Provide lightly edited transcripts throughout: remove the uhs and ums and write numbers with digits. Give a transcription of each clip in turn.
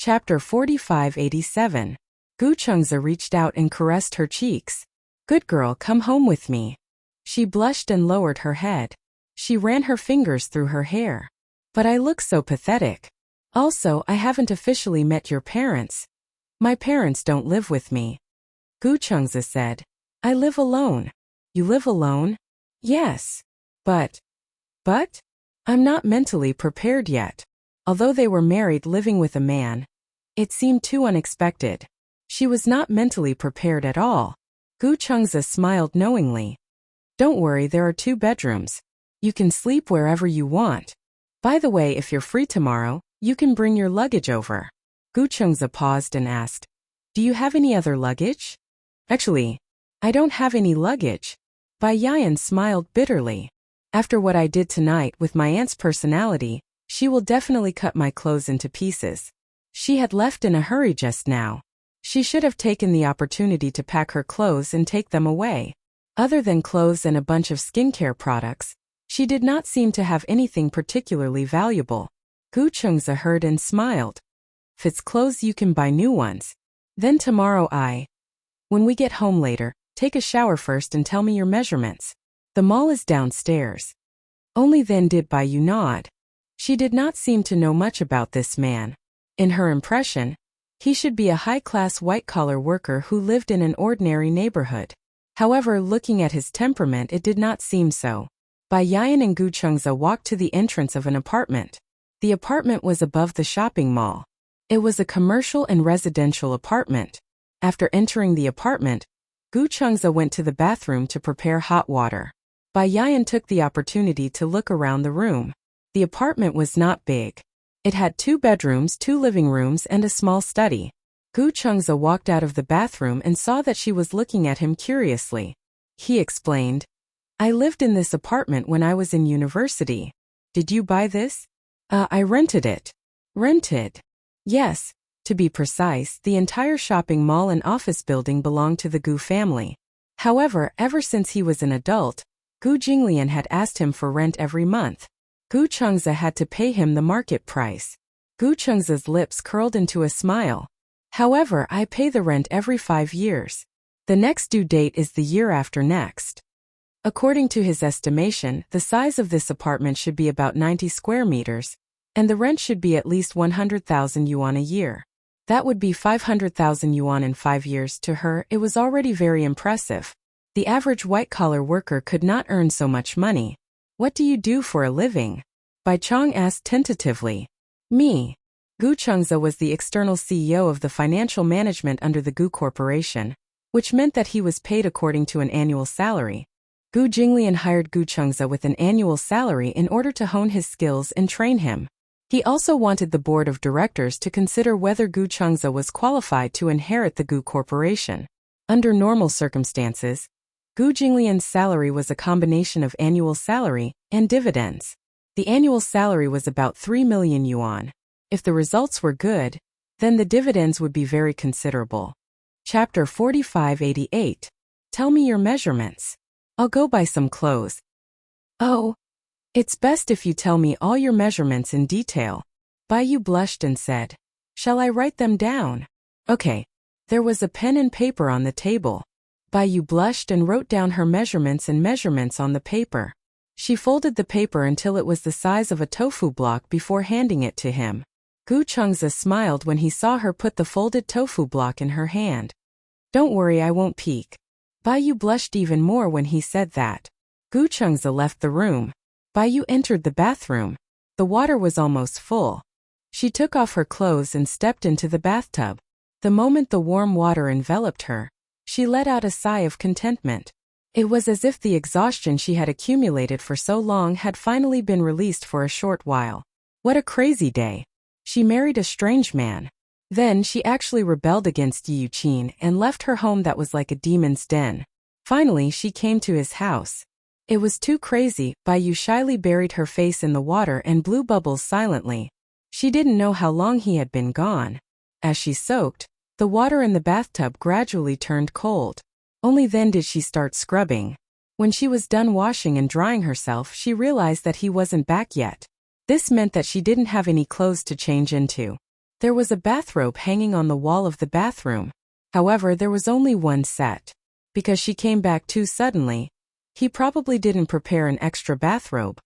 Chapter 4587. Gu Chengze reached out and caressed her cheeks. Good girl, come home with me. She blushed and lowered her head. She ran her fingers through her hair. But I look so pathetic. Also, I haven't officially met your parents. My parents don't live with me. Gu Chengze said. I live alone. You live alone? Yes. But? I'm not mentally prepared yet. Although they were married living with a man, it seemed too unexpected. She was not mentally prepared at all. Gu Chengze smiled knowingly. Don't worry, there are 2 bedrooms. You can sleep wherever you want. By the way, if you're free tomorrow, you can bring your luggage over. Gu Chengze paused and asked, do you have any other luggage? Actually, I don't have any luggage. Bai Yan smiled bitterly. After what I did tonight with my aunt's personality, she will definitely cut my clothes into pieces. She had left in a hurry just now. She should have taken the opportunity to pack her clothes and take them away. Other than clothes and a bunch of skincare products, she did not seem to have anything particularly valuable. Gu Chengze heard and smiled. If it's clothes, you can buy new ones. Then tomorrow when we get home later, take a shower first and tell me your measurements. The mall is downstairs. Only then did Bai Yu nod. She did not seem to know much about this man. In her impression, he should be a high-class white-collar worker who lived in an ordinary neighborhood. However, looking at his temperament, it did not seem so. Bai Yan and Gu Chengze walked to the entrance of an apartment. The apartment was above the shopping mall. It was a commercial and residential apartment. After entering the apartment, Gu Chengze went to the bathroom to prepare hot water. Bai Yan took the opportunity to look around the room. The apartment was not big. It had 2 bedrooms, 2 living rooms, and a small study. Gu Chengze walked out of the bathroom and saw that she was looking at him curiously. He explained, I lived in this apartment when I was in university. Did you buy this? I rented it. Rented? Yes. To be precise, the entire shopping mall and office building belonged to the Gu family. However, ever since he was an adult, Gu Jinglian had asked him for rent every month. Gu Chengze had to pay him the market price. Gu Chengze's lips curled into a smile. However, I pay the rent every 5 years. The next due date is the year after next. According to his estimation, the size of this apartment should be about 90 square meters, and the rent should be at least 100,000 yuan a year. That would be 500,000 yuan in 5 years. To her, it was already very impressive. The average white-collar worker could not earn so much money. What do you do for a living? Bai Chong asked tentatively. Me. Gu Chengze was the external CEO of the financial management under the Gu Corporation, which meant that he was paid according to an annual salary. Gu Jinglian hired Gu Chengze with an annual salary in order to hone his skills and train him. He also wanted the board of directors to consider whether Gu Chengze was qualified to inherit the Gu Corporation. Under normal circumstances, Gu Jinglian's salary was a combination of annual salary and dividends. The annual salary was about 3 million yuan. If the results were good, then the dividends would be very considerable. Chapter 4588. Tell me your measurements. I'll go buy some clothes. Oh, it's best if you tell me all your measurements in detail. Bai Yu blushed and said, shall I write them down? Okay. There was a pen and paper on the table. Bai Yu blushed and wrote down her measurements on the paper. She folded the paper until it was the size of a tofu block before handing it to him. Gu Chengze smiled when he saw her put the folded tofu block in her hand. Don't worry, I won't peek. Bai Yu blushed even more when he said that. Gu Chengze left the room. Bai Yu entered the bathroom. The water was almost full. She took off her clothes and stepped into the bathtub. The moment the warm water enveloped her, she let out a sigh of contentment. It was as if the exhaustion she had accumulated for so long had finally been released for a short while. What a crazy day. She married a strange man. Then she actually rebelled against Yi Yuqin and left her home that was like a demon's den. Finally, she came to his house. It was too crazy. Bai Yu shyly buried her face in the water and blew bubbles silently. She didn't know how long he had been gone. As she soaked, the water in the bathtub gradually turned cold. Only then did she start scrubbing. When she was done washing and drying herself, she realized that he wasn't back yet. This meant that she didn't have any clothes to change into. There was a bathrobe hanging on the wall of the bathroom. However, there was only one set. Because she came back too suddenly, he probably didn't prepare an extra bathrobe.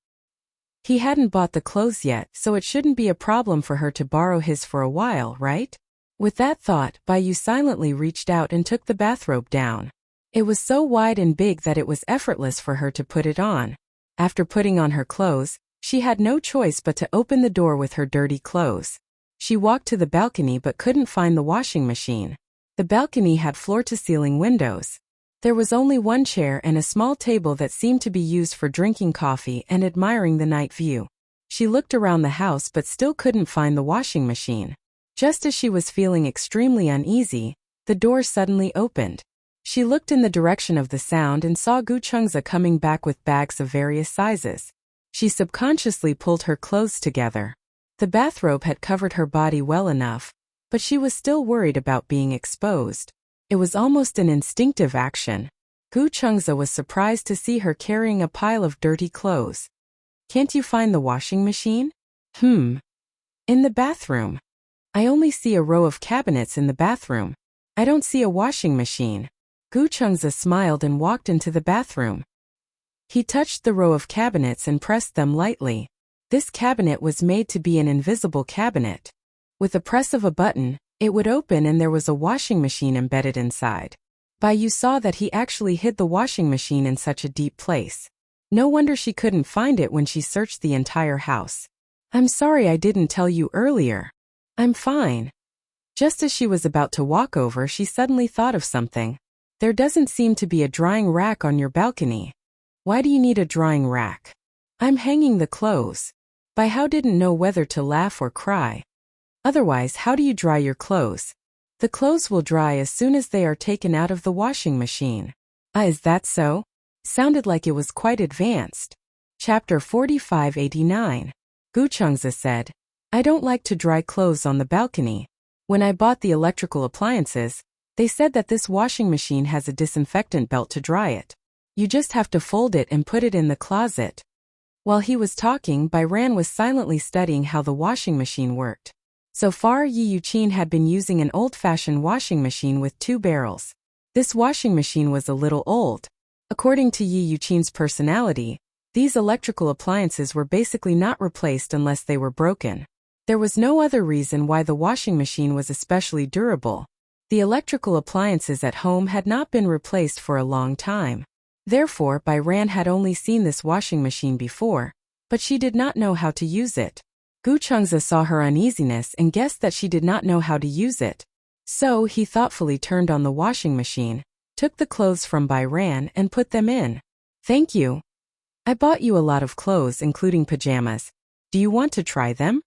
He hadn't bought the clothes yet, so it shouldn't be a problem for her to borrow his for a while, right? With that thought, Bai silently reached out and took the bathrobe down. It was so wide and big that it was effortless for her to put it on. After putting on her clothes, she had no choice but to open the door with her dirty clothes. She walked to the balcony but couldn't find the washing machine. The balcony had floor-to-ceiling windows. There was only one chair and a small table that seemed to be used for drinking coffee and admiring the night view. She looked around the house but still couldn't find the washing machine. Just as she was feeling extremely uneasy, the door suddenly opened. She looked in the direction of the sound and saw Gu Chengza coming back with bags of various sizes. She subconsciously pulled her clothes together. The bathrobe had covered her body well enough, but she was still worried about being exposed. It was almost an instinctive action. Gu Chengza was surprised to see her carrying a pile of dirty clothes. "Can't you find the washing machine?" In the bathroom. I only see a row of cabinets in the bathroom. I don't see a washing machine. Gu Chengza smiled and walked into the bathroom. He touched the row of cabinets and pressed them lightly. This cabinet was made to be an invisible cabinet. With the press of a button, it would open and there was a washing machine embedded inside. Bai saw that he actually hid the washing machine in such a deep place. No wonder she couldn't find it when she searched the entire house. "I'm sorry I didn't tell you earlier. I'm fine." Just as she was about to walk over, she suddenly thought of something. "There doesn't seem to be a drying rack on your balcony." "Why do you need a drying rack?" "I'm hanging the clothes." Bai didn't know whether to laugh or cry. "Otherwise, how do you dry your clothes?" "The clothes will dry as soon as they are taken out of the washing machine." "Ah, is that so?" Sounded like it was quite advanced. Chapter 4589. Gu Chengza said, "I don't like to dry clothes on the balcony. When I bought the electrical appliances, they said that this washing machine has a disinfectant belt to dry it. You just have to fold it and put it in the closet." While he was talking, Bai Ran was silently studying how the washing machine worked. So far, Yi Yuqin had been using an old-fashioned washing machine with 2 barrels. This washing machine was a little old. According to Yi Yuqin's personality, these electrical appliances were basically not replaced unless they were broken. There was no other reason why the washing machine was especially durable. The electrical appliances at home had not been replaced for a long time. Therefore, Bai Ran had only seen this washing machine before, but she did not know how to use it. Gu Chengza saw her uneasiness and guessed that she did not know how to use it. So he thoughtfully turned on the washing machine, took the clothes from Bai Ran and put them in. "Thank you. I bought you a lot of clothes including pajamas. Do you want to try them?"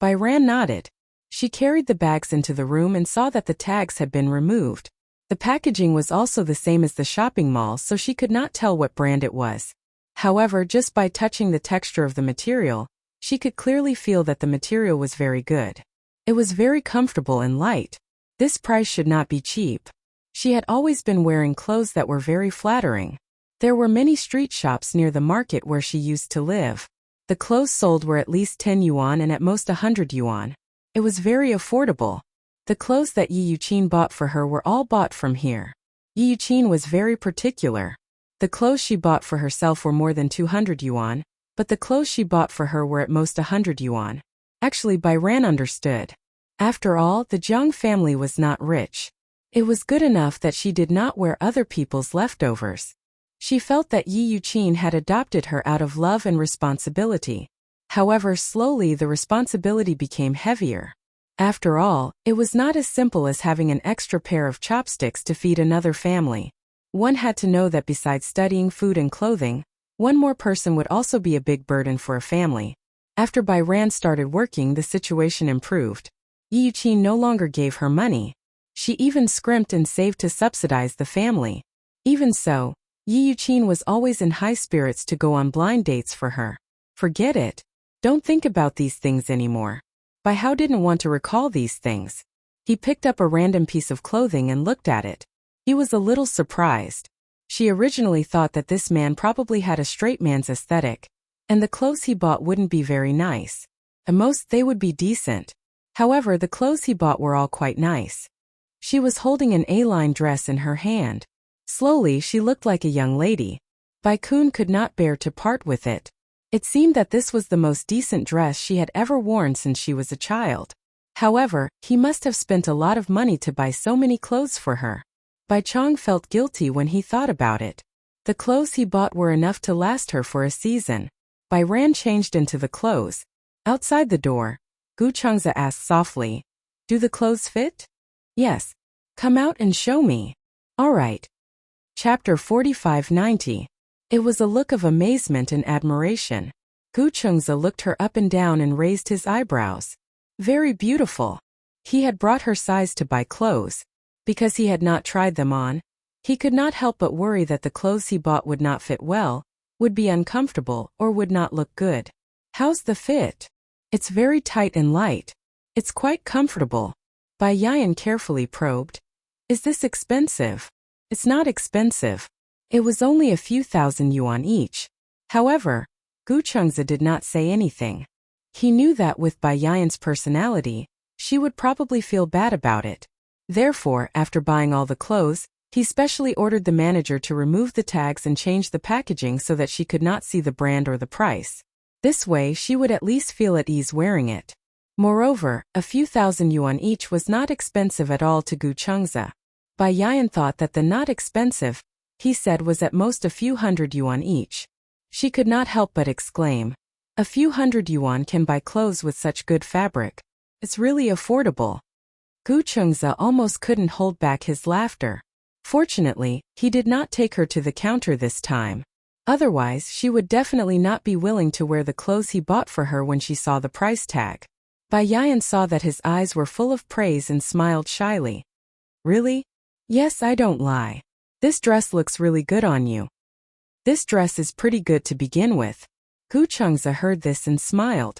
Bai Ran nodded. She carried the bags into the room and saw that the tags had been removed. The packaging was also the same as the shopping mall, so she could not tell what brand it was. However, just by touching the texture of the material, she could clearly feel that the material was very good. It was very comfortable and light. This price should not be cheap. She had always been wearing clothes that were very flattering. There were many street shops near the market where she used to live. The clothes sold were at least 10 yuan and at most 100 yuan. It was very affordable. The clothes that Yi Yuqin bought for her were all bought from here. Yi Yuqin was very particular. The clothes she bought for herself were more than 200 yuan, but the clothes she bought for her were at most 100 yuan. Actually, Bai Ran understood. After all, the Jiang family was not rich. It was good enough that she did not wear other people's leftovers. She felt that Yi Yuqin had adopted her out of love and responsibility. However, slowly the responsibility became heavier. After all, it was not as simple as having an extra pair of chopsticks to feed another family. One had to know that besides studying, food and clothing, one more person would also be a big burden for a family. After Bai Ran started working, the situation improved. Yi Yuqin no longer gave her money. She even scrimped and saved to subsidize the family. Even so, Yi Yuqin was always in high spirits to go on blind dates for her. Forget it. Don't think about these things anymore. Bai Hao didn't want to recall these things. He picked up a random piece of clothing and looked at it. He was a little surprised. She originally thought that this man probably had a straight man's aesthetic, and the clothes he bought wouldn't be very nice. At most, they would be decent. However, the clothes he bought were all quite nice. She was holding an A-line dress in her hand. Slowly, she looked like a young lady. Bai Kun could not bear to part with it. It seemed that this was the most decent dress she had ever worn since she was a child. However, he must have spent a lot of money to buy so many clothes for her. Bai Chong felt guilty when he thought about it. The clothes he bought were enough to last her for a season. Bai Ran changed into the clothes. Outside the door, Gu Chengze asked softly, "Do the clothes fit?" "Yes. Come out and show me." "All right." Chapter 45-90. It was a look of amazement and admiration. Gu Chengze looked her up and down and raised his eyebrows. Very beautiful. He had brought her size to buy clothes. Because he had not tried them on, he could not help but worry that the clothes he bought would not fit well, would be uncomfortable, or would not look good. "How's the fit?" "It's very tight and light. It's quite comfortable." Bai Yan carefully probed. "Is this expensive?" "It's not expensive. It was only a few thousand yuan each." However, Gu Chengze did not say anything. He knew that with Bai Yan's personality, she would probably feel bad about it. Therefore, after buying all the clothes, he specially ordered the manager to remove the tags and change the packaging so that she could not see the brand or the price. This way, she would at least feel at ease wearing it. Moreover, a few thousand yuan each was not expensive at all to Gu Chengze. Bai Yan thought that the not expensive, he said, was at most a few hundred yuan each. She could not help but exclaim, "A few hundred yuan can buy clothes with such good fabric. It's really affordable." Gu Chengze almost couldn't hold back his laughter. Fortunately, he did not take her to the counter this time. Otherwise, she would definitely not be willing to wear the clothes he bought for her when she saw the price tag. Bai Yan saw that his eyes were full of praise and smiled shyly. "Really? Yes, I don't lie. This dress looks really good on you." "This dress is pretty good to begin with." Gu Chengze heard this and smiled.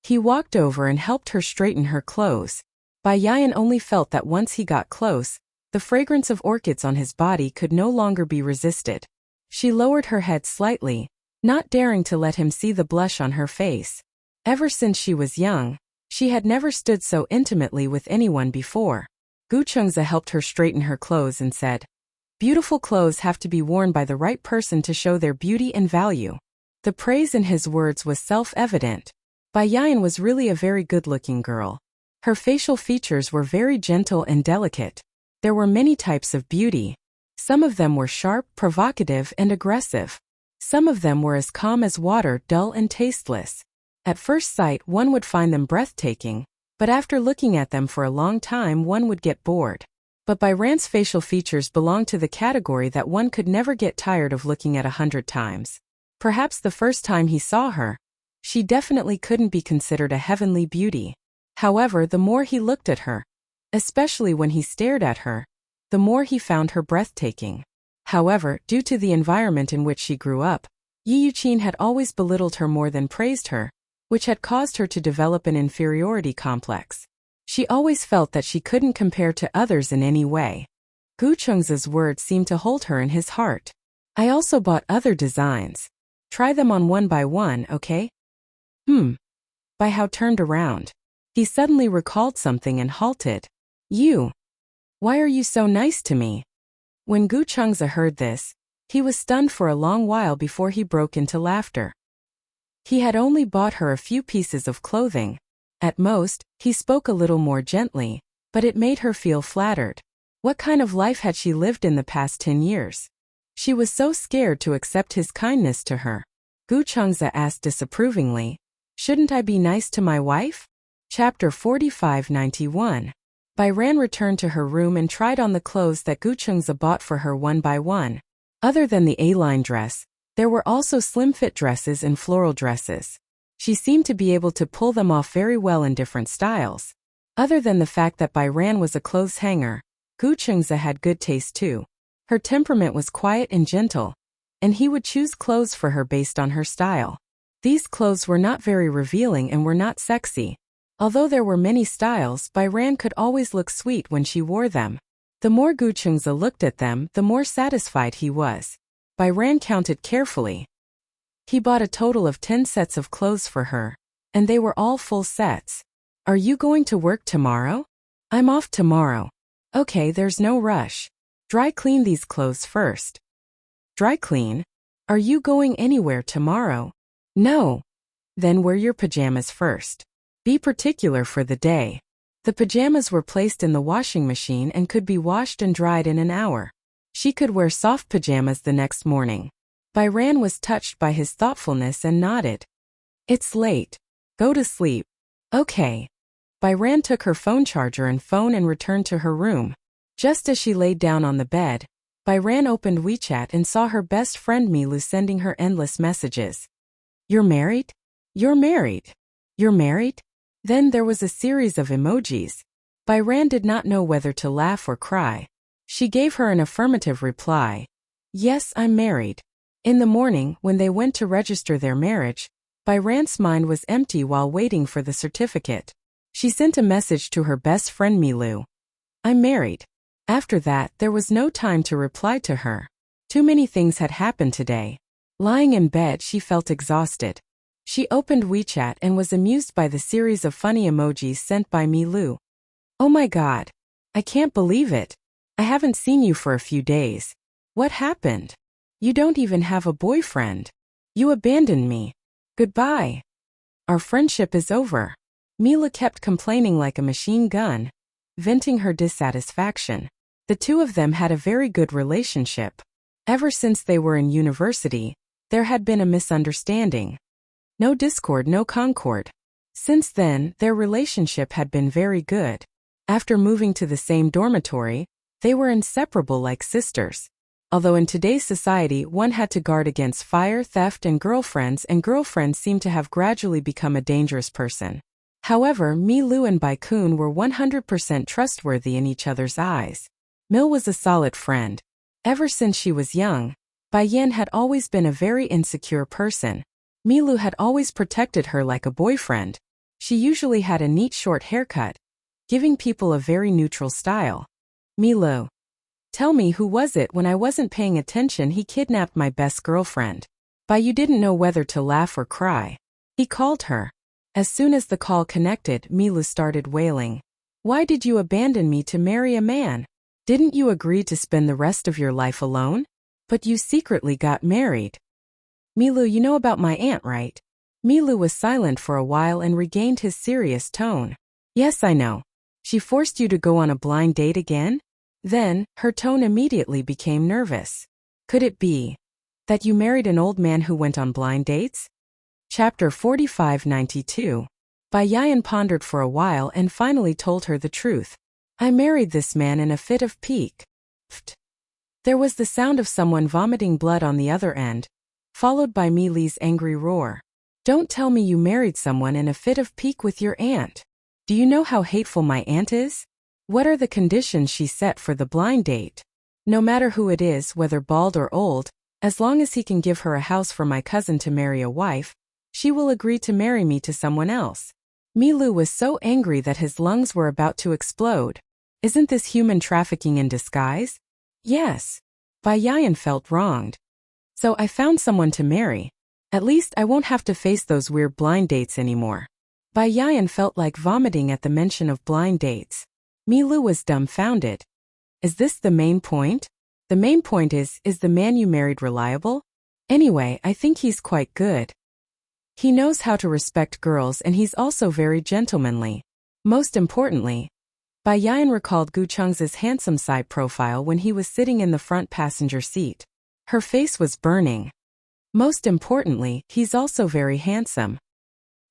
He walked over and helped her straighten her clothes. Bai Yan only felt that once he got close, the fragrance of orchids on his body could no longer be resisted. She lowered her head slightly, not daring to let him see the blush on her face. Ever since she was young, she had never stood so intimately with anyone before. Gu Chengze helped her straighten her clothes and said, "Beautiful clothes have to be worn by the right person to show their beauty and value." The praise in his words was self-evident. Bai Yan was really a very good-looking girl. Her facial features were very gentle and delicate. There were many types of beauty. Some of them were sharp, provocative, and aggressive. Some of them were as calm as water, dull and tasteless. At first sight, one would find them breathtaking, but after looking at them for a long time, one would get bored. But Bai Ran's facial features belonged to the category that one could never get tired of looking at 100 times. Perhaps the first time he saw her, she definitely couldn't be considered a heavenly beauty. However, the more he looked at her, especially when he stared at her, the more he found her breathtaking. However, due to the environment in which she grew up, Yi Yuqin had always belittled her more than praised her, which had caused her to develop an inferiority complex. She always felt that she couldn't compare to others in any way. Gu Chengze's words seemed to hold her in his heart. "I also bought other designs. Try them on one by one, okay?" Bai Hao turned around. He suddenly recalled something and halted. "You. Why are you so nice to me?" When Gu Chengze heard this, he was stunned for a long while before he broke into laughter. He had only bought her a few pieces of clothing. At most, he spoke a little more gently, but it made her feel flattered. What kind of life had she lived in the past 10 years? She was so scared to accept his kindness to her. Gu Chengze asked disapprovingly, "Shouldn't I be nice to my wife?" Chapter 45-91. Bai Ran returned to her room and tried on the clothes that Gu Chengze bought for her one by one. Other than the A-line dress, there were also slim-fit dresses and floral dresses. She seemed to be able to pull them off very well in different styles. Other than the fact that Bai Ran was a clothes hanger, Gu Chengze had good taste too. Her temperament was quiet and gentle, and he would choose clothes for her based on her style. These clothes were not very revealing and were not sexy. Although there were many styles, Bai Ran could always look sweet when she wore them. The more Gu Chengze looked at them, the more satisfied he was. Bai Ran counted carefully. He bought a total of 10 sets of clothes for her, and they were all full sets. Are you going to work tomorrow? I'm off tomorrow. Okay, there's no rush. Dry clean these clothes first. Dry clean? Are you going anywhere tomorrow? No. Then wear your pajamas first. Be particular for the day. The pajamas were placed in the washing machine and could be washed and dried in an hour. She could wear soft pajamas the next morning. Byran was touched by his thoughtfulness and nodded. It's late. Go to sleep. Okay. Byran took her phone charger and phone and returned to her room. Just as she laid down on the bed, Byran opened WeChat and saw her best friend Milu sending her endless messages. You're married? You're married. You're married? Then there was a series of emojis. Byran did not know whether to laugh or cry. She gave her an affirmative reply. Yes, I'm married. In the morning, when they went to register their marriage, Byran's mind was empty while waiting for the certificate. She sent a message to her best friend Milu. I'm married. After that, there was no time to reply to her. Too many things had happened today. Lying in bed, she felt exhausted. She opened WeChat and was amused by the series of funny emojis sent by Milu. Oh my God. I can't believe it. I haven't seen you for a few days. What happened? You don't even have a boyfriend. You abandoned me. Goodbye. Our friendship is over. Mila kept complaining like a machine gun, venting her dissatisfaction. The two of them had a very good relationship. Ever since they were in university, there had been a misunderstanding. No discord, no concord. Since then, their relationship had been very good. After moving to the same dormitory, they were inseparable like sisters. Although in today's society one had to guard against fire, theft, and girlfriends seem to have gradually become a dangerous person. However, Milu and Baikun were 100% trustworthy in each other's eyes. Mil was a solid friend. Ever since she was young, Baiyan had always been a very insecure person. Milu had always protected her like a boyfriend. She usually had a neat short haircut, giving people a very neutral style. Milu. Tell me, who was it? When I wasn't paying attention, he kidnapped my best girlfriend. You didn't know whether to laugh or cry. He called her. As soon as the call connected, Milu started wailing. Why did you abandon me to marry a man? Didn't you agree to spend the rest of your life alone? But you secretly got married. Milu, you know about my aunt, right? Milu was silent for a while and regained his serious tone. Yes, I know. She forced you to go on a blind date again? Then, her tone immediately became nervous. Could it be that you married an old man who went on blind dates? Chapter 4592. Bayan pondered for a while and finally told her the truth. I married this man in a fit of pique. Pft. There was the sound of someone vomiting blood on the other end, followed by Mili's angry roar. Don't tell me you married someone in a fit of pique with your aunt. Do you know how hateful my aunt is? What are the conditions she set for the blind date? No matter who it is, whether bald or old, as long as he can give her a house for my cousin to marry a wife, she will agree to marry me to someone else. Milu was so angry that his lungs were about to explode. Isn't this human trafficking in disguise? Yes. Bayan felt wronged. So I found someone to marry. At least I won't have to face those weird blind dates anymore. Bayan felt like vomiting at the mention of blind dates. Milu was dumbfounded. Is this the main point? The main point is the man you married reliable? Anyway, I think he's quite good. He knows how to respect girls and he's also very gentlemanly. Most importantly, Bayan recalled Gu Cheng's handsome side profile when he was sitting in the front passenger seat. Her face was burning. Most importantly, he's also very handsome.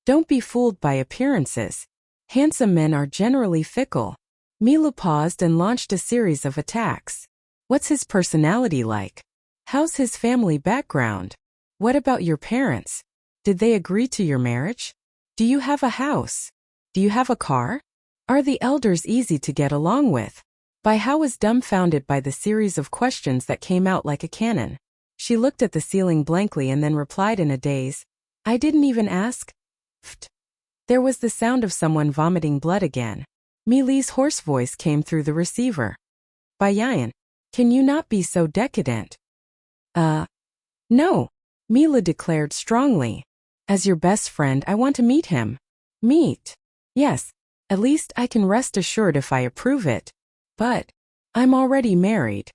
Don't be fooled by appearances. Handsome men are generally fickle. Milu paused and launched a series of attacks. What's his personality like? How's his family background? What about your parents? Did they agree to your marriage? Do you have a house? Do you have a car? Are the elders easy to get along with? Bai was dumbfounded by the series of questions that came out like a cannon. She looked at the ceiling blankly and then replied in a daze. I didn't even ask. Pfft. There was the sound of someone vomiting blood again. Mili's hoarse voice came through the receiver. Bayan, can you not be so decadent? No, Mila declared strongly. As your best friend, I want to meet him. Meet? Yes, At least I can rest assured if I approve it. But I'm already married.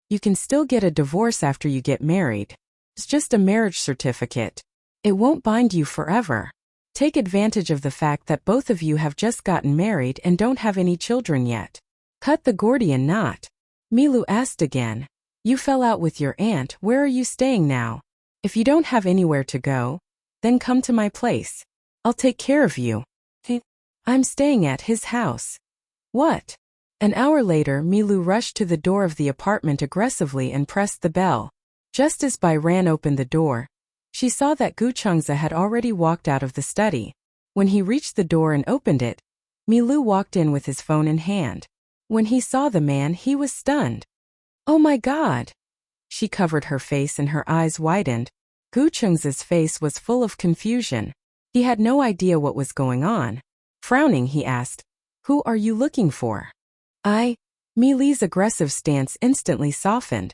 You can still get a divorce after you get married. It's just a marriage certificate. It won't bind you forever. Take advantage of the fact that both of you have just gotten married and don't have any children yet. Cut the Gordian knot. Milu asked again. You fell out with your aunt. Where are you staying now? If you don't have anywhere to go, then come to my place. I'll take care of you. I'm staying at his house. What? An hour later, Milu rushed to the door of the apartment aggressively and pressed the bell. Just as Bai Ran opened the door, she saw that Gu Chengza had already walked out of the study. When he reached the door and opened it, Milu walked in with his phone in hand. When he saw the man, he was stunned. Oh my God! She covered her face and her eyes widened. Gu Chengza's face was full of confusion. He had no idea what was going on. Frowning, he asked, Who are you looking for? Milu's aggressive stance instantly softened.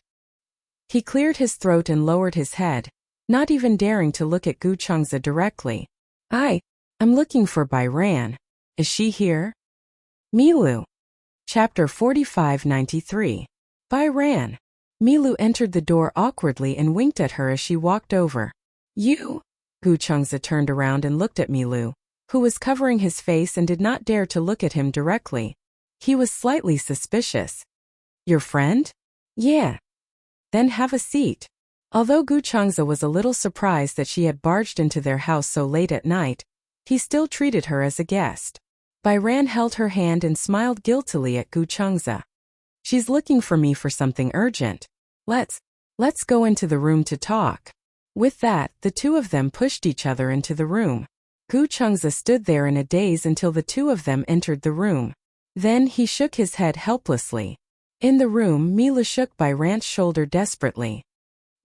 He cleared his throat and lowered his head, not even daring to look at Gu Chengza directly. I'm looking for Bai Ran. Is she here? Milu. Chapter 45-93. Bai Ran. Milu entered the door awkwardly and winked at her as she walked over. You? Gu Chengza turned around and looked at Milu, who was covering his face and did not dare to look at him directly. He was slightly suspicious. Your friend? Yeah. Then have a seat. Although Gu Chengza was a little surprised that she had barged into their house so late at night, he still treated her as a guest. Bai Ran held her hand and smiled guiltily at Gu Chengza. She's looking for me for something urgent. Let's go into the room to talk. With that, the two of them pushed each other into the room. Gu Chengza stood there in a daze until the two of them entered the room. Then he shook his head helplessly. In the room, Milu shook Bai Ran's shoulder desperately.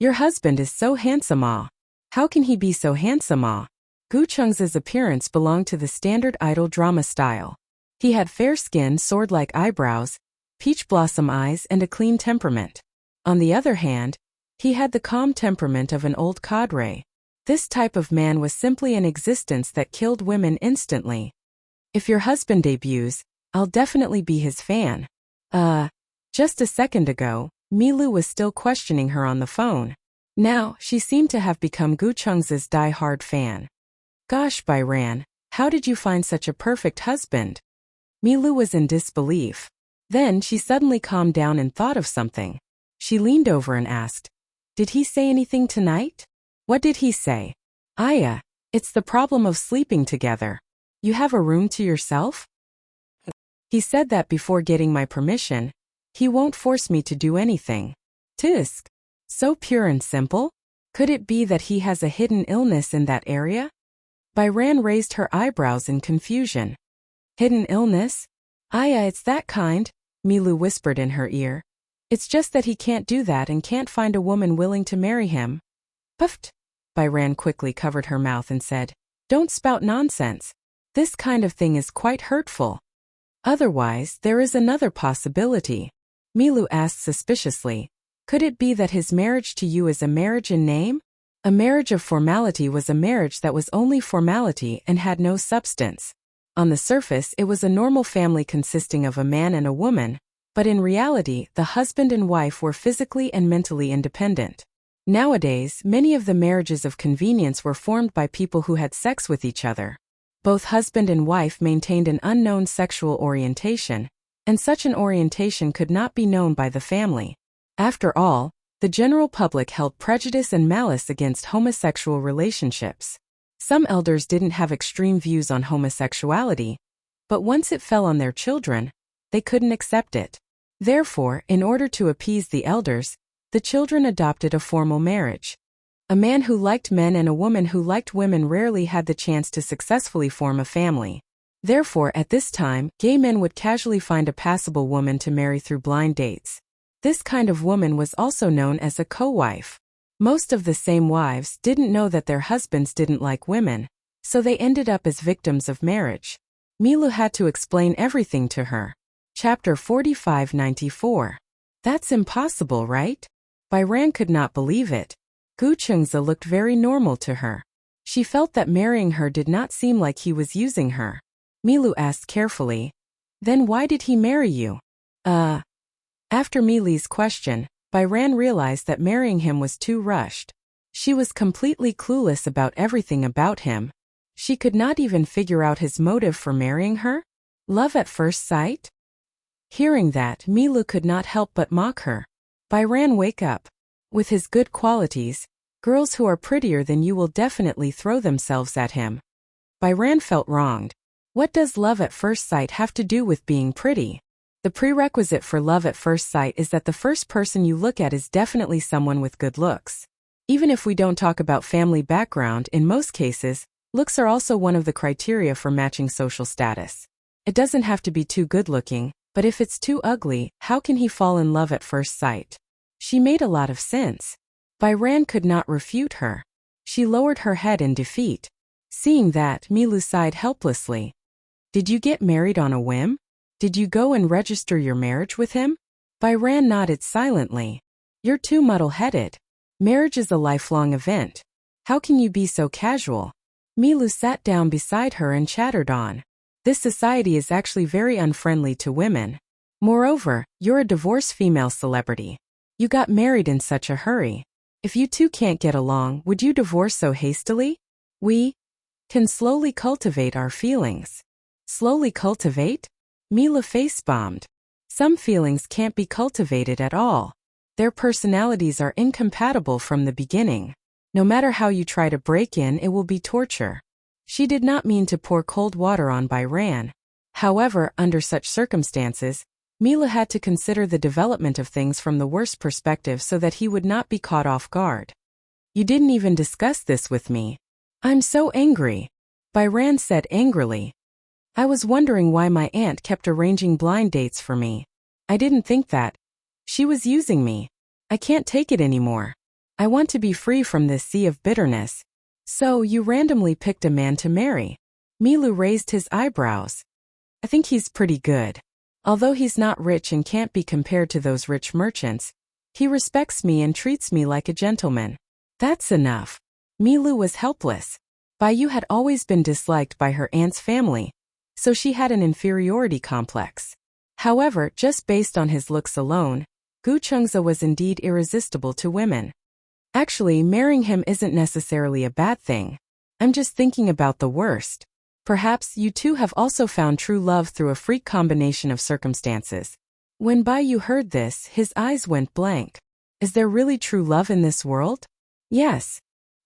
Your husband is so handsome, ah. How can he be so handsome, ah? Gu Chengza's appearance belonged to the standard idol drama style. He had fair skin, sword-like eyebrows, peach blossom eyes, and a clean temperament. On the other hand, he had the calm temperament of an old cadre. This type of man was simply an existence that killed women instantly. If your husband debuts, I'll definitely be his fan. Just a second ago, Milu was still questioning her on the phone. Now, she seemed to have become Gu Chengza's die-hard fan. Gosh, Bai Ran, how did you find such a perfect husband? Milu was in disbelief. Then she suddenly calmed down and thought of something. She leaned over and asked, Did he say anything tonight? What did he say? It's the problem of sleeping together. You have a room to yourself? He said that before getting my permission. He won't force me to do anything. Tisk. So pure and simple? Could it be that he has a hidden illness in that area? Bai Ran raised her eyebrows in confusion. Hidden illness? It's that kind, Milu whispered in her ear. It's just that he can't do that and can't find a woman willing to marry him. Puffed. Bai Ran quickly covered her mouth and said, Don't spout nonsense. This kind of thing is quite hurtful. Otherwise, there is another possibility. Milu asked suspiciously, Could it be that his marriage to you is a marriage in name? A marriage of formality was a marriage that was only formality and had no substance. On the surface, it was a normal family consisting of a man and a woman, but in reality, the husband and wife were physically and mentally independent. Nowadays, many of the marriages of convenience were formed by people who had sex with each other. Both husband and wife maintained an unknown sexual orientation, and such an orientation could not be known by the family. After all, the general public held prejudice and malice against homosexual relationships. Some elders didn't have extreme views on homosexuality, but once it fell on their children, they couldn't accept it. Therefore, in order to appease the elders, the children adopted a formal marriage. A man who liked men and a woman who liked women rarely had the chance to successfully form a family. Therefore, at this time, gay men would casually find a passable woman to marry through blind dates. This kind of woman was also known as a co-wife. Most of the same wives didn't know that their husbands didn't like women, so they ended up as victims of marriage. Milu had to explain everything to her. Chapter 45-94. That's impossible, right? Bai Ran could not believe it. Gu Chengza looked very normal to her. She felt that marrying her did not seem like he was using her. Milu asked carefully. Then why did he marry you? After Mili's question, Byran realized that marrying him was too rushed. She was completely clueless about everything about him. She could not even figure out his motive for marrying her. Love at first sight? Hearing that, Milu could not help but mock her. Byran, wake up. With his good qualities, girls who are prettier than you will definitely throw themselves at him. Byran felt wronged. What does love at first sight have to do with being pretty? The prerequisite for love at first sight is that the first person you look at is definitely someone with good looks. Even if we don't talk about family background, in most cases, looks are also one of the criteria for matching social status. It doesn't have to be too good-looking, but if it's too ugly, how can he fall in love at first sight? She made a lot of sense. Byran could not refute her. She lowered her head in defeat. Seeing that, Milu sighed helplessly. Did you get married on a whim? Did you go and register your marriage with him? Byran nodded silently. You're too muddle-headed. Marriage is a lifelong event. How can you be so casual? Milu sat down beside her and chattered on. This society is actually very unfriendly to women. Moreover, you're a divorced female celebrity. You got married in such a hurry. If you two can't get along, would you divorce so hastily? We can slowly cultivate our feelings. Slowly cultivate? Mila face-bombed. Some feelings can't be cultivated at all. Their personalities are incompatible from the beginning. No matter how you try to break in, it will be torture. She did not mean to pour cold water on Byran. However, under such circumstances, Mila had to consider the development of things from the worst perspective so that he would not be caught off guard. You didn't even discuss this with me. I'm so angry, Byran said angrily. I was wondering why my aunt kept arranging blind dates for me. I didn't think that. She was using me. I can't take it anymore. I want to be free from this sea of bitterness. So you randomly picked a man to marry. Milu raised his eyebrows. I think he's pretty good. Although he's not rich and can't be compared to those rich merchants, he respects me and treats me like a gentleman. That's enough. Milu was helpless. Bayu had always been disliked by her aunt's family, so she had an inferiority complex. However, just based on his looks alone, Gu Chengza was indeed irresistible to women. Actually, marrying him isn't necessarily a bad thing. I'm just thinking about the worst. Perhaps you two have also found true love through a freak combination of circumstances. When Bayu heard this, his eyes went blank. Is there really true love in this world? Yes.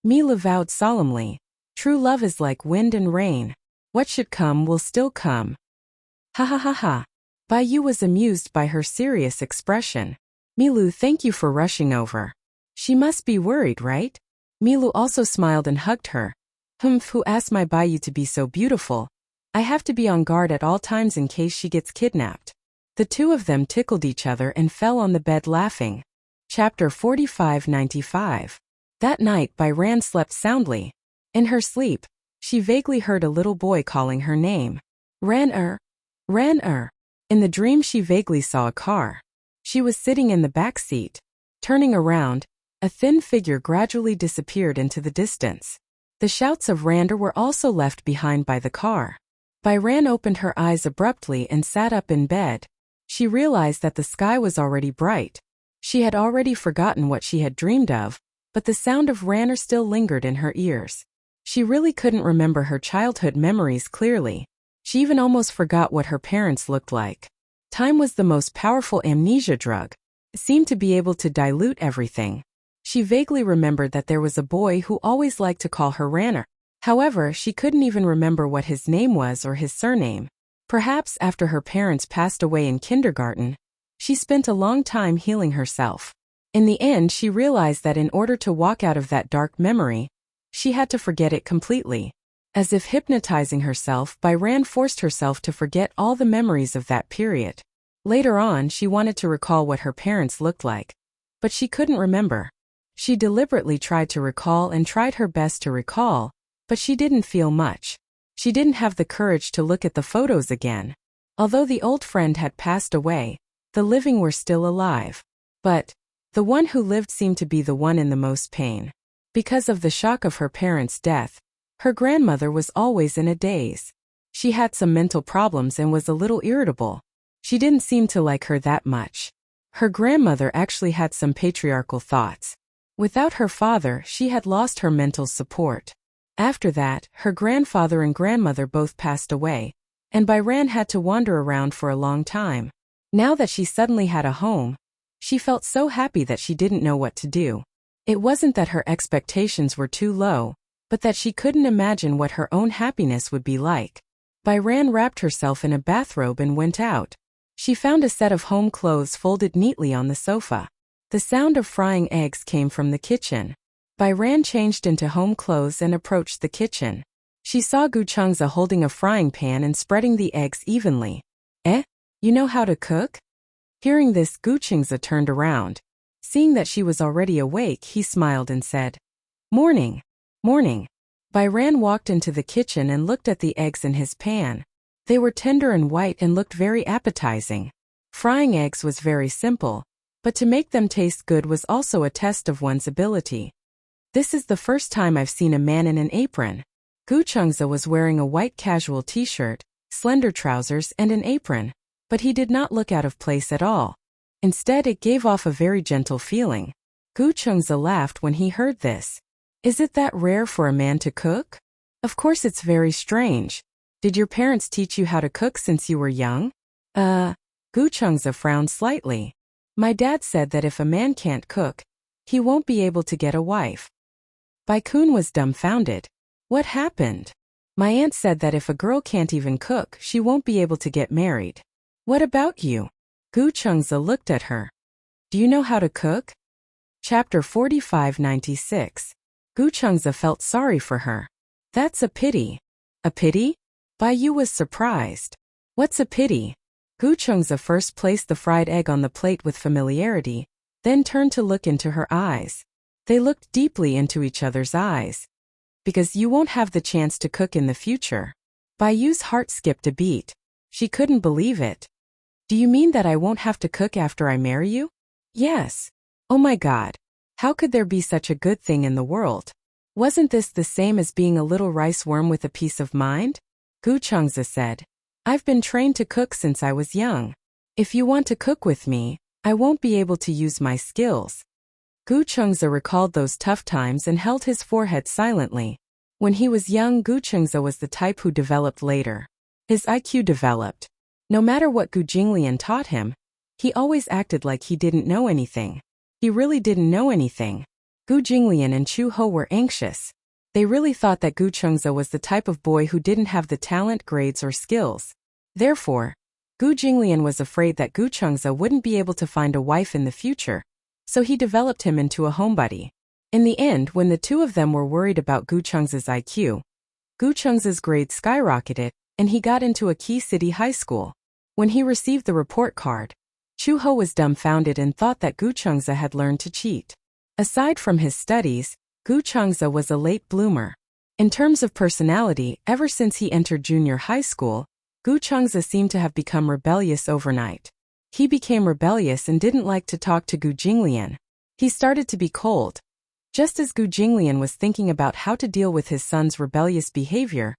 Mila vowed solemnly. True love is like wind and rain. What should come will still come. Ha ha ha ha. Bayu was amused by her serious expression. Milu, thank you for rushing over. She must be worried, right? Milu also smiled and hugged her. Who asked my Bayu to be so beautiful? I have to be on guard at all times in case she gets kidnapped. The two of them tickled each other and fell on the bed laughing. Chapter 45-95. That night, Byran slept soundly. In her sleep, she vaguely heard a little boy calling her name. Ran-er. Ran-er. In the dream she vaguely saw a car. She was sitting in the back seat. Turning around, a thin figure gradually disappeared into the distance. The shouts of Rander were also left behind by the car. Byran opened her eyes abruptly and sat up in bed. She realized that the sky was already bright. She had already forgotten what she had dreamed of, but the sound of Rander still lingered in her ears. She really couldn't remember her childhood memories clearly. She even almost forgot what her parents looked like. Time was the most powerful amnesia drug. It seemed to be able to dilute everything. She vaguely remembered that there was a boy who always liked to call her Ranner. However, she couldn't even remember what his name was or his surname. Perhaps after her parents passed away in kindergarten, she spent a long time healing herself. In the end, she realized that in order to walk out of that dark memory, she had to forget it completely. As if hypnotizing herself, Byran forced herself to forget all the memories of that period. Later on, she wanted to recall what her parents looked like, but she couldn't remember. She deliberately tried to recall and tried her best to recall, but she didn't feel much. She didn't have the courage to look at the photos again. Although the old friend had passed away, the living were still alive. But the one who lived seemed to be the one in the most pain. Because of the shock of her parents' death, her grandmother was always in a daze. She had some mental problems and was a little irritable. She didn't seem to like her that much. Her grandmother actually had some patriarchal thoughts. Without her father, she had lost her mental support. After that, her grandfather and grandmother both passed away, and Byran had to wander around for a long time. Now that she suddenly had a home, she felt so happy that she didn't know what to do. It wasn't that her expectations were too low, but that she couldn't imagine what her own happiness would be like. Byran wrapped herself in a bathrobe and went out. She found a set of home clothes folded neatly on the sofa. The sound of frying eggs came from the kitchen. Byran changed into home clothes and approached the kitchen. She saw Gu Chengze holding a frying pan and spreading the eggs evenly. Eh? You know how to cook? Hearing this, Gu Chengze turned around. Seeing that she was already awake, he smiled and said, "Morning. Morning." Byran walked into the kitchen and looked at the eggs in his pan. They were tender and white and looked very appetizing. Frying eggs was very simple, but to make them taste good was also a test of one's ability. This is the first time I've seen a man in an apron. Gu Chengze was wearing a white casual t-shirt, slender trousers and an apron, but he did not look out of place at all. Instead, it gave off a very gentle feeling. Gu Chengze laughed when he heard this. Is it that rare for a man to cook? Of course it's very strange. Did your parents teach you how to cook since you were young? Gu Chengze frowned slightly. My dad said that if a man can't cook, he won't be able to get a wife. Bai Kun was dumbfounded. What happened? My aunt said that if a girl can't even cook, she won't be able to get married. What about you? Gu Chengze looked at her. Do you know how to cook? Chapter 4596. Gu Chengze felt sorry for her. That's a pity. A pity? Bai Yu was surprised. What's a pity? Gu Chengze first placed the fried egg on the plate with familiarity, then turned to look into her eyes. They looked deeply into each other's eyes. Because you won't have the chance to cook in the future. Bai Yu's heart skipped a beat. She couldn't believe it. Do you mean that I won't have to cook after I marry you? Yes. Oh my God. How could there be such a good thing in the world? Wasn't this the same as being a little rice worm with a peace of mind? Gu Chengze said. I've been trained to cook since I was young. If you want to cook with me, I won't be able to use my skills. Gu Chengze recalled those tough times and held his forehead silently. When he was young, Gu Chengze was the type who developed later. His IQ developed. No matter what Gu Jinglian taught him, he always acted like he didn't know anything. He really didn't know anything. Gu Jinglian and Chu Ho were anxious. They really thought that Gu Chengze was the type of boy who didn't have the talent, grades, or skills. Therefore, Gu Jinglian was afraid that Gu Chengze wouldn't be able to find a wife in the future, so he developed him into a homebody. In the end, when the two of them were worried about Gu Chengze's IQ, Gu Chengze's grades skyrocketed, and he got into a key city high school. When he received the report card, Chu Ho was dumbfounded and thought that Gu Chengze had learned to cheat. Aside from his studies, Gu Chengze was a late bloomer. In terms of personality, ever since he entered junior high school, Gu Chengze seemed to have become rebellious overnight. He became rebellious and didn't like to talk to Gu Jinglian. He started to be cold. Just as Gu Jinglian was thinking about how to deal with his son's rebellious behavior,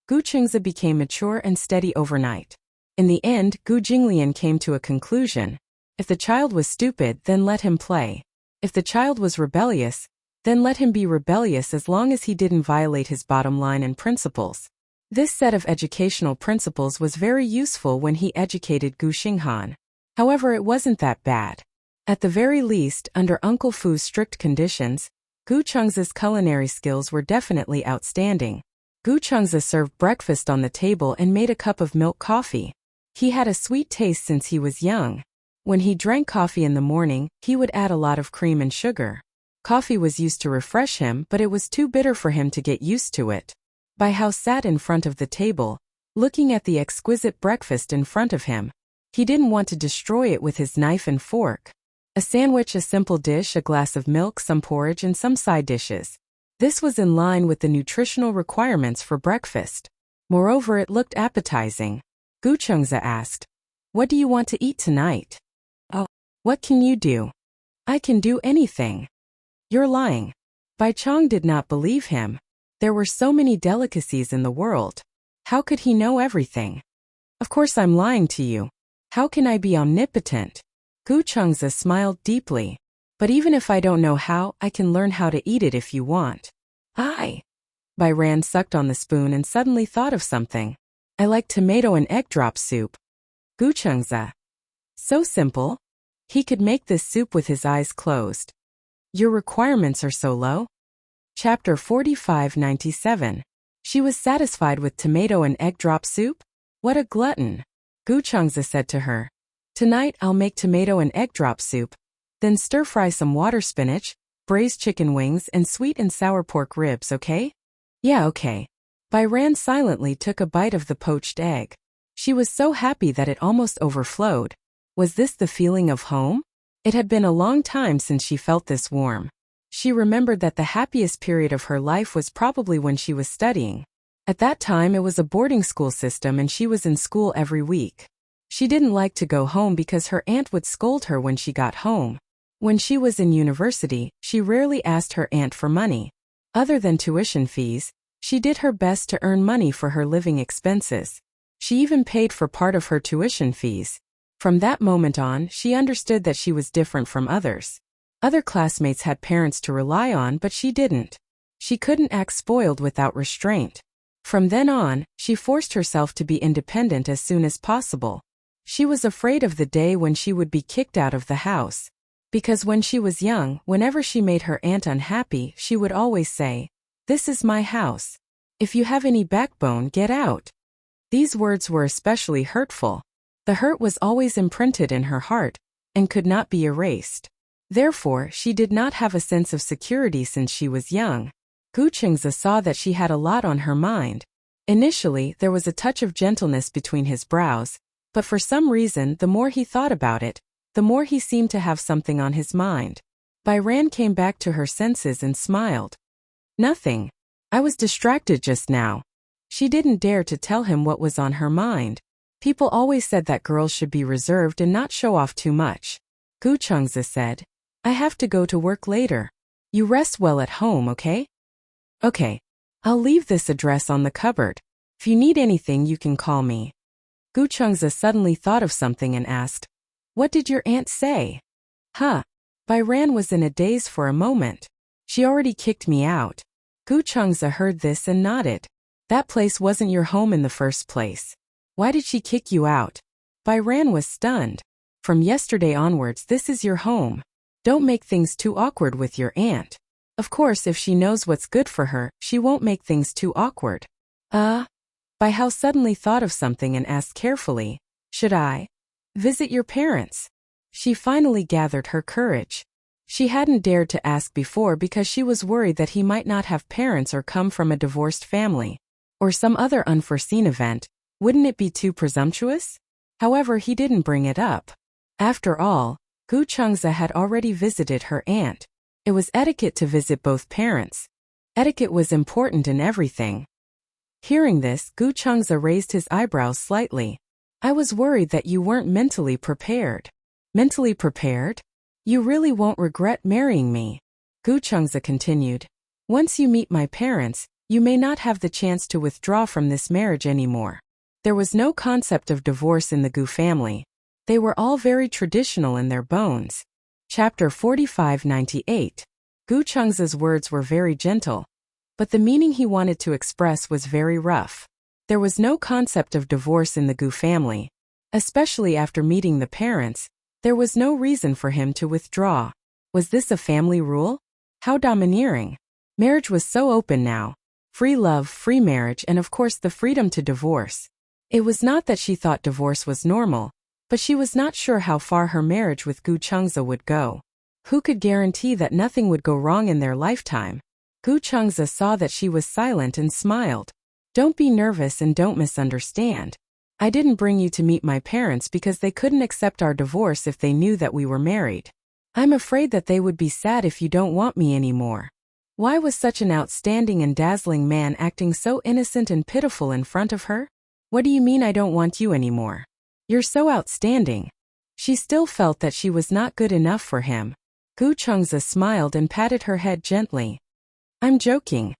Gu Chengze became mature and steady overnight. In the end, Gu Jinglian came to a conclusion. If the child was stupid, then let him play. If the child was rebellious, then let him be rebellious as long as he didn't violate his bottom line and principles. This set of educational principles was very useful when he educated Gu Xinghan. However, it wasn't that bad. At the very least, under Uncle Fu's strict conditions, Gu Chengze's culinary skills were definitely outstanding. Gu Chengze served breakfast on the table and made a cup of milk coffee. He had a sweet taste since he was young. When he drank coffee in the morning, he would add a lot of cream and sugar. Coffee was used to refresh him, but it was too bitter for him to get used to it. Bai Hao sat in front of the table, looking at the exquisite breakfast in front of him. He didn't want to destroy it with his knife and fork. A sandwich, a simple dish, a glass of milk, some porridge, and some side dishes. This was in line with the nutritional requirements for breakfast. Moreover, it looked appetizing. Gu Chengze asked, "What do you want to eat tonight?" "Oh, what can you do?" "I can do anything." "You're lying." Bai Chong did not believe him. There were so many delicacies in the world. How could he know everything? Of course I'm lying to you. How can I be omnipotent? Gu Chengzi smiled deeply. But even if I don't know how, I can learn how to eat it if you want. Bai Ran sucked on the spoon and suddenly thought of something. I like tomato and egg drop soup. Gu Chengzi. So simple. He could make this soup with his eyes closed. Your requirements are so low. Chapter 4597. She was satisfied with tomato and egg drop soup? What a glutton. Gu Chengzi said to her. Tonight I'll make tomato and egg drop soup. Then stir-fry some water spinach, braised chicken wings and sweet and sour pork ribs, okay? Yeah, okay. Bai Ran silently took a bite of the poached egg. She was so happy that it almost overflowed. Was this the feeling of home? It had been a long time since she felt this warm. She remembered that the happiest period of her life was probably when she was studying. At that time it was a boarding school system and she was in school every week. She didn't like to go home because her aunt would scold her when she got home. When she was in university, she rarely asked her aunt for money. Other than tuition fees, she did her best to earn money for her living expenses. She even paid for part of her tuition fees. From that moment on, she understood that she was different from others. Other classmates had parents to rely on, but she didn't. She couldn't act spoiled without restraint. From then on, she forced herself to be independent as soon as possible. She was afraid of the day when she would be kicked out of the house. Because when she was young, whenever she made her aunt unhappy, she would always say, "This is my house. If you have any backbone, get out." These words were especially hurtful. The hurt was always imprinted in her heart, and could not be erased. Therefore, she did not have a sense of security since she was young. Gu Chengzi saw that she had a lot on her mind. Initially, there was a touch of gentleness between his brows, but for some reason, the more he thought about it, the more he seemed to have something on his mind. Bai Ran came back to her senses and smiled. Nothing. I was distracted just now. She didn't dare to tell him what was on her mind. People always said that girls should be reserved and not show off too much. Gu Chengzi said, I have to go to work later. You rest well at home, okay? Okay. I'll leave this address on the cupboard. If you need anything, you can call me. Gu Chengzi suddenly thought of something and asked, What did your aunt say? Huh. Bai Ran was in a daze for a moment. She already kicked me out. Gu Chengzi heard this and nodded. That place wasn't your home in the first place. Why did she kick you out? Bai Ran was stunned. From yesterday onwards, this is your home. Don't make things too awkward with your aunt. Of course, if she knows what's good for her, she won't make things too awkward. Bai Hao suddenly thought of something and asked carefully, Should I visit your parents? She finally gathered her courage. She hadn't dared to ask before because she was worried that he might not have parents or come from a divorced family. Or some other unforeseen event. Wouldn't it be too presumptuous? However, he didn't bring it up. After all, Gu Chengzi had already visited her aunt. It was etiquette to visit both parents. Etiquette was important in everything. Hearing this, Gu Chengzi raised his eyebrows slightly. I was worried that you weren't mentally prepared. Mentally prepared? You really won't regret marrying me. Gu Chengzi continued. Once you meet my parents, you may not have the chance to withdraw from this marriage anymore. There was no concept of divorce in the Gu family. They were all very traditional in their bones. Chapter 4598. Gu Chengzi's words were very gentle, but the meaning he wanted to express was very rough. There was no concept of divorce in the Gu family. Especially after meeting the parents, there was no reason for him to withdraw. Was this a family rule? How domineering. Marriage was so open now. Free love, free marriage, and of course the freedom to divorce. It was not that she thought divorce was normal, but she was not sure how far her marriage with Gu Chengzi would go. Who could guarantee that nothing would go wrong in their lifetime? Gu Chengzi saw that she was silent and smiled. Don't be nervous and don't misunderstand. I didn't bring you to meet my parents because they couldn't accept our divorce if they knew that we were married. I'm afraid that they would be sad if you don't want me anymore. Why was such an outstanding and dazzling man acting so innocent and pitiful in front of her? What do you mean I don't want you anymore? You're so outstanding. She still felt that she was not good enough for him. Gu Chengzi smiled and patted her head gently. I'm joking.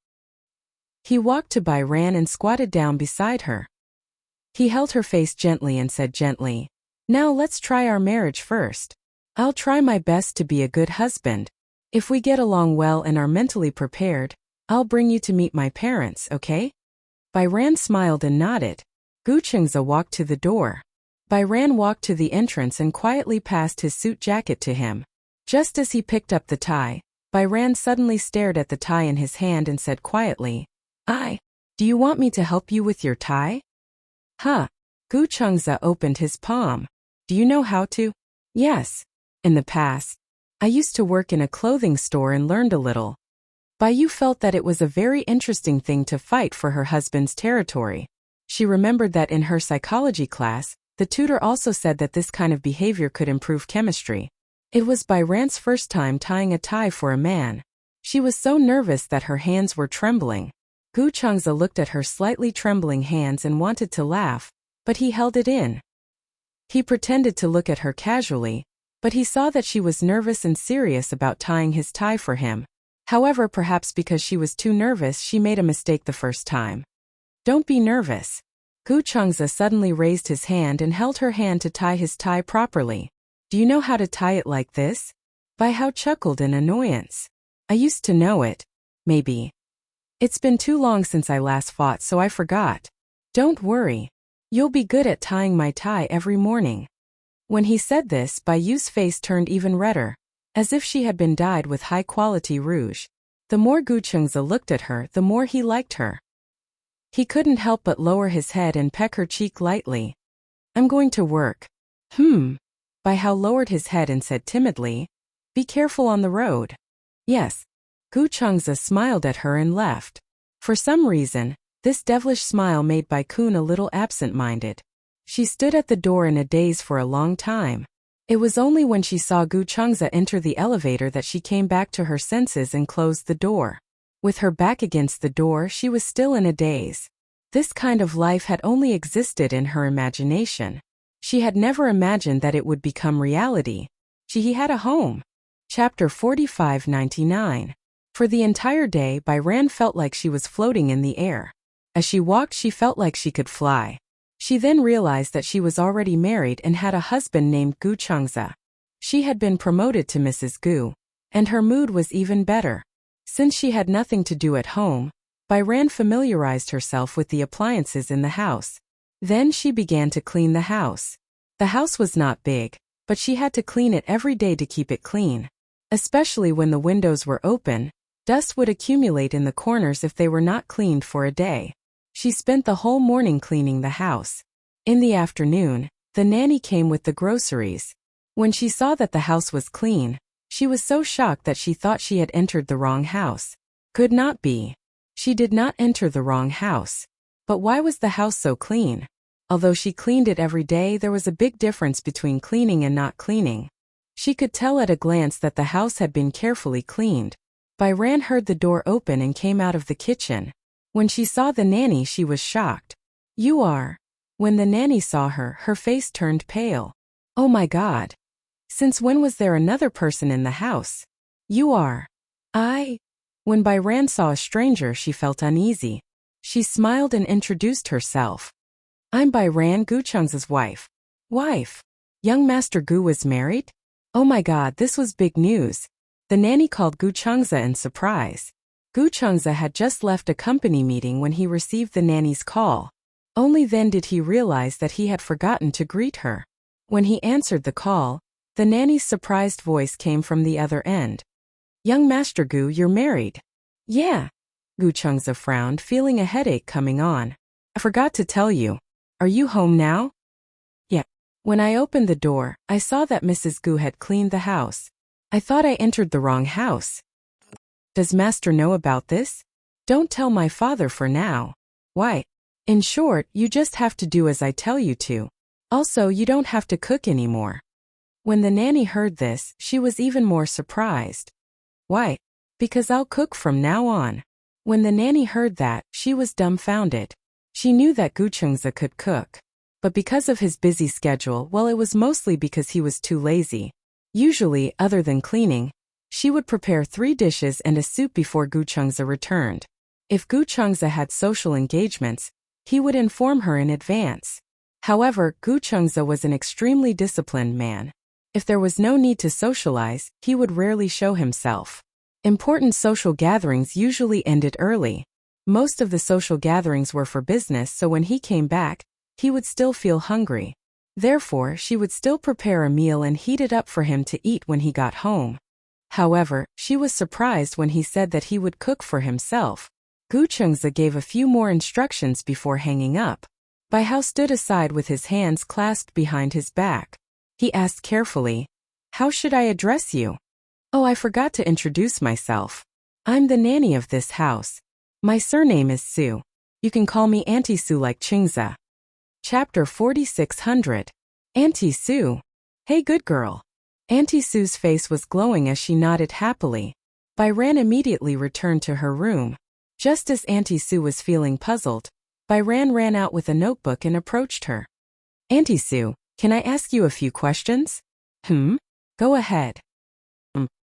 He walked to Bai Ran and squatted down beside her. He held her face gently and said gently, "Now let's try our marriage first. I'll try my best to be a good husband. If we get along well and are mentally prepared, I'll bring you to meet my parents, okay?" Bai Ran smiled and nodded. Gu Chengze walked to the door. Bai Ran walked to the entrance and quietly passed his suit jacket to him. Just as he picked up the tie, Bai Ran suddenly stared at the tie in his hand and said quietly, "Do you want me to help you with your tie?" "Huh." Gu Chengze opened his palm. "Do you know how to?" "Yes. In the past, I used to work in a clothing store and learned a little." Bai Yu felt that it was a very interesting thing to fight for her husband's territory. She remembered that in her psychology class, the tutor also said that this kind of behavior could improve chemistry. It was Bai Ran's first time tying a tie for a man. She was so nervous that her hands were trembling. Gu Chengze looked at her slightly trembling hands and wanted to laugh, but he held it in. He pretended to look at her casually, but he saw that she was nervous and serious about tying his tie for him. However, perhaps because she was too nervous, she made a mistake the first time. "Don't be nervous." Gu Chengze suddenly raised his hand and held her hand to tie his tie properly. "Do you know how to tie it like this?" Bai Hao chuckled in annoyance. "I used to know it. Maybe. It's been too long since I last fought, so I forgot." "Don't worry. You'll be good at tying my tie every morning." When he said this, Bai Yu's face turned even redder, as if she had been dyed with high-quality rouge. The more Gu Chengze looked at her, the more he liked her. He couldn't help but lower his head and peck her cheek lightly. "I'm going to work." Bai Hao lowered his head and said timidly, "Be careful on the road." "Yes." Gu Chengze smiled at her and left. For some reason, this devilish smile made Bai Kun a little absent-minded. She stood at the door in a daze for a long time. It was only when she saw Gu Chengze enter the elevator that she came back to her senses and closed the door. With her back against the door, she was still in a daze. This kind of life had only existed in her imagination. She had never imagined that it would become reality. He had a home. Chapter 45-99. For the entire day, Bai Ran felt like she was floating in the air. As she walked, she felt like she could fly. She then realized that she was already married and had a husband named Gu Chengze. She had been promoted to Mrs. Gu, and her mood was even better. Since she had nothing to do at home, Bai Ran familiarized herself with the appliances in the house. Then she began to clean the house. The house was not big, but she had to clean it every day to keep it clean. Especially when the windows were open, dust would accumulate in the corners if they were not cleaned for a day. She spent the whole morning cleaning the house. In the afternoon, the nanny came with the groceries. When she saw that the house was clean, she was so shocked that she thought she had entered the wrong house. Could not be. She did not enter the wrong house. But why was the house so clean? Although she cleaned it every day, there was a big difference between cleaning and not cleaning. She could tell at a glance that the house had been carefully cleaned. Bai Ran heard the door open and came out of the kitchen. When she saw the nanny, she was shocked. "You are..." When the nanny saw her, her face turned pale. "Oh my God. Since when was there another person in the house?" "You are..." "I..." When Bai Ran saw a stranger, she felt uneasy. She smiled and introduced herself. "I'm Bai Ran, Gu Chengze's wife." "Wife? Young Master Gu was married?" Oh my God, this was big news. The nanny called Gu Chengze in surprise. Gu Chengze had just left a company meeting when he received the nanny's call. Only then did he realize that he had forgotten to greet her. When he answered the call, the nanny's surprised voice came from the other end. "Young Master Gu, you're married." "Yeah." Gu Chengze frowned, feeling a headache coming on. "I forgot to tell you. Are you home now?" "Yeah." When I opened the door, I saw that Mrs. Gu had cleaned the house. I thought I entered the wrong house. "Does Master know about this?" "Don't tell my father for now." "Why?" "In short, you just have to do as I tell you to. Also, you don't have to cook anymore." When the nanny heard this, she was even more surprised. "Why?" "Because I'll cook from now on." When the nanny heard that, she was dumbfounded. She knew that Gu Chengze could cook. But because of his busy schedule, well, it was mostly because he was too lazy. Usually, other than cleaning, she would prepare 3 dishes and a soup before Gu Chengze returned. If Gu Chengze had social engagements, he would inform her in advance. However, Gu Chengze was an extremely disciplined man. If there was no need to socialize, he would rarely show himself. Important social gatherings usually ended early. Most of the social gatherings were for business, so when he came back, he would still feel hungry. Therefore, she would still prepare a meal and heat it up for him to eat when he got home. However, she was surprised when he said that he would cook for himself. Gu Chengze gave a few more instructions before hanging up. Bai Hao stood aside with his hands clasped behind his back. He asked carefully, "How should I address you?" "Oh, I forgot to introduce myself. I'm the nanny of this house. My surname is Su. You can call me Auntie Su like Chengze." Chapter 4600. Auntie Su. Hey, good girl. Auntie Su's face was glowing as she nodded happily. Bai Ran immediately returned to her room. Just as Auntie Su was feeling puzzled, Bai Ran ran out with a notebook and approached her. "Auntie Su, can I ask you a few questions?" Go ahead."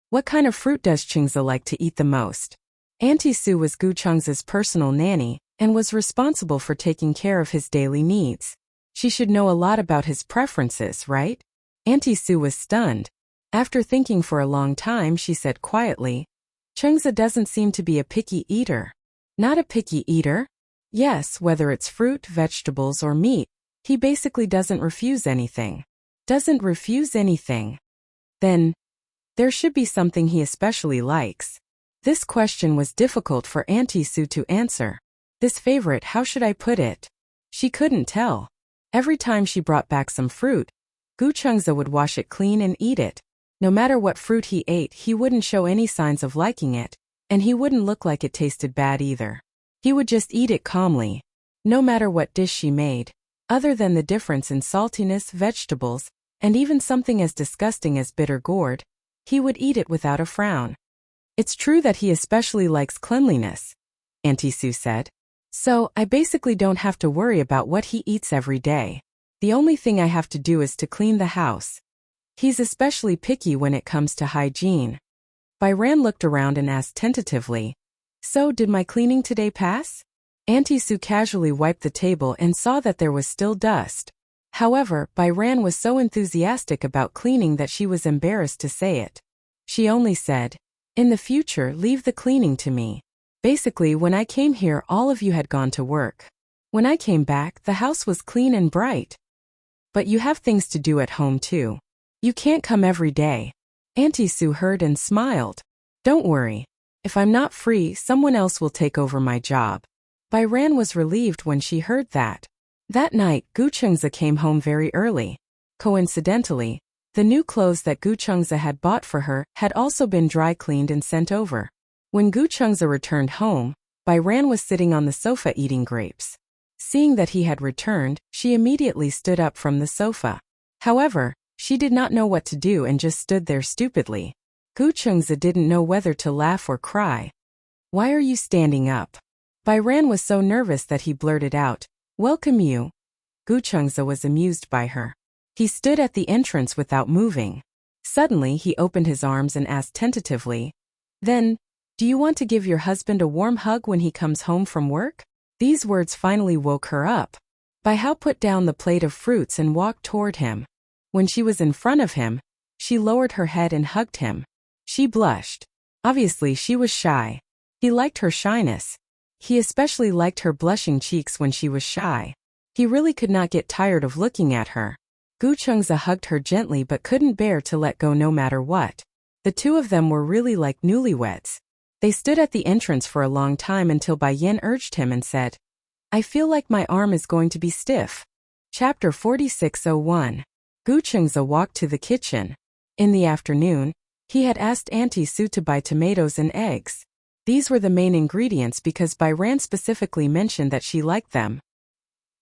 What kind of fruit does Chengze like to eat the most?" Auntie Su was Gu Chengze's personal nanny and was responsible for taking care of his daily needs. She should know a lot about his preferences, right? Auntie Su was stunned. After thinking for a long time, she said quietly, "Chengze doesn't seem to be a picky eater." "Not a picky eater?" "Yes, whether it's fruit, vegetables, or meat. He basically doesn't refuse anything." "Doesn't refuse anything? Then, there should be something he especially likes." This question was difficult for Auntie Su to answer. This favorite, how should I put it? She couldn't tell. Every time she brought back some fruit, Gu Chengze would wash it clean and eat it. No matter what fruit he ate, he wouldn't show any signs of liking it, and he wouldn't look like it tasted bad either. He would just eat it calmly. No matter what dish she made, other than the difference in saltiness, vegetables, and even something as disgusting as bitter gourd, he would eat it without a frown. "It's true that he especially likes cleanliness," Auntie Su said. "So, I basically don't have to worry about what he eats every day. The only thing I have to do is to clean the house. He's especially picky when it comes to hygiene." Bai Ran looked around and asked tentatively, "So, did my cleaning today pass?" Auntie Su casually wiped the table and saw that there was still dust. However, Bai Ran was so enthusiastic about cleaning that she was embarrassed to say it. She only said, "In the future, leave the cleaning to me. Basically, when I came here, all of you had gone to work. When I came back, the house was clean and bright. But you have things to do at home too. You can't come every day." Auntie Su heard and smiled. "Don't worry. If I'm not free, someone else will take over my job." Bai Ran was relieved when she heard that. That night, Gu Chengze came home very early. Coincidentally, the new clothes that Gu Chengze had bought for her had also been dry cleaned and sent over. When Gu Chengze returned home, Bai Ran was sitting on the sofa eating grapes. Seeing that he had returned, she immediately stood up from the sofa. However, she did not know what to do and just stood there stupidly. Gu Chengze didn't know whether to laugh or cry. "Why are you standing up?" Bai Ran was so nervous that he blurted out, "Welcome you." Gu Chengze was amused by her. He stood at the entrance without moving. Suddenly he opened his arms and asked tentatively, "Then, do you want to give your husband a warm hug when he comes home from work?" These words finally woke her up. Bai Hao put down the plate of fruits and walked toward him. When she was in front of him, she lowered her head and hugged him. She blushed. Obviously, she was shy. He liked her shyness. He especially liked her blushing cheeks when she was shy. He really could not get tired of looking at her. Gu Chengze hugged her gently but couldn't bear to let go no matter what. The two of them were really like newlyweds. They stood at the entrance for a long time until Bai Yan urged him and said, "I feel like my arm is going to be stiff." Chapter 4601. Gu Chengze walked to the kitchen. In the afternoon, he had asked Auntie Su to buy tomatoes and eggs. These were the main ingredients because Bai Ran specifically mentioned that she liked them.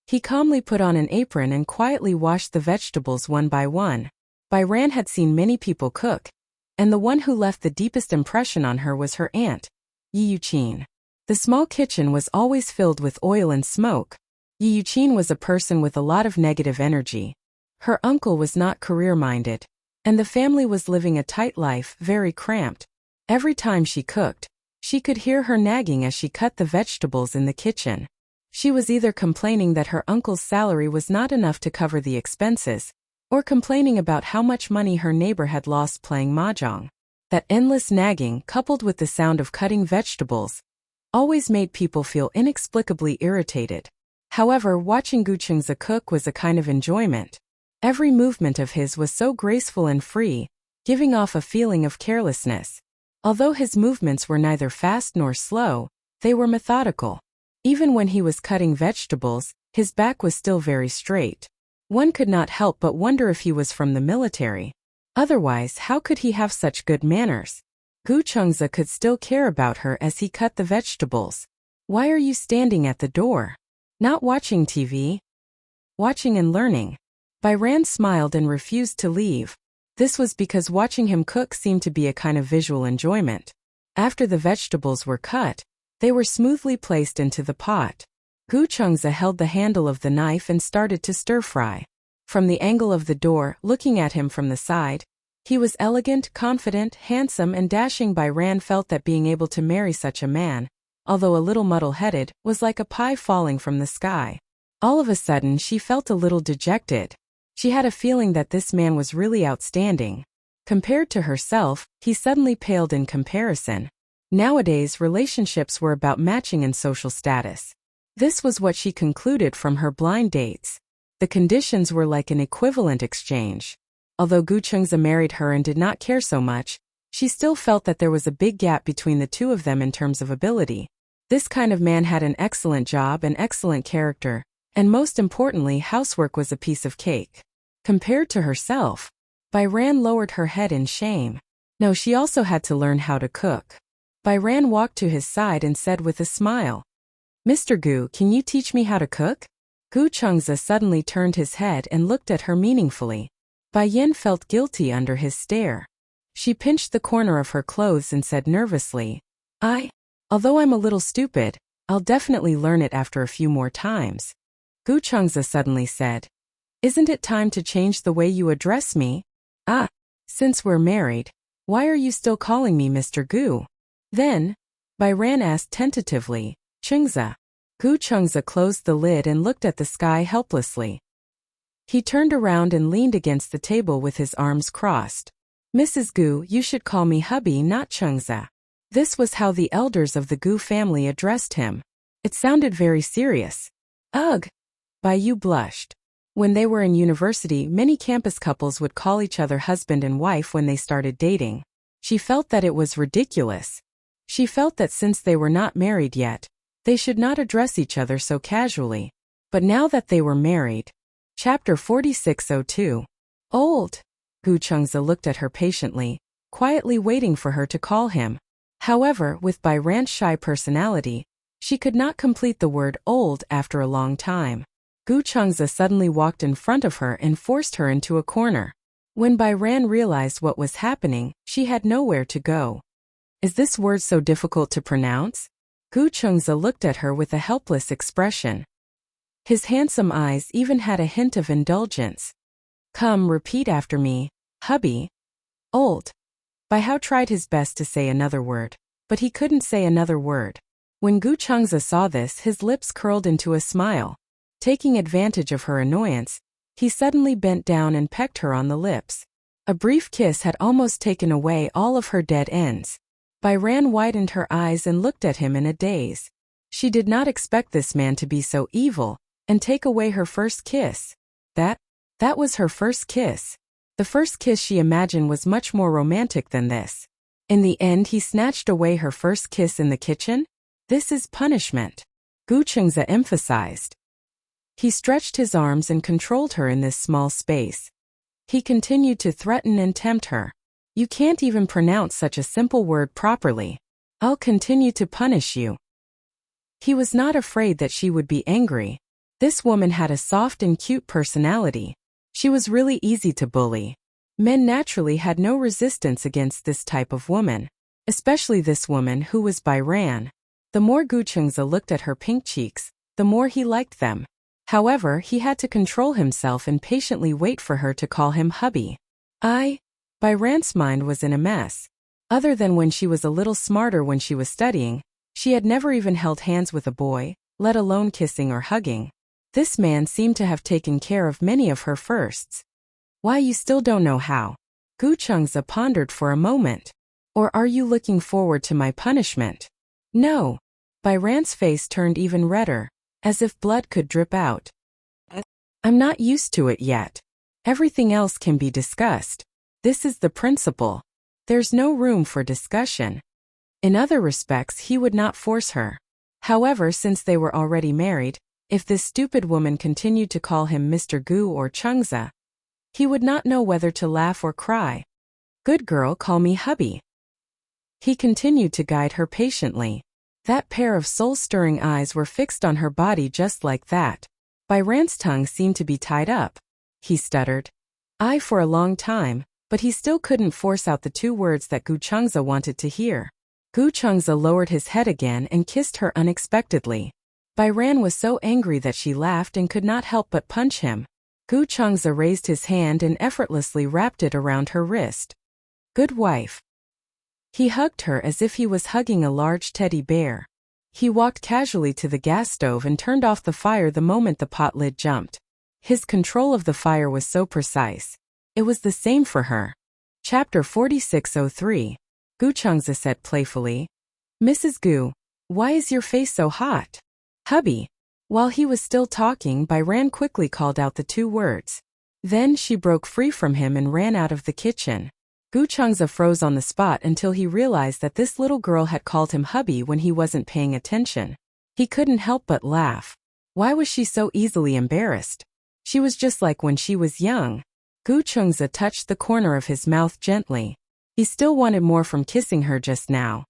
He calmly put on an apron and quietly washed the vegetables one by one. Bai Ran had seen many people cook, and the one who left the deepest impression on her was her aunt, Yi Yuqin. The small kitchen was always filled with oil and smoke. Yi Yuqin was a person with a lot of negative energy. Her uncle was not career-minded, and the family was living a tight life, very cramped. Every time she cooked, She could hear her nagging as she cut the vegetables in the kitchen. She was either complaining that her uncle's salary was not enough to cover the expenses, or complaining about how much money her neighbor had lost playing mahjong. That endless nagging, coupled with the sound of cutting vegetables, always made people feel inexplicably irritated. However, watching Gu Chengze cook was a kind of enjoyment. Every movement of his was so graceful and free, giving off a feeling of carelessness. Although his movements were neither fast nor slow, they were methodical. Even when he was cutting vegetables, his back was still very straight. One could not help but wonder if he was from the military. Otherwise, how could he have such good manners? Gu Chengze could still care about her as he cut the vegetables. Why are you standing at the door? Not watching TV? Watching and learning. Bai Ran smiled and refused to leave. This was because watching him cook seemed to be a kind of visual enjoyment. After the vegetables were cut, they were smoothly placed into the pot. Gu Chengze held the handle of the knife and started to stir-fry. From the angle of the door, looking at him from the side, he was elegant, confident, handsome and dashing. Bai Ran felt that being able to marry such a man, although a little muddle-headed, was like a pie falling from the sky. All of a sudden she felt a little dejected. She had a feeling that this man was really outstanding. Compared to herself, he suddenly paled in comparison. Nowadays, relationships were about matching and social status. This was what she concluded from her blind dates. The conditions were like an equivalent exchange. Although Gu Chengze married her and did not care so much, she still felt that there was a big gap between the two of them in terms of ability. This kind of man had an excellent job and excellent character, and most importantly, housework was a piece of cake. Compared to herself, Bai Ran lowered her head in shame. No, she also had to learn how to cook. Bai Ran walked to his side and said with a smile, "Mr. Gu, can you teach me how to cook?" Gu Chengze suddenly turned his head and looked at her meaningfully. Bai Yin felt guilty under his stare. She pinched the corner of her clothes and said nervously, Although I'm a little stupid, I'll definitely learn it after a few more times." Gu Chengze suddenly said, "Isn't it time to change the way you address me?" Since we're married, why are you still calling me Mr. Gu?" Then, Bai Ran asked tentatively, "Chengze." Gu Chengze closed the lid and looked at the sky helplessly. He turned around and leaned against the table with his arms crossed. "Mrs. Gu, you should call me hubby, not Chengze." This was how the elders of the Gu family addressed him. It sounded very serious. Ugh! Bai Yu blushed. When they were in university, many campus couples would call each other husband and wife when they started dating. She felt that it was ridiculous. She felt that since they were not married yet, they should not address each other so casually. But now that they were married. Chapter 4602. Old. Gu Chengze looked at her patiently, quietly waiting for her to call him. However, with Bai Ran's shy personality, she could not complete the word old after a long time. Gu Chengze suddenly walked in front of her and forced her into a corner. When Bai Ran realized what was happening, she had nowhere to go. Is this word so difficult to pronounce? Gu Chengze looked at her with a helpless expression. His handsome eyes even had a hint of indulgence. Come, repeat after me, hubby. Old. Bai Hao tried his best to say another word, but he couldn't say another word. When Gu Chengze saw this, his lips curled into a smile. Taking advantage of her annoyance, he suddenly bent down and pecked her on the lips. A brief kiss had almost taken away all of her dead ends. Bai Ran widened her eyes and looked at him in a daze. She did not expect this man to be so evil and take away her first kiss. That was her first kiss. The first kiss she imagined was much more romantic than this. In the end, he snatched away her first kiss in the kitchen? This is punishment. Gu Chengze emphasized. He stretched his arms and controlled her in this small space. He continued to threaten and tempt her. You can't even pronounce such a simple word properly. I'll continue to punish you. He was not afraid that she would be angry. This woman had a soft and cute personality. She was really easy to bully. Men naturally had no resistance against this type of woman, especially this woman who was Bai Ran. The more Gu Chengze looked at her pink cheeks, the more he liked them. However, he had to control himself and patiently wait for her to call him hubby. Bai Ran's mind was in a mess. Other than when she was a little smarter when she was studying, she had never even held hands with a boy, let alone kissing or hugging. This man seemed to have taken care of many of her firsts. Why, you still don't know how? Gu Chengze pondered for a moment. Or are you looking forward to my punishment? No. Bai Ran's face turned even redder, as if blood could drip out. I'm not used to it yet. Everything else can be discussed. This is the principle. There's no room for discussion. In other respects, he would not force her. However, since they were already married, if this stupid woman continued to call him Mr. Gu or Chengze, he would not know whether to laugh or cry. Good girl, call me hubby. He continued to guide her patiently. That pair of soul-stirring eyes were fixed on her body just like that. Bai Ran's tongue seemed to be tied up. He stuttered. I for a long time, but he still couldn't force out the two words that Gu Chengze wanted to hear. Gu Chengze lowered his head again and kissed her unexpectedly. Bai Ran was so angry that she laughed and could not help but punch him. Gu Chengze raised his hand and effortlessly wrapped it around her wrist. Good wife. He hugged her as if he was hugging a large teddy bear. He walked casually to the gas stove and turned off the fire the moment the pot lid jumped. His control of the fire was so precise. It was the same for her. Chapter 4603. Gu Chengze said playfully. Mrs. Gu, why is your face so hot? Hubby. While he was still talking, Bai Ran quickly called out the two words. Then she broke free from him and ran out of the kitchen. Gu Chengze froze on the spot until he realized that this little girl had called him hubby when he wasn't paying attention. He couldn't help but laugh. Why was she so easily embarrassed? She was just like when she was young. Gu Chengze touched the corner of his mouth gently. He still wanted more from kissing her just now.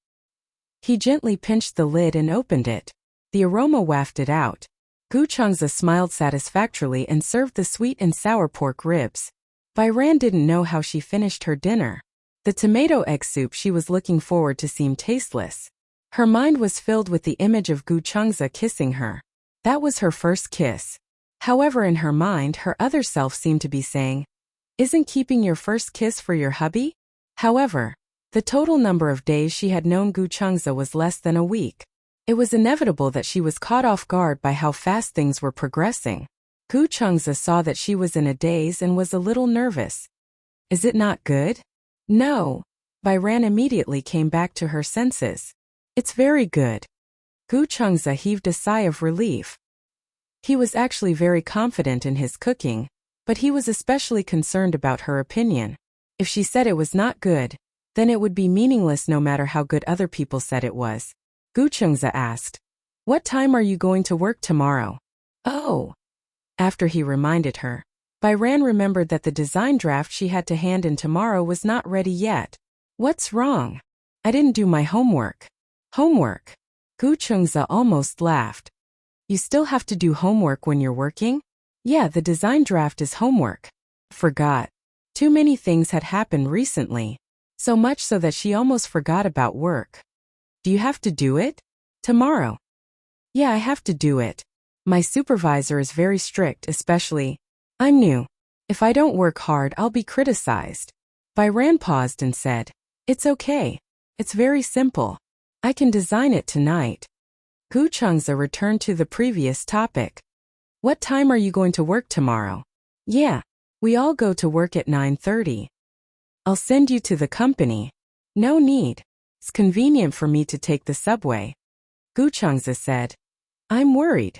He gently pinched the lid and opened it. The aroma wafted out. Gu Chengze smiled satisfactorily and served the sweet and sour pork ribs. Bai Ran didn't know how she finished her dinner. The tomato egg soup she was looking forward to seemed tasteless. Her mind was filled with the image of Gu Chengze kissing her. That was her first kiss. However, in her mind, her other self seemed to be saying, isn't keeping your first kiss for your hubby? However, the total number of days she had known Gu Chengze was less than a week. It was inevitable that she was caught off guard by how fast things were progressing. Gu Chengze saw that she was in a daze and was a little nervous. Is it not good? No. Bai Ran immediately came back to her senses. It's very good. Gu Chengze heaved a sigh of relief. He was actually very confident in his cooking, but he was especially concerned about her opinion. If she said it was not good, then it would be meaningless no matter how good other people said it was. Gu Chengze asked, what time are you going to work tomorrow? Oh. After he reminded her, Bai Ran remembered that the design draft she had to hand in tomorrow was not ready yet. What's wrong? I didn't do my homework. Homework? Gu Chengze almost laughed. You still have to do homework when you're working? Yeah, the design draft is homework. Forgot. Too many things had happened recently. So much so that she almost forgot about work. Do you have to do it? Tomorrow. Yeah, I have to do it. My supervisor is very strict, especially. I'm new. If I don't work hard, I'll be criticized. Bai Ran paused and said, it's okay. It's very simple. I can design it tonight. Gu Chengze returned to the previous topic. What time are you going to work tomorrow? Yeah, we all go to work at 9:30. I'll send you to the company. No need. It's convenient for me to take the subway. Gu Chengze said. I'm worried.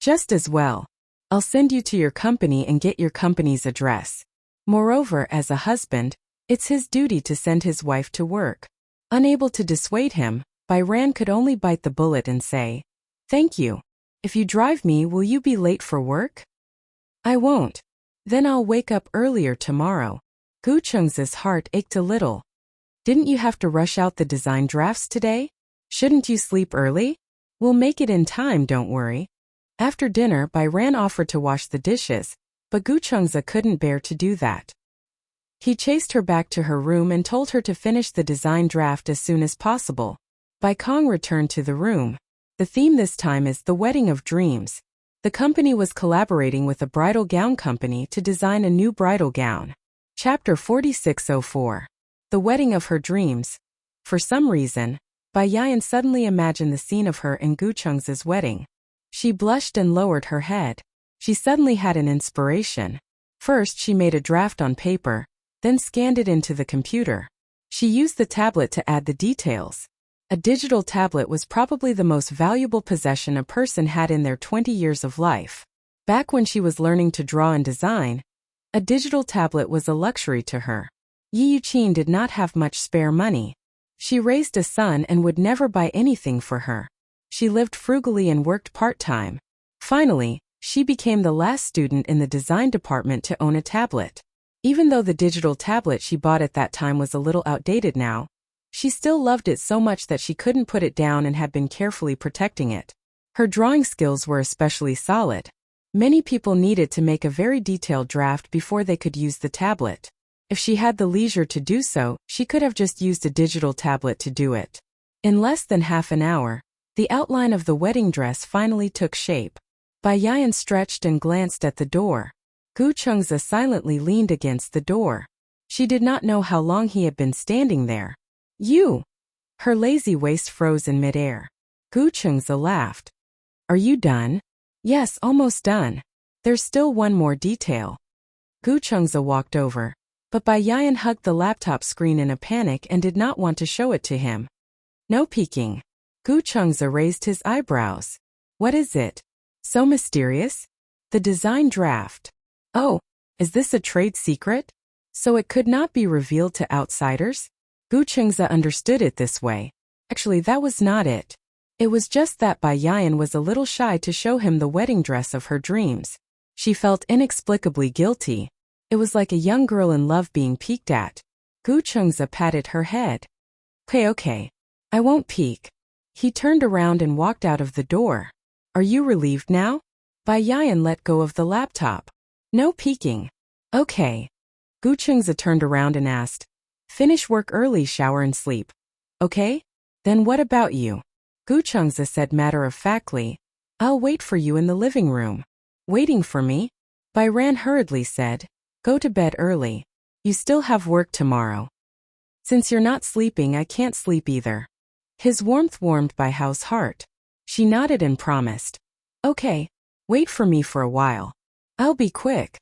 Just as well. I'll send you to your company and get your company's address. Moreover, as a husband, it's his duty to send his wife to work. Unable to dissuade him, Bai Ran could only bite the bullet and say, thank you. If you drive me, will you be late for work? I won't. Then I'll wake up earlier tomorrow. Gu Chengze's heart ached a little. Didn't you have to rush out the design drafts today? Shouldn't you sleep early? We'll make it in time, don't worry. After dinner, Bai Ran offered to wash the dishes, but Gu Chengze couldn't bear to do that. He chased her back to her room and told her to finish the design draft as soon as possible. Bai Kong returned to the room. The theme this time is The Wedding of Dreams. The company was collaborating with a bridal gown company to design a new bridal gown. Chapter 4604. The wedding of her dreams. For some reason, Bayan suddenly imagined the scene of her and Gu Cheng's wedding. She blushed and lowered her head. She suddenly had an inspiration. First she made a draft on paper, then scanned it into the computer. She used the tablet to add the details. A digital tablet was probably the most valuable possession a person had in their 20 years of life. Back when she was learning to draw and design, a digital tablet was a luxury to her. Yi Yuqin did not have much spare money. She raised a son and would never buy anything for her. She lived frugally and worked part-time. Finally, she became the last student in the design department to own a tablet. Even though the digital tablet she bought at that time was a little outdated now, she still loved it so much that she couldn't put it down and had been carefully protecting it. Her drawing skills were especially solid. Many people needed to make a very detailed draft before they could use the tablet. If she had the leisure to do so, she could have just used a digital tablet to do it. In less than half an hour, the outline of the wedding dress finally took shape. Bayan stretched and glanced at the door. Gu Chengza silently leaned against the door. She did not know how long he had been standing there. You! Her lazy waist froze in midair. Gu Chengza laughed. Are you done? Yes, almost done. There's still one more detail. Gu Chengza walked over, but Bayan hugged the laptop screen in a panic and did not want to show it to him. No peeking. Gu Chengza raised his eyebrows. What is it? So mysterious? The design draft. Oh, is this a trade secret? So it could not be revealed to outsiders? Gu Chengza understood it this way. Actually, that was not it. It was just that Bayan was a little shy to show him the wedding dress of her dreams. She felt inexplicably guilty. It was like a young girl in love being peeked at. Gu Chengza patted her head. Okay. I won't peek. He turned around and walked out of the door. Are you relieved now? Bayan let go of the laptop. No peeking. Okay. Gu Chengza turned around and asked, finish work early, shower and sleep. Okay? Then what about you? Gu Chengza said matter-of-factly, I'll wait for you in the living room. Waiting for me? Bayan hurriedly said, go to bed early. You still have work tomorrow. Since you're not sleeping, I can't sleep either. His warmth warmed Baihao's heart. She nodded and promised. Okay, wait for me for a while. I'll be quick.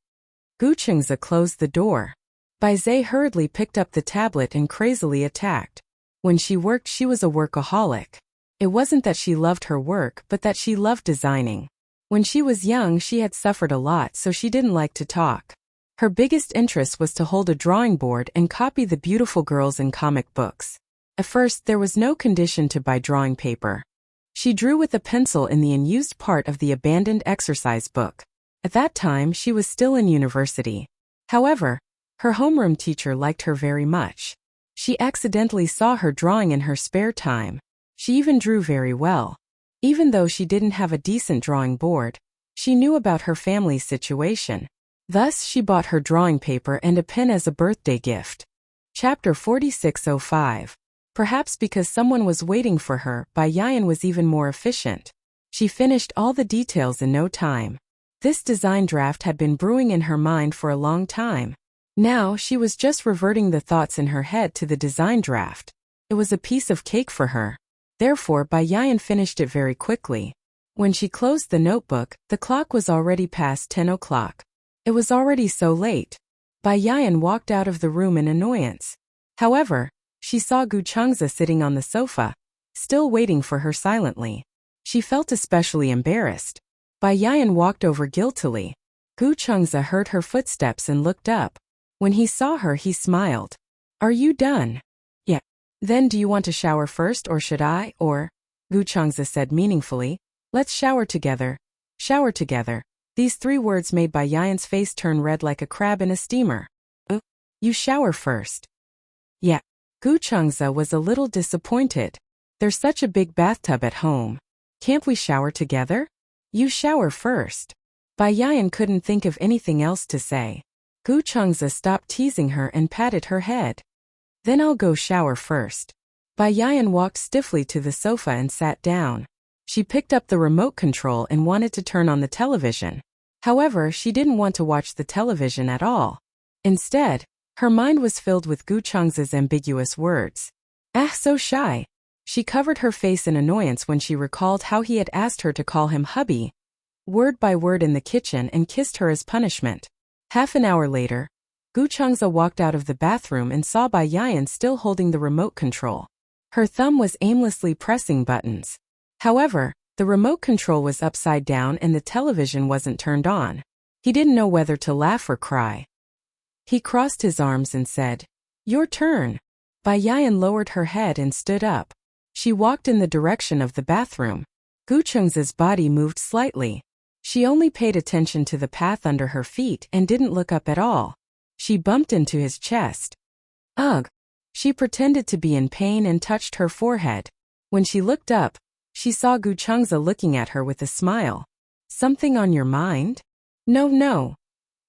Gu Chengza closed the door. Bai hurriedly picked up the tablet and crazily attacked. When she worked, she was a workaholic. It wasn't that she loved her work, but that she loved designing. When she was young, she had suffered a lot, so she didn't like to talk. Her biggest interest was to hold a drawing board and copy the beautiful girls in comic books. At first, there was no condition to buy drawing paper. She drew with a pencil in the unused part of the abandoned exercise book. At that time, she was still in university. However, her homeroom teacher liked her very much. She accidentally saw her drawing in her spare time. She even drew very well. Even though she didn't have a decent drawing board, she knew about her family's situation. Thus, she bought her drawing paper and a pen as a birthday gift. Chapter 4605. Perhaps because someone was waiting for her, Bayan was even more efficient. She finished all the details in no time. This design draft had been brewing in her mind for a long time. Now, she was just reverting the thoughts in her head to the design draft. It was a piece of cake for her. Therefore, Bayan finished it very quickly. When she closed the notebook, the clock was already past 10 o'clock. It was already so late. Bayan walked out of the room in annoyance. However, she saw Gu Chengza sitting on the sofa, still waiting for her silently. She felt especially embarrassed. Bayan walked over guiltily. Gu Chengza heard her footsteps and looked up. When he saw her, he smiled. Are you done? Yeah. Then do you want to shower first or should I, or? Gu Chengza said meaningfully. Let's shower together. Shower together. These 3 words made Bayan's face turn red like a crab in a steamer. You shower first. Yeah. Gu Chengza was a little disappointed. There's such a big bathtub at home. Can't we shower together? You shower first. Bayan couldn't think of anything else to say. Gu Chengza stopped teasing her and patted her head. Then I'll go shower first. Bayan walked stiffly to the sofa and sat down. She picked up the remote control and wanted to turn on the television. However, she didn't want to watch the television at all. Instead, Her mind was filled with Gu Cheng's ambiguous words. Ah, so shy. She covered her face in annoyance when she recalled how he had asked her to call him hubby, word by word in the kitchen, and kissed her as punishment. Half an hour later, Gu Chengza walked out of the bathroom and saw Bai Yayan still holding the remote control. Her thumb was aimlessly pressing buttons. However, the remote control was upside down and the television wasn't turned on. He didn't know whether to laugh or cry. He crossed his arms and said, "Your turn." Bai Yayan lowered her head and stood up. She walked in the direction of the bathroom. Gu Cheng's body moved slightly. She only paid attention to the path under her feet and didn't look up at all. She bumped into his chest. Ugh! She pretended to be in pain and touched her forehead. When she looked up, she saw Gu Chengza looking at her with a smile. "Something on your mind?" No.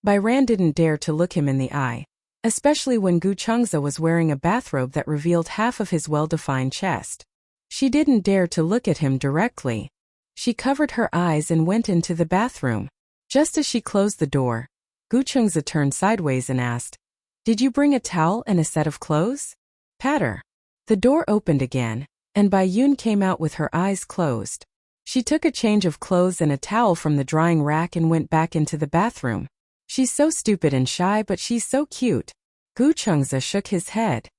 Bai Ran didn't dare to look him in the eye, especially when Gu Chengza was wearing a bathrobe that revealed half of his well-defined chest. She didn't dare to look at him directly. She covered her eyes and went into the bathroom. Just as she closed the door, Gu Chengza turned sideways and asked, "Did you bring a towel and a set of clothes?" Patter. The door opened again, and Bai Yun came out with her eyes closed. She took a change of clothes and a towel from the drying rack and went back into the bathroom. "She's so stupid and shy, but she's so cute." Gu Chengza shook his head.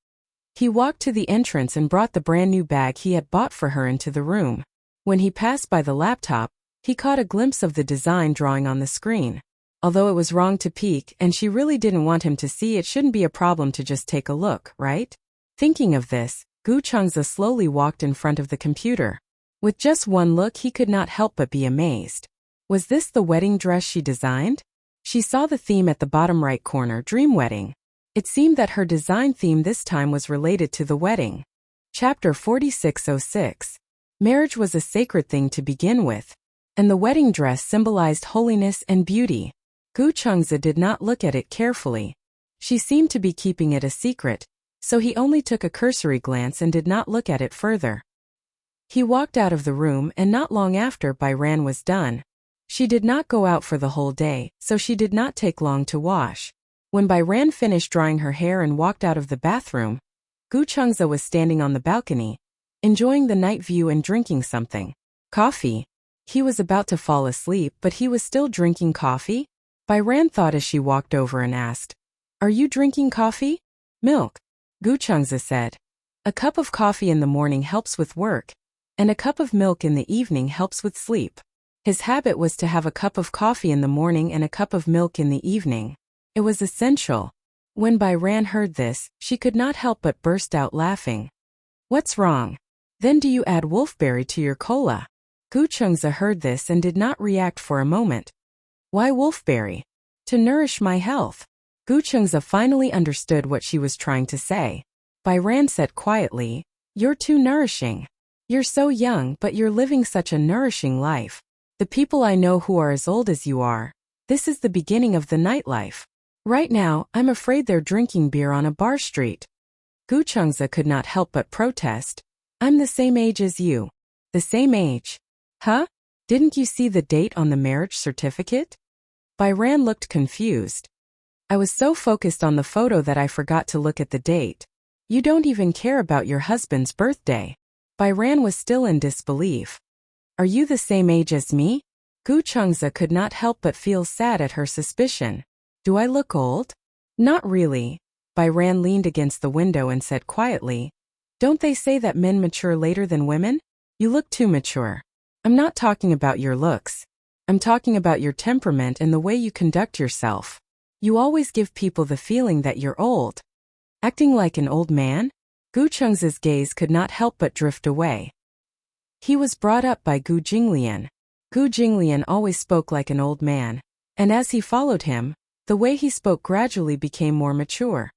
He walked to the entrance and brought the brand new bag he had bought for her into the room. When he passed by the laptop, he caught a glimpse of the design drawing on the screen. Although it was wrong to peek and she really didn't want him to see, it shouldn't be a problem to just take a look, right? Thinking of this, Gu Chengza slowly walked in front of the computer. With just one look, he could not help but be amazed. Was this the wedding dress she designed? She saw the theme at the bottom right corner, Dream Wedding. It seemed that her design theme this time was related to the wedding. Chapter 4606. Marriage was a sacred thing to begin with, and the wedding dress symbolized holiness and beauty. Gu Chengza did not look at it carefully. She seemed to be keeping it a secret, so he only took a cursory glance and did not look at it further. He walked out of the room, and not long after Bai Ran was done. She did not go out for the whole day, so she did not take long to wash. When Bai Ran finished drying her hair and walked out of the bathroom, Gu Chengza was standing on the balcony, enjoying the night view and drinking something. Coffee. He was about to fall asleep, but he was still drinking coffee? Bai Ran thought as she walked over and asked, "Are you drinking coffee?" "Milk," Gu Chengza said. "A cup of coffee in the morning helps with work, and a cup of milk in the evening helps with sleep." His habit was to have a cup of coffee in the morning and a cup of milk in the evening. It was essential. When Bai Ran heard this, she could not help but burst out laughing. "What's wrong? Then do you add wolfberry to your cola?" Gu Chengza heard this and did not react for a moment. "Why wolfberry?" "To nourish my health." Gu Chengza finally understood what she was trying to say. Bai Ran said quietly, "You're too nourishing. You're so young, but you're living such a nourishing life. The people I know who are as old as you are, this is the beginning of the nightlife. Right now, I'm afraid they're drinking beer on a bar street." Gu Chengza could not help but protest. "I'm the same age as you." "The same age? Huh? Didn't you see the date on the marriage certificate?" Bai Ran looked confused. "I was so focused on the photo that I forgot to look at the date. You don't even care about your husband's birthday." Bai Ran was still in disbelief. "Are you the same age as me?" Gu Chengza could not help but feel sad at her suspicion. "Do I look old?" "Not really." Bai Ran leaned against the window and said quietly, "Don't they say that men mature later than women? You look too mature. I'm not talking about your looks. I'm talking about your temperament and the way you conduct yourself. You always give people the feeling that you're old." "Acting like an old man?" Gu Chengza's gaze could not help but drift away. He was brought up by Gu Jinglian. Gu Jinglian always spoke like an old man, and as he followed him, the way he spoke gradually became more mature.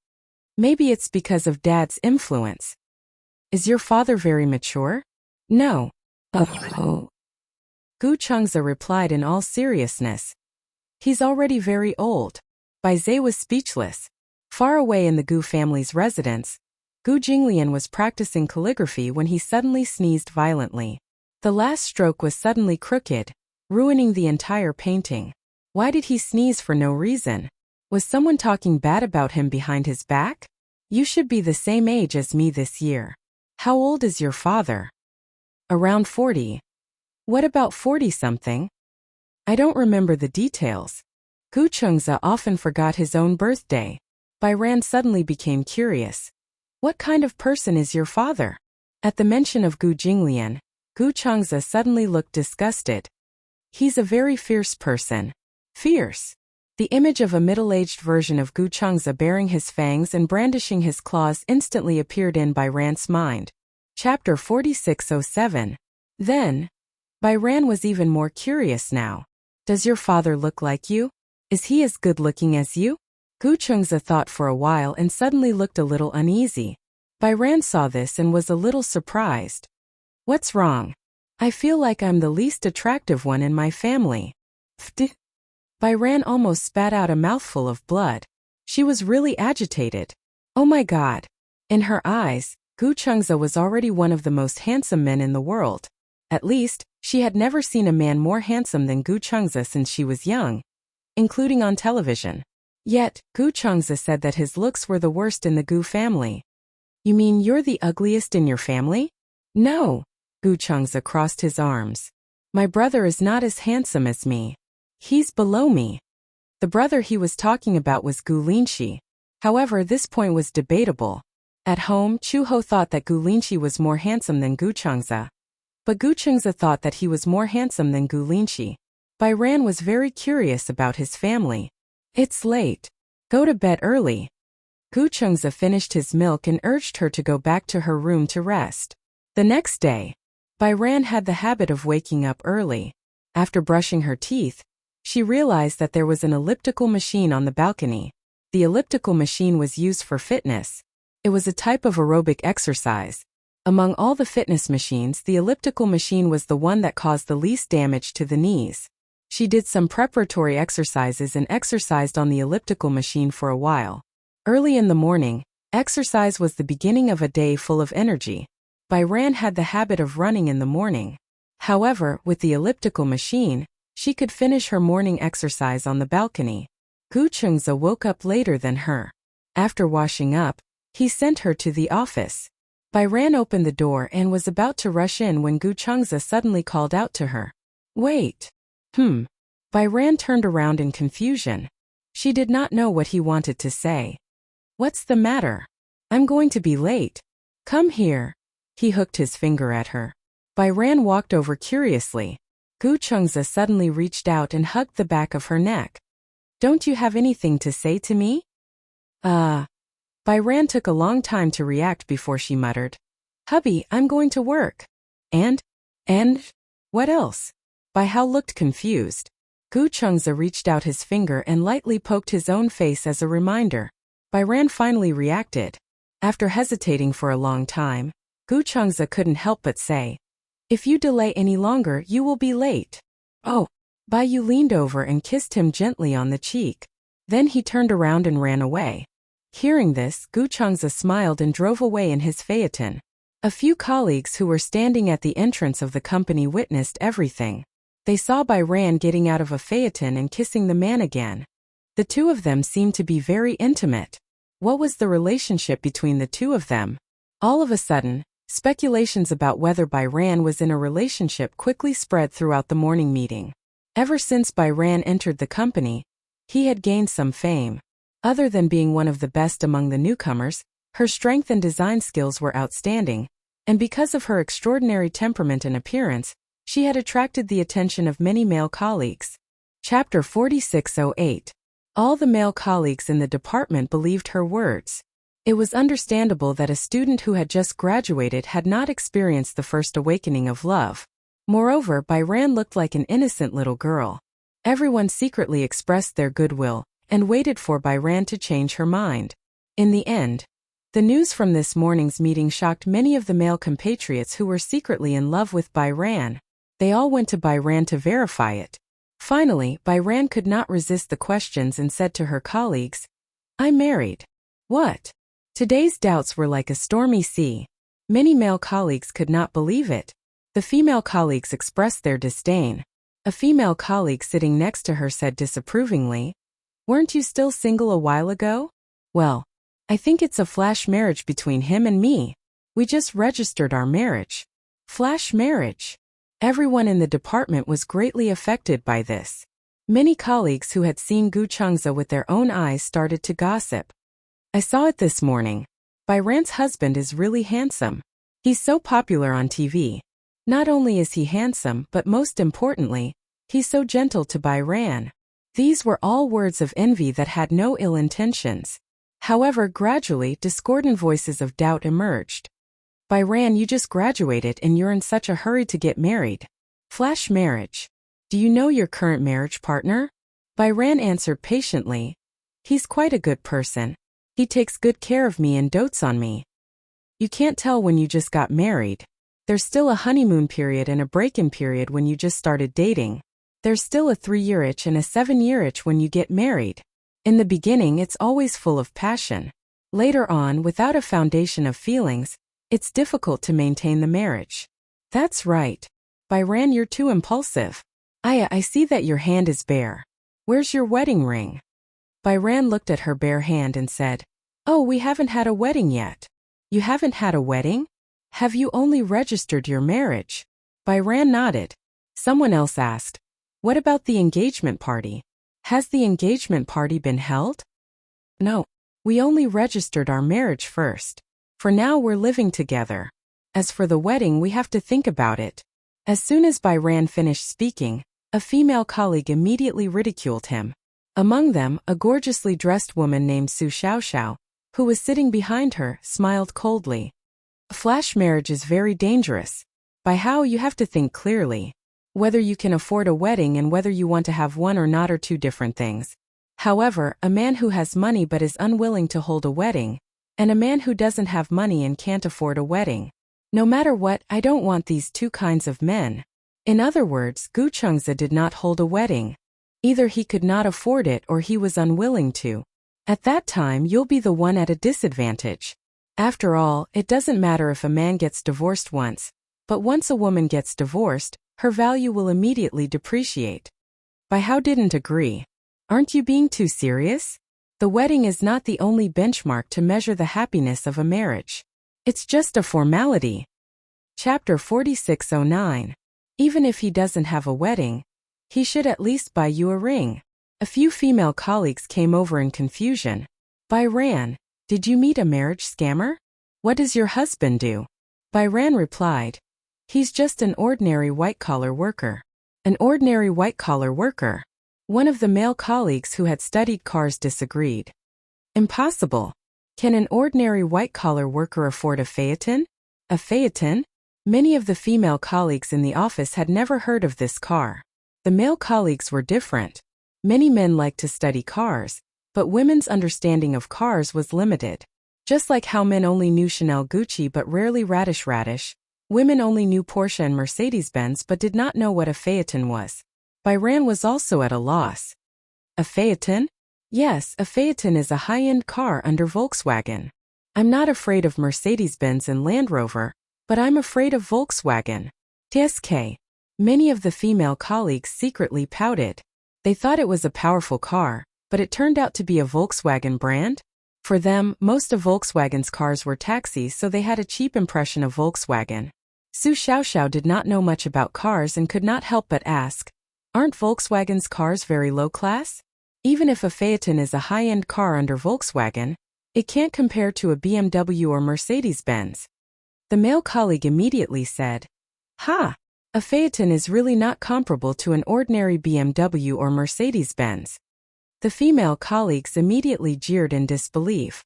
Maybe it's because of Dad's influence. "Is your father very mature?" "No." "Oh." Gu Chengza replied in all seriousness. "He's already very old." Bai Zhe was speechless. Far away in the Gu family's residence, Gu Jinglian was practicing calligraphy when he suddenly sneezed violently. The last stroke was suddenly crooked, ruining the entire painting. Why did he sneeze for no reason? Was someone talking bad about him behind his back? You should be the same age as me this year. How old is your father? Around 40. What about 40-something? I don't remember the details. Gu Chengze often forgot his own birthday. Bai Ran suddenly became curious. What kind of person is your father? At the mention of Gu Jinglian, Gu Chengze suddenly looked disgusted. He's a very fierce person. Fierce. The image of a middle-aged version of Gu Chengze baring his fangs and brandishing his claws instantly appeared in Bai Ran's mind. Chapter 4607. Then, Bai Ran was even more curious now. Does your father look like you? Is he as good-looking as you? Gu Chengze thought for a while and suddenly looked a little uneasy. Bai Ran saw this and was a little surprised. What's wrong? I feel like I'm the least attractive one in my family. Pfft. Bai Ran almost spat out a mouthful of blood. She was really agitated. Oh my God. In her eyes, Gu Chengze was already one of the most handsome men in the world. At least, she had never seen a man more handsome than Gu Chengze since she was young, including on television. Yet, Gu Chengze said that his looks were the worst in the Gu family. You mean you're the ugliest in your family? No. Gu Chengze crossed his arms. My brother is not as handsome as me. He's below me. The brother he was talking about was Gu Linshi. However, this point was debatable. At home, Chu Ho thought that Gu Linshi was more handsome than Gu Chengze. But Gu Chengze thought that he was more handsome than Gu Linshi. Bai Ran was very curious about his family. It's late. Go to bed early. Gu Chengze finished his milk and urged her to go back to her room to rest. The next day, Bai Ran had the habit of waking up early. After brushing her teeth, she realized that there was an elliptical machine on the balcony. The elliptical machine was used for fitness. It was a type of aerobic exercise. Among all the fitness machines, the elliptical machine was the one that caused the least damage to the knees. She did some preparatory exercises and exercised on the elliptical machine for a while. Early in the morning, exercise was the beginning of a day full of energy. Bai Ran had the habit of running in the morning. However, with the elliptical machine, she could finish her morning exercise on the balcony. Gu Chengze woke up later than her. After washing up, he sent her to the office. Bai Ran opened the door and was about to rush in when Gu Chengze suddenly called out to her. Wait. Bai Ran turned around in confusion. She did not know what he wanted to say. What's the matter? I'm going to be late. Come here. He hooked his finger at her. Bai Ran walked over curiously. Gu Chengze suddenly reached out and hugged the back of her neck. Don't you have anything to say to me? Bai Ran took a long time to react before she muttered. Hubby, I'm going to work. And? What else? Bai Hao looked confused. Gu Chengze reached out his finger and lightly poked his own face as a reminder. Bai Ran finally reacted. After hesitating for a long time, Gu Chengze couldn't help but say, if you delay any longer, you will be late. Oh. Bai Yu leaned over and kissed him gently on the cheek. Then he turned around and ran away. Hearing this, Gu Chengze smiled and drove away in his phaeton. A few colleagues who were standing at the entrance of the company witnessed everything. They saw Bai Ran getting out of a phaeton and kissing the man again. The two of them seemed to be very intimate. What was the relationship between the two of them? All of a sudden, speculations about whether Bai Ran was in a relationship quickly spread throughout the morning meeting. Ever since Bai Ran entered the company, he had gained some fame. Other than being one of the best among the newcomers, her strength and design skills were outstanding, and because of her extraordinary temperament and appearance, she had attracted the attention of many male colleagues. Chapter 4608. All the male colleagues in the department believed her words. It was understandable that a student who had just graduated had not experienced the first awakening of love. Moreover, Bai Ran looked like an innocent little girl. Everyone secretly expressed their goodwill and waited for Bai Ran to change her mind. In the end, the news from this morning's meeting shocked many of the male compatriots who were secretly in love with Bai Ran. They all went to Bai Ran to verify it. Finally, Bai Ran could not resist the questions and said to her colleagues, I'm married. What? Today's doubts were like a stormy sea. Many male colleagues could not believe it. The female colleagues expressed their disdain. A female colleague sitting next to her said disapprovingly, Weren't you still single a while ago? Well, I think it's a flash marriage between him and me. We just registered our marriage. Flash marriage. Everyone in the department was greatly affected by this. Many colleagues who had seen Gu Chengza with their own eyes started to gossip. I saw it this morning. Bai Ran's husband is really handsome. He's so popular on TV. Not only is he handsome, but most importantly, he's so gentle to Bai Ran. These were all words of envy that had no ill intentions. However, gradually, discordant voices of doubt emerged. Bai Ran, you just graduated and you're in such a hurry to get married. Flash marriage. Do you know your current marriage partner? Bai Ran answered patiently. He's quite a good person. He takes good care of me and dotes on me. You can't tell when you just got married. There's still a honeymoon period and a break-in period when you just started dating. There's still a 3-year itch and a 7-year itch when you get married. In the beginning, it's always full of passion. Later on, without a foundation of feelings, it's difficult to maintain the marriage. That's right. Bai Ran, you're too impulsive. I see that your hand is bare. Where's your wedding ring? Bai Ran looked at her bare hand and said, Oh, we haven't had a wedding yet. You haven't had a wedding? Have you only registered your marriage? Bai Ran nodded. Someone else asked, What about the engagement party? Has the engagement party been held? No. We only registered our marriage first. For now we're living together. As for the wedding, we have to think about it. As soon as Bai Ran finished speaking, a female colleague immediately ridiculed him. Among them, a gorgeously dressed woman named Su Xiaoxiao, who was sitting behind her, smiled coldly. A flash marriage is very dangerous. By how you have to think clearly. Whether you can afford a wedding and whether you want to have one or not are two different things. However, a man who has money but is unwilling to hold a wedding, and a man who doesn't have money and can't afford a wedding. No matter what, I don't want these two kinds of men. In other words, Gu Chengza did not hold a wedding. Either he could not afford it or he was unwilling to. At that time, you'll be the one at a disadvantage. After all, it doesn't matter if a man gets divorced once, but once a woman gets divorced, her value will immediately depreciate. Bai Hao didn't agree. Aren't you being too serious? The wedding is not the only benchmark to measure the happiness of a marriage. It's just a formality. Chapter 4609. Even if he doesn't have a wedding, he should at least buy you a ring. A few female colleagues came over in confusion. Bai Ran, did you meet a marriage scammer? What does your husband do? Bai Ran replied, He's just an ordinary white-collar worker. An ordinary white-collar worker. One of the male colleagues who had studied cars disagreed. Impossible. Can an ordinary white-collar worker afford a phaeton? A phaeton? Many of the female colleagues in the office had never heard of this car. The male colleagues were different. Many men liked to study cars, but women's understanding of cars was limited. Just like how men only knew Chanel Gucci but rarely Radish, women only knew Porsche and Mercedes-Benz but did not know what a phaeton was. Bai Ran was also at a loss. A phaeton? Yes, a phaeton is a high-end car under Volkswagen. I'm not afraid of Mercedes-Benz and Land Rover, but I'm afraid of Volkswagen. TSK. Many of the female colleagues secretly pouted. They thought it was a powerful car, but it turned out to be a Volkswagen brand. For them, most of Volkswagen's cars were taxis, so they had a cheap impression of Volkswagen. Su Xiaoxiao did not know much about cars and could not help but ask, Aren't Volkswagen's cars very low class? Even if a phaeton is a high-end car under Volkswagen, it can't compare to a BMW or Mercedes-Benz. The male colleague immediately said, Ha! A phaeton is really not comparable to an ordinary BMW or Mercedes-Benz. The female colleagues immediately jeered in disbelief.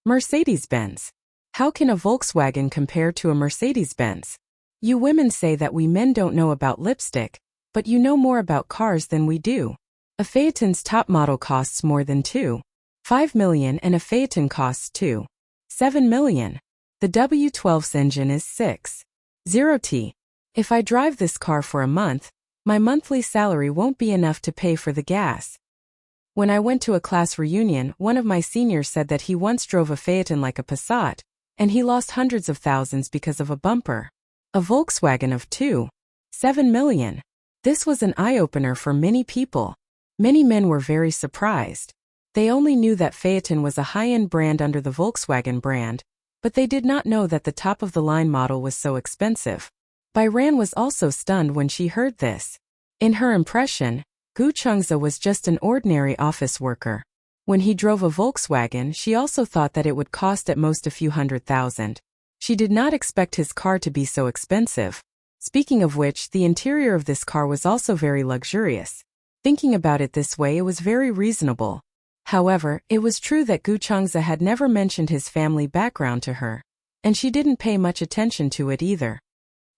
Mercedes-Benz. How can a Volkswagen compare to a Mercedes-Benz? You women say that we men don't know about lipstick, but you know more about cars than we do. A phaeton's top model costs more than 2.5 million and a phaeton costs 2.7 million. The W12's engine is 6.0T. If I drive this car for a month, my monthly salary won't be enough to pay for the gas. When I went to a class reunion, one of my seniors said that he once drove a phaeton like a Passat, and he lost hundreds of thousands because of a bumper. A Volkswagen of 2.7 million. This was an eye-opener for many people. Many men were very surprised. They only knew that Phaeton was a high-end brand under the Volkswagen brand, but they did not know that the top-of-the-line model was so expensive. Bai Ran was also stunned when she heard this. In her impression, Gu Chengze was just an ordinary office worker. When he drove a Volkswagen, she also thought that it would cost at most a few $100,000. She did not expect his car to be so expensive. Speaking of which, the interior of this car was also very luxurious. Thinking about it this way, it was very reasonable. However, it was true that Gu Chengze had never mentioned his family background to her, and she didn't pay much attention to it either.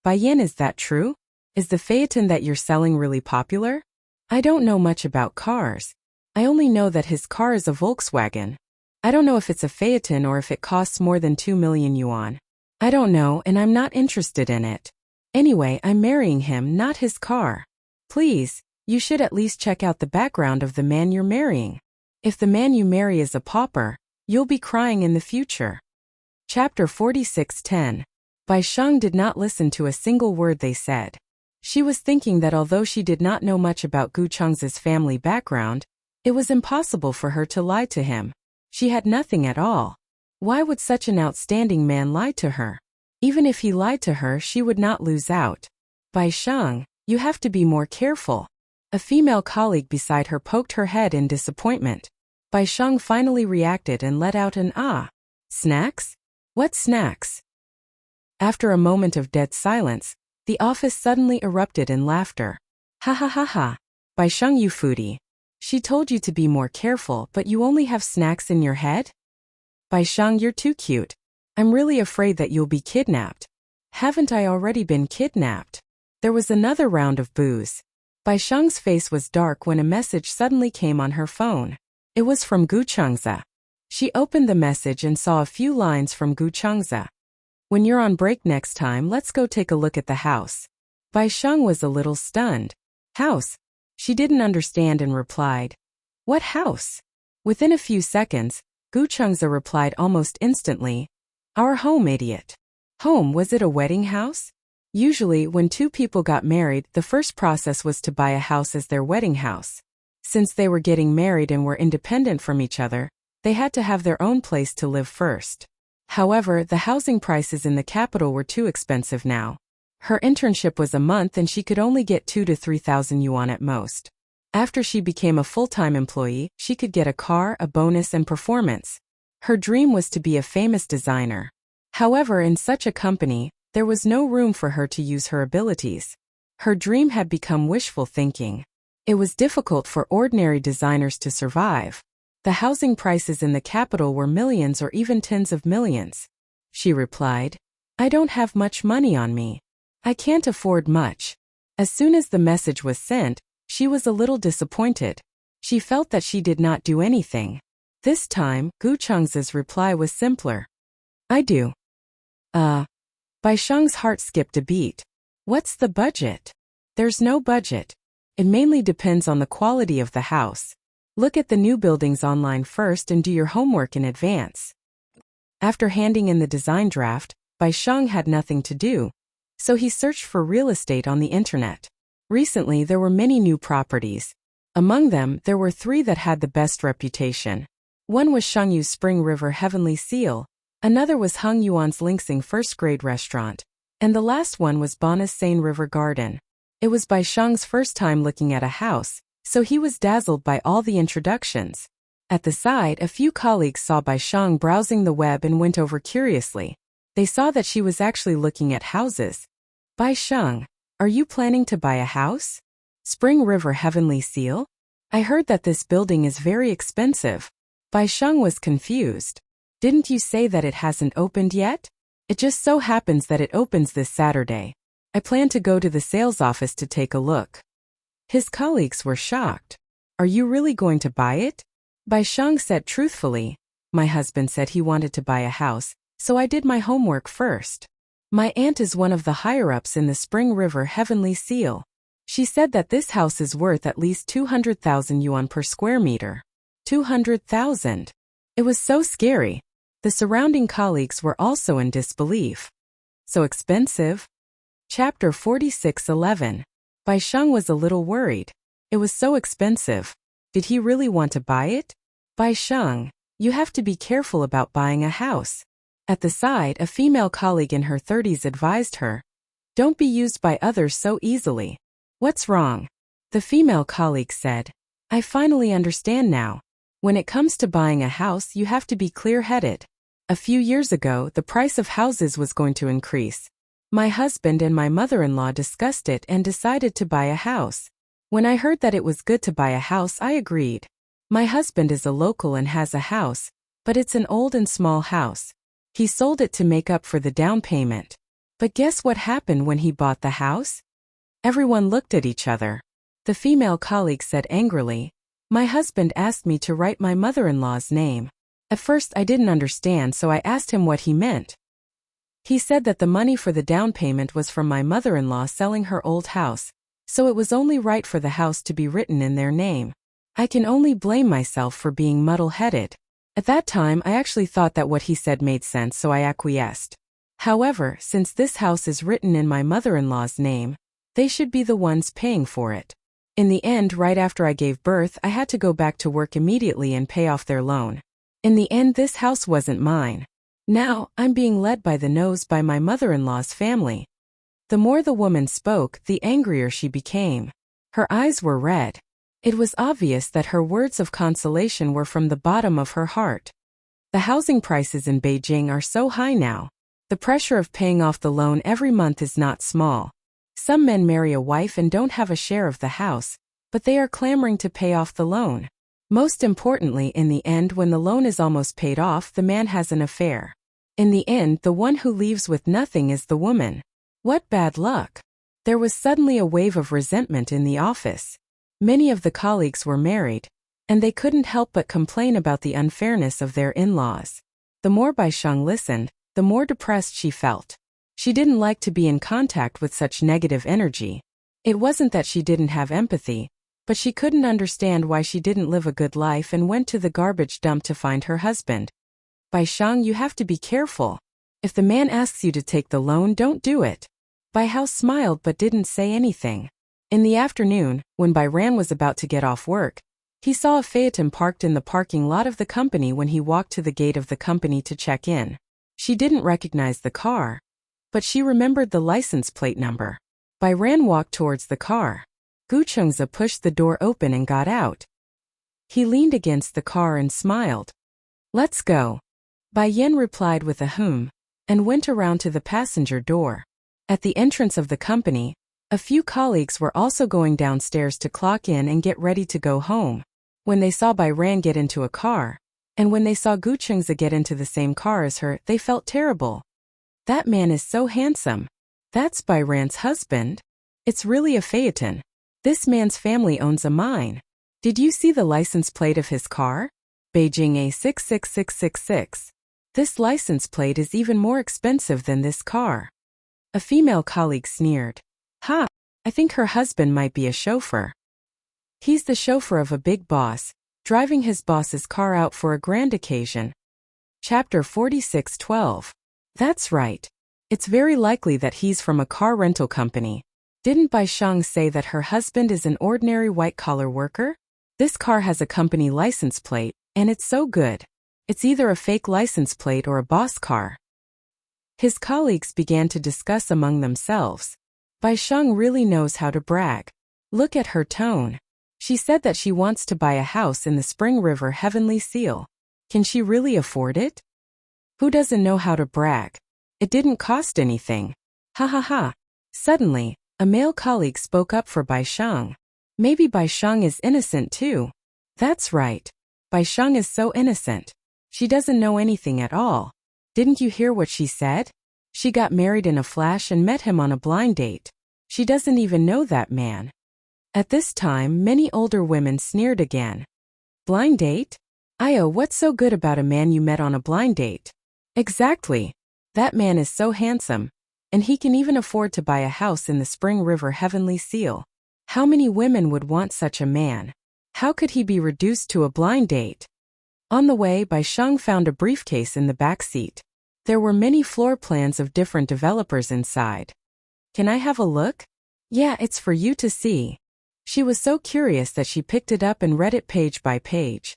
Bai Yan, is that true? Is the Phaeton that you're selling really popular? I don't know much about cars. I only know that his car is a Volkswagen. I don't know if it's a Phaeton or if it costs more than 2 million yuan. I don't know, and I'm not interested in it. Anyway, I'm marrying him, not his car. Please, you should at least check out the background of the man you're marrying. If the man you marry is a pauper, you'll be crying in the future. Chapter 46:10. Bai Sheng did not listen to a single word they said. She was thinking that although she did not know much about Gu Chengze's family background, it was impossible for her to lie to him. She had nothing at all. Why would such an outstanding man lie to her? Even if he lied to her, she would not lose out. Bai Sheng, you have to be more careful. A female colleague beside her poked her head in disappointment. Bai Sheng finally reacted and let out an ah. Snacks? What snacks? After a moment of dead silence, the office suddenly erupted in laughter. Ha ha ha ha. Bai Sheng, you foodie. She told you to be more careful, but you only have snacks in your head? Bai Sheng, you're too cute. I'm really afraid that you'll be kidnapped. Haven't I already been kidnapped? There was another round of boos. Bai Sheng's face was dark when a message suddenly came on her phone. It was from Gu Chengze. She opened the message and saw a few lines from Gu Chengze. When you're on break next time, let's go take a look at the house. Bai Sheng was a little stunned. House? She didn't understand and replied, what house? Within a few seconds, Gu Chengze replied almost instantly, our home, idiot. Home, was it a wedding house? Usually, when two people got married, the first process was to buy a house as their wedding house. Since they were getting married and were independent from each other, they had to have their own place to live first. However, the housing prices in the capital were too expensive now. Her internship was a month and she could only get 2,000 to 3,000 yuan at most. After she became a full-time employee, she could get a car, a bonus, and performance. Her dream was to be a famous designer. However, in such a company, there was no room for her to use her abilities. Her dream had become wishful thinking. It was difficult for ordinary designers to survive. The housing prices in the capital were millions or even tens of millions. She replied, I don't have much money on me. I can't afford much. As soon as the message was sent, she was a little disappointed. She felt that she did not do anything. This time, Gu Chengze's reply was simpler. I do. Bai Sheng's heart skipped a beat. What's the budget? There's no budget. It mainly depends on the quality of the house. Look at the new buildings online first and do your homework in advance. After handing in the design draft, Bai Sheng had nothing to do, so he searched for real estate on the internet. Recently, there were many new properties. Among them, there were 3 that had the best reputation. One was Shengyu's Spring River Heavenly Seal, another was Hung Yuan's Linxing First Grade Restaurant, and the last one was Bana's Seine River Garden. It was Bai Sheng's first time looking at a house, so he was dazzled by all the introductions. At the side, a few colleagues saw Bai Sheng browsing the web and went over curiously. They saw that she was actually looking at houses. Bai Sheng, are you planning to buy a house? Spring River Heavenly Seal? I heard that this building is very expensive. Bai Sheng was confused. Didn't you say that it hasn't opened yet? It just so happens that it opens this Saturday. I plan to go to the sales office to take a look. His colleagues were shocked. Are you really going to buy it? Bai Sheng said truthfully, my husband said he wanted to buy a house, so I did my homework first. My aunt is one of the higher-ups in the Spring River Heavenly Seal. She said that this house is worth at least 200,000 yuan per square meter. 200,000. It was so scary. The surrounding colleagues were also in disbelief. So expensive? Chapter 46:11. Bai Sheng was a little worried. It was so expensive. Did he really want to buy it? Bai Sheng, you have to be careful about buying a house. At the side, a female colleague in her 30s advised her. Don't be used by others so easily. What's wrong? The female colleague said. I finally understand now. When it comes to buying a house, you have to be clear-headed. A few years ago, the price of houses was going to increase. My husband and my mother-in-law discussed it and decided to buy a house. When I heard that it was good to buy a house, I agreed. My husband is a local and has a house, but it's an old and small house. He sold it to make up for the down payment. But guess what happened when he bought the house? Everyone looked at each other. The female colleague said angrily, my husband asked me to write my mother-in-law's name. At first I didn't understand, so I asked him what he meant. He said that the money for the down payment was from my mother-in-law selling her old house, so it was only right for the house to be written in their name. I can only blame myself for being muddle-headed. At that time I actually thought that what he said made sense, so I acquiesced. However, since this house is written in my mother-in-law's name, they should be the ones paying for it. In the end, right after I gave birth, I had to go back to work immediately and pay off their loan. In the end, this house wasn't mine. Now, I'm being led by the nose by my mother-in-law's family. The more the woman spoke, the angrier she became. Her eyes were red. It was obvious that her words of consolation were from the bottom of her heart. The housing prices in Beijing are so high now. The pressure of paying off the loan every month is not small. Some men marry a wife and don't have a share of the house, but they are clamoring to pay off the loan. Most importantly, in the end, when the loan is almost paid off, the man has an affair. In the end, the one who leaves with nothing is the woman. What bad luck! There was suddenly a wave of resentment in the office. Many of the colleagues were married, and they couldn't help but complain about the unfairness of their in-laws. The more Bai Sheng listened, the more depressed she felt. She didn't like to be in contact with such negative energy. It wasn't that she didn't have empathy, but she couldn't understand why she didn't live a good life and went to the garbage dump to find her husband. Bai Sheng, you have to be careful. If the man asks you to take the loan, don't do it. Bai Hao smiled but didn't say anything. In the afternoon, when Bai Ran was about to get off work, he saw a Phaeton parked in the parking lot of the company when he walked to the gate of the company to check in. She didn't recognize the car, but she remembered the license plate number. Bai Ran walked towards the car. Gu Chengzi pushed the door open and got out. He leaned against the car and smiled. Let's go. Bai Yan replied with a and went around to the passenger door. At the entrance of the company, a few colleagues were also going downstairs to clock in and get ready to go home. When they saw Bai Ran get into a car, and when they saw Gu Chengzi get into the same car as her, they felt terrible. That man is so handsome. That's Bai Ran's husband. It's really a Phaeton. This man's family owns a mine. Did you see the license plate of his car? Beijing A66666. This license plate is even more expensive than this car. A female colleague sneered. Ha! I think her husband might be a chauffeur. He's the chauffeur of a big boss, driving his boss's car out for a grand occasion. Chapter 46:12. That's right. It's very likely that he's from a car rental company. Didn't Bai Sheng say that her husband is an ordinary white-collar worker? This car has a company license plate, and it's so good. It's either a fake license plate or a boss car. His colleagues began to discuss among themselves. Bai Sheng really knows how to brag. Look at her tone. She said that she wants to buy a house in the Spring River Heavenly Seal. Can she really afford it? Who doesn't know how to brag? It didn't cost anything. Ha ha ha. Suddenly, a male colleague spoke up for Bai Sheng. Maybe Bai Sheng is innocent too. That's right. Bai Sheng is so innocent. She doesn't know anything at all. Didn't you hear what she said? She got married in a flash and met him on a blind date. She doesn't even know that man. At this time, many older women sneered again. Blind date? Io, what's so good about a man you met on a blind date? Exactly. That man is so handsome, and he can even afford to buy a house in the Spring River Heavenly Seal. How many women would want such a man? How could he be reduced to a blind date? On the way, Bai Sheng found a briefcase in the back seat. There were many floor plans of different developers inside. Can I have a look? Yeah, it's for you to see. She was so curious that she picked it up and read it page by page.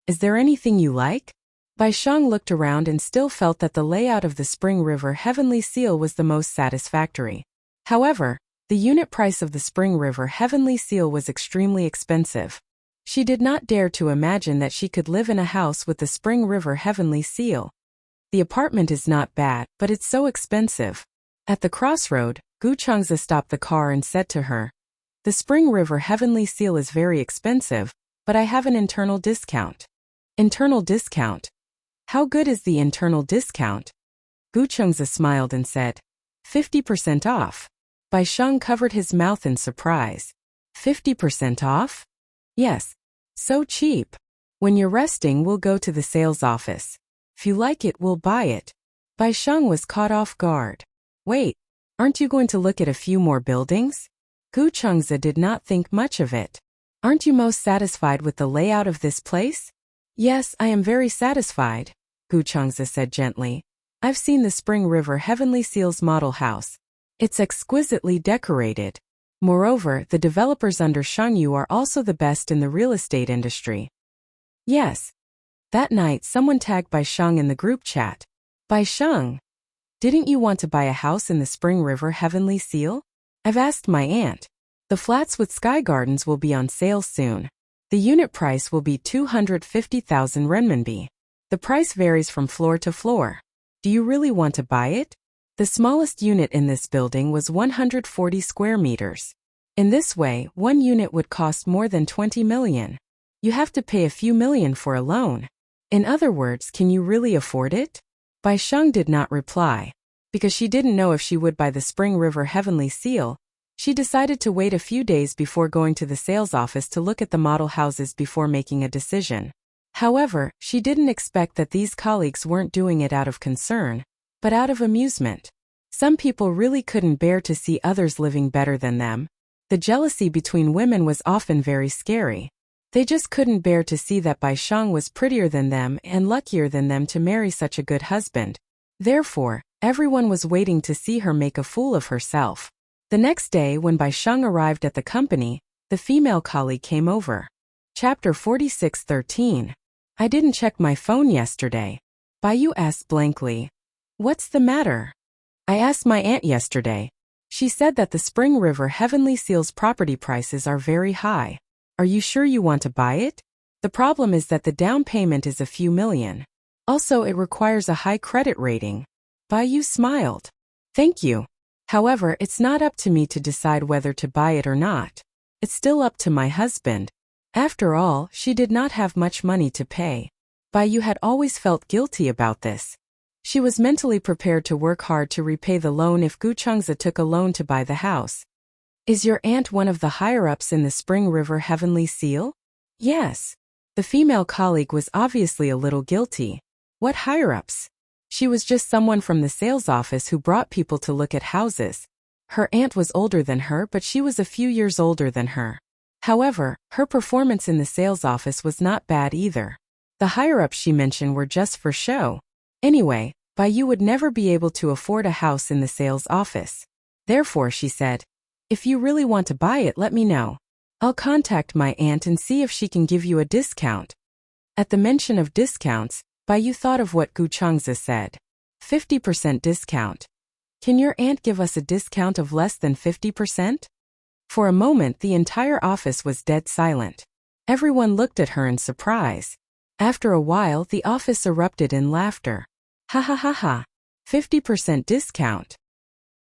Is there anything you like? Bai Sheng looked around and still felt that the layout of the Spring River Heavenly Seal was the most satisfactory. However, the unit price of the Spring River Heavenly Seal was extremely expensive. She did not dare to imagine that she could live in a house with the Spring River Heavenly Seal. The apartment is not bad, but it's so expensive. At the crossroad, Gu Changze stopped the car and said to her, "The Spring River Heavenly Seal is very expensive, but I have an internal discount." Internal discount? How good is the internal discount? Gu Changze smiled and said, 50% off. Bai Sheng covered his mouth in surprise. 50% off? Yes. So cheap. When you're resting, we'll go to the sales office. If you like it, we'll buy it. Bai Sheng was caught off guard. Wait, aren't you going to look at a few more buildings? Gu Changze did not think much of it. Aren't you most satisfied with the layout of this place? Yes, I am very satisfied, Gu Changze said gently. I've seen the Spring River Heavenly Seal's model house. It's exquisitely decorated. Moreover, the developers under Shangyu are also the best in the real estate industry. Yes. That night someone tagged Bai Sheng in the group chat. Bai Sheng, didn't you want to buy a house in the Spring River Heavenly Seal? I've asked my aunt. The flats with sky gardens will be on sale soon. The unit price will be 250,000 renminbi. The price varies from floor to floor. Do you really want to buy it? The smallest unit in this building was 140 square meters. In this way, one unit would cost more than 20 million. You have to pay a few million for a loan. In other words, can you really afford it? Bai Sheng did not reply. Because she didn't know if she would buy the Spring River Heavenly Seal, she decided to wait a few days before going to the sales office to look at the model houses before making a decision. However, she didn't expect that these colleagues weren't doing it out of concern, but out of amusement. Some people really couldn't bear to see others living better than them. The jealousy between women was often very scary. They just couldn't bear to see that Bai Sheng was prettier than them and luckier than them to marry such a good husband. Therefore, everyone was waiting to see her make a fool of herself. The next day when Bai Sheng arrived at the company, the female colleague came over. Chapter 46:13. I didn't check my phone yesterday. Bai Yu asked blankly. What's the matter? I asked my aunt yesterday. She said that the Spring River Heavenly Seal's property prices are very high. Are you sure you want to buy it? The problem is that the down payment is a few million. Also, it requires a high credit rating. Bai Yu smiled. Thank you. However, it's not up to me to decide whether to buy it or not. It's still up to my husband. After all, she did not have much money to pay. Bai Yu had always felt guilty about this. She was mentally prepared to work hard to repay the loan if Gu Changze took a loan to buy the house. Is your aunt one of the higher-ups in the Spring River Heavenly Seal? Yes. The female colleague was obviously a little guilty. What higher-ups? She was just someone from the sales office who brought people to look at houses. Her aunt was older than her, but she was a few years older than her. However, her performance in the sales office was not bad either. The higher-ups she mentioned were just for show. Anyway, Bai Yu would never be able to afford a house in the sales office. Therefore, she said, if you really want to buy it, let me know. I'll contact my aunt and see if she can give you a discount. At the mention of discounts, Bai Yu thought of what Gu Changze said. 50% discount. Can your aunt give us a discount of less than 50%? For a moment, the entire office was dead silent. Everyone looked at her in surprise. After a while, the office erupted in laughter. Ha ha ha ha. 50% discount.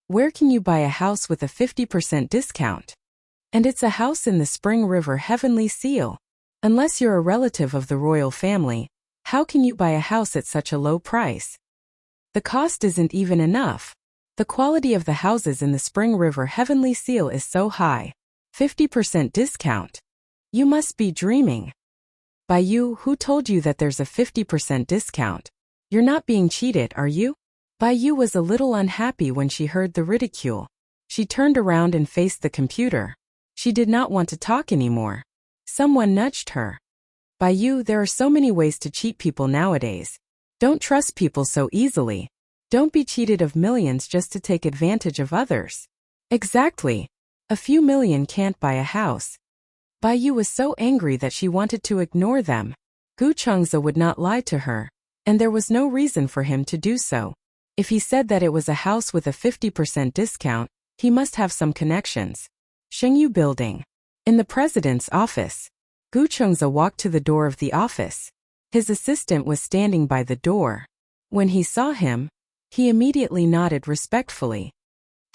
Where can you buy a house with a 50% discount? And it's a house in the Spring River Heavenly Seal. Unless you're a relative of the royal family, how can you buy a house at such a low price? The cost isn't even enough. The quality of the houses in the Spring River Heavenly Seal is so high. 50% discount. You must be dreaming. Bai Yu, who told you that there's a 50% discount? You're not being cheated, are you? Bai Yu was a little unhappy when she heard the ridicule. She turned around and faced the computer. She did not want to talk anymore. Someone nudged her. Bai Yu, there are so many ways to cheat people nowadays. Don't trust people so easily. Don't be cheated of millions just to take advantage of others. Exactly. A few million can't buy a house. Bai Yu was so angry that she wanted to ignore them. Gu Chengze would not lie to her, and there was no reason for him to do so. If he said that it was a house with a 50% discount, he must have some connections. Xingyu Building. In the president's office. Gu Chengze walked to the door of the office. His assistant was standing by the door. When he saw him, he immediately nodded respectfully.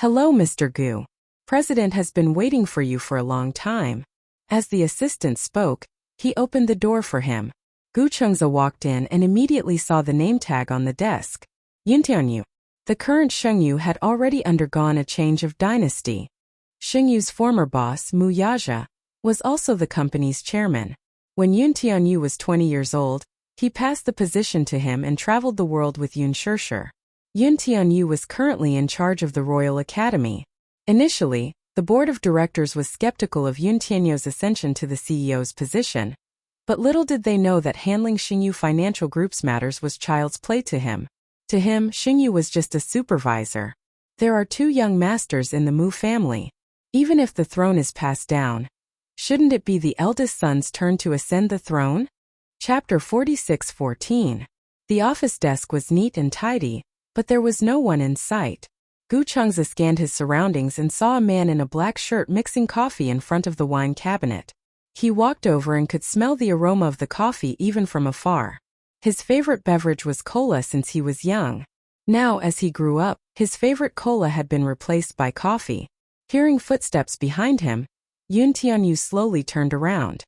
"Hello, Mr. Gu. President has been waiting for you for a long time." As the assistant spoke, he opened the door for him. Gu Chengze walked in and immediately saw the name tag on the desk. Yuntianyu. The current Xingyu had already undergone a change of dynasty. Xingyu's former boss, Mu Yaja, was also the company's chairman. When Yun Tianyu was 20 years old, he passed the position to him and traveled the world with Yun Shishir. Yun Tianyu was currently in charge of the Royal Academy. Initially, the board of directors was skeptical of Yun Tianyu's ascension to the CEO's position. But little did they know that handling Xingyu Financial Group's matters was child's play to him. To him, Xingyu was just a supervisor. There are two young masters in the Mu family. Even if the throne is passed down, shouldn't it be the eldest son's turn to ascend the throne? Chapter 46:14. The office desk was neat and tidy, but there was no one in sight. Gu Chengze scanned his surroundings and saw a man in a black shirt mixing coffee in front of the wine cabinet. He walked over and could smell the aroma of the coffee even from afar. His favorite beverage was cola since he was young. Now, as he grew up, his favorite cola had been replaced by coffee. Hearing footsteps behind him, Yun Tianyu slowly turned around.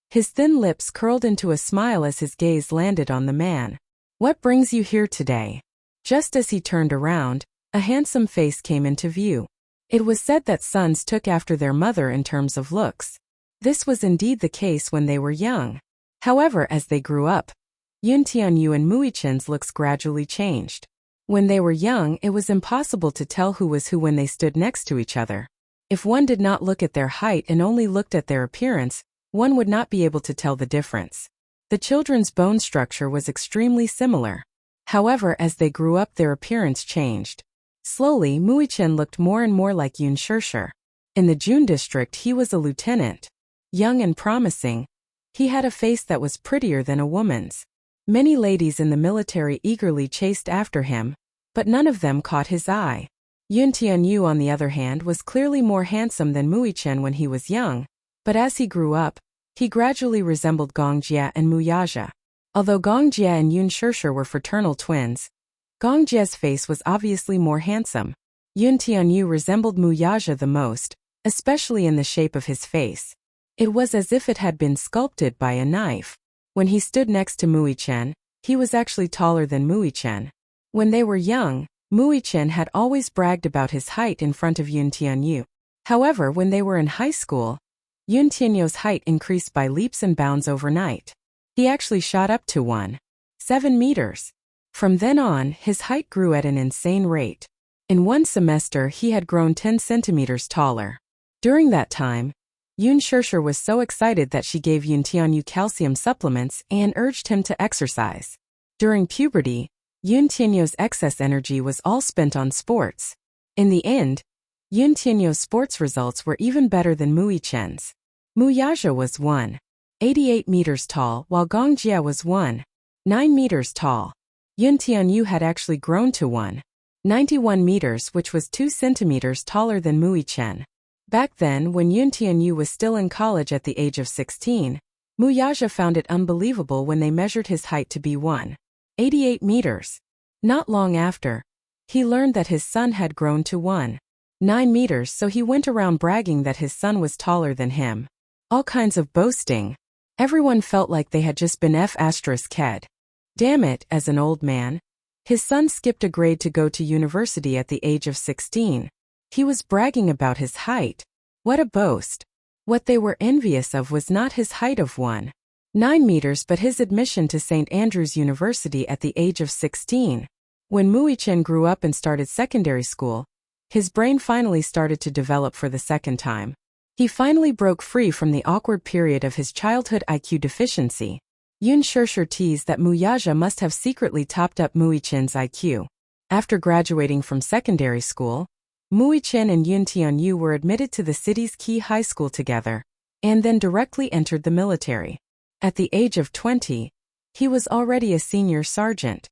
His thin lips curled into a smile as his gaze landed on the man. "What brings you here today?" Just as he turned around, a handsome face came into view. It was said that sons took after their mother in terms of looks. This was indeed the case when they were young. However, as they grew up, Yun Tianyu and Muichen's looks gradually changed. When they were young, it was impossible to tell who was who when they stood next to each other. If one did not look at their height and only looked at their appearance, one would not be able to tell the difference. The children's bone structure was extremely similar. However, as they grew up, their appearance changed. Slowly, Muichen looked more and more like Yun Shishir. In the June district, he was a lieutenant. Young and promising, he had a face that was prettier than a woman's. Many ladies in the military eagerly chased after him, but none of them caught his eye. Yun Tianyu, on the other hand, was clearly more handsome than Muichen when he was young, but as he grew up, he gradually resembled Gong Jie and Mu Yaja. Although Gong Jie and Yun Shishir were fraternal twins, Gong Jie's face was obviously more handsome. Yun Tianyu resembled Mu Yaja the most, especially in the shape of his face. It was as if it had been sculpted by a knife. When he stood next to Muichen, he was actually taller than Muichen. When they were young, Muichen had always bragged about his height in front of Yun Tianyu. However, when they were in high school, Yun Tianyu's height increased by leaps and bounds overnight. He actually shot up to 1.7 meters. From then on, his height grew at an insane rate. In one semester, he had grown 10 centimeters taller. During that time, Yun Shishir was so excited that she gave Yun Tianyu calcium supplements and urged him to exercise. During puberty, Yun Tianyu's excess energy was all spent on sports. In the end, Yun Tianyu's sports results were even better than Muichen's. Mu Yaja was 1.88 meters tall, while Gong Jie was 1.9 meters tall. Yun Tianyu had actually grown to 1.91 meters, which was 2 centimeters taller than Muichen. Back then, when Yun Tianyu was still in college at the age of 16, Mu Yaja found it unbelievable when they measured his height to be 1.88 meters. Not long after, he learned that his son had grown to 1.9 meters, so he went around bragging that his son was taller than him. All kinds of boasting. Everyone felt like they had just been F***ed. Damn it, as an old man. His son skipped a grade to go to university at the age of 16. He was bragging about his height. What a boast. What they were envious of was not his height of 1.9 meters but his admission to St. Andrews University at the age of 16. When Muichen grew up and started secondary school, his brain finally started to develop for the second time. He finally broke free from the awkward period of his childhood IQ deficiency. Yun Shishir teased that Mu Yaja must have secretly topped up Muichen's IQ. After graduating from secondary school, Muichen and Yun Tianyu were admitted to the city's key high school together, and then directly entered the military. At the age of 20, he was already a senior sergeant.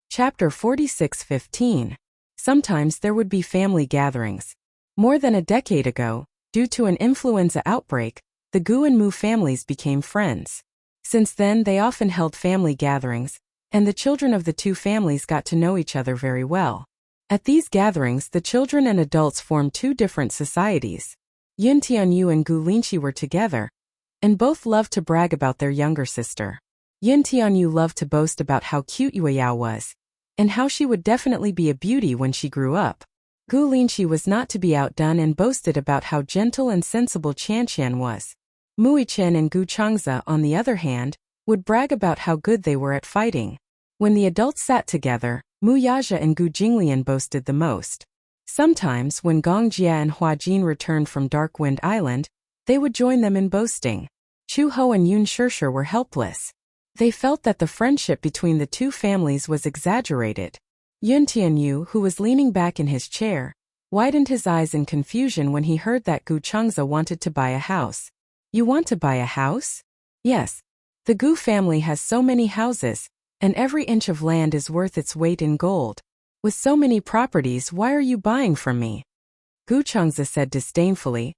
Chapter 46:15. Sometimes there would be family gatherings. More than a decade ago, due to an influenza outbreak, the Gu and Mu families became friends. Since then, they often held family gatherings, and the children of the two families got to know each other very well. At these gatherings, the children and adults formed two different societies. Yun Tianyu and Gu Linqi were together, and both loved to brag about their younger sister. Yun Tianyu loved to boast about how cute Yueyao was, and how she would definitely be a beauty when she grew up. Gu Linqi was not to be outdone and boasted about how gentle and sensible Qianqian was. Mu Yichen and Gu Changze, on the other hand, would brag about how good they were at fighting. When the adults sat together, Mu Yaja and Gu Jinglian boasted the most. Sometimes, when Gong Jia and Hua Jin returned from Dark Wind Island, they would join them in boasting. Chu Ho and Yun Shishir were helpless. They felt that the friendship between the two families was exaggerated. Yun Tianyu, who was leaning back in his chair, widened his eyes in confusion when he heard that Gu Changze wanted to buy a house. You want to buy a house? Yes. The Gu family has so many houses, and every inch of land is worth its weight in gold. With so many properties, why are you buying from me? Gu Changze said disdainfully.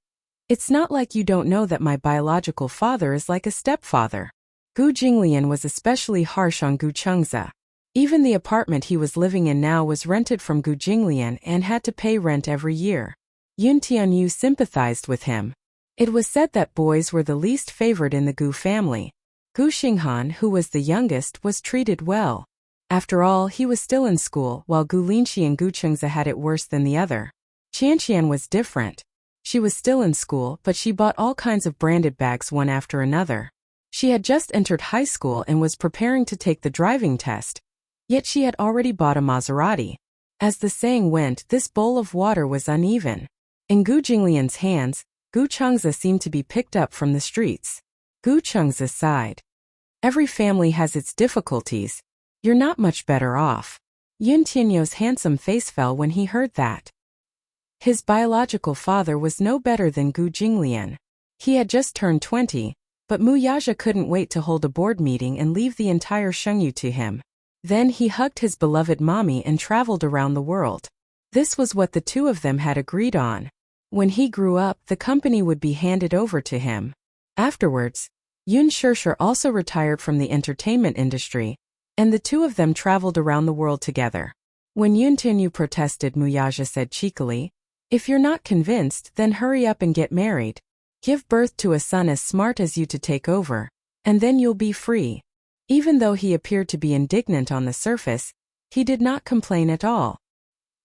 It's not like you don't know that my biological father is like a stepfather. Gu Jinglian was especially harsh on Gu Changze. Even the apartment he was living in now was rented from Gu Jinglian and had to pay rent every year. Yun Tianyu sympathized with him. It was said that boys were the least favored in the Gu family. Gu Xinghan, who was the youngest, was treated well. After all, he was still in school, while Gu Linqi and Gu Changze had it worse than the other. Qianqian was different. She was still in school, but she bought all kinds of branded bags one after another. She had just entered high school and was preparing to take the driving test. Yet she had already bought a Maserati. As the saying went, this bowl of water was uneven. In Gu Jinglian's hands, Gu Changze seemed to be picked up from the streets. Gu Changze sighed. Every family has its difficulties. You're not much better off. Yun Tianyu's handsome face fell when he heard that. His biological father was no better than Gu Jinglian. He had just turned 20, but Mu Yaja couldn't wait to hold a board meeting and leave the entire Shengyu to him. Then he hugged his beloved mommy and traveled around the world. This was what the two of them had agreed on. When he grew up, the company would be handed over to him. Afterwards, Yun Shishir also retired from the entertainment industry, and the two of them traveled around the world together. When Yun Tianyu protested, Mu Yaja said cheekily, "If you're not convinced, then hurry up and get married. Give birth to a son as smart as you to take over, and then you'll be free." Even though he appeared to be indignant on the surface, he did not complain at all.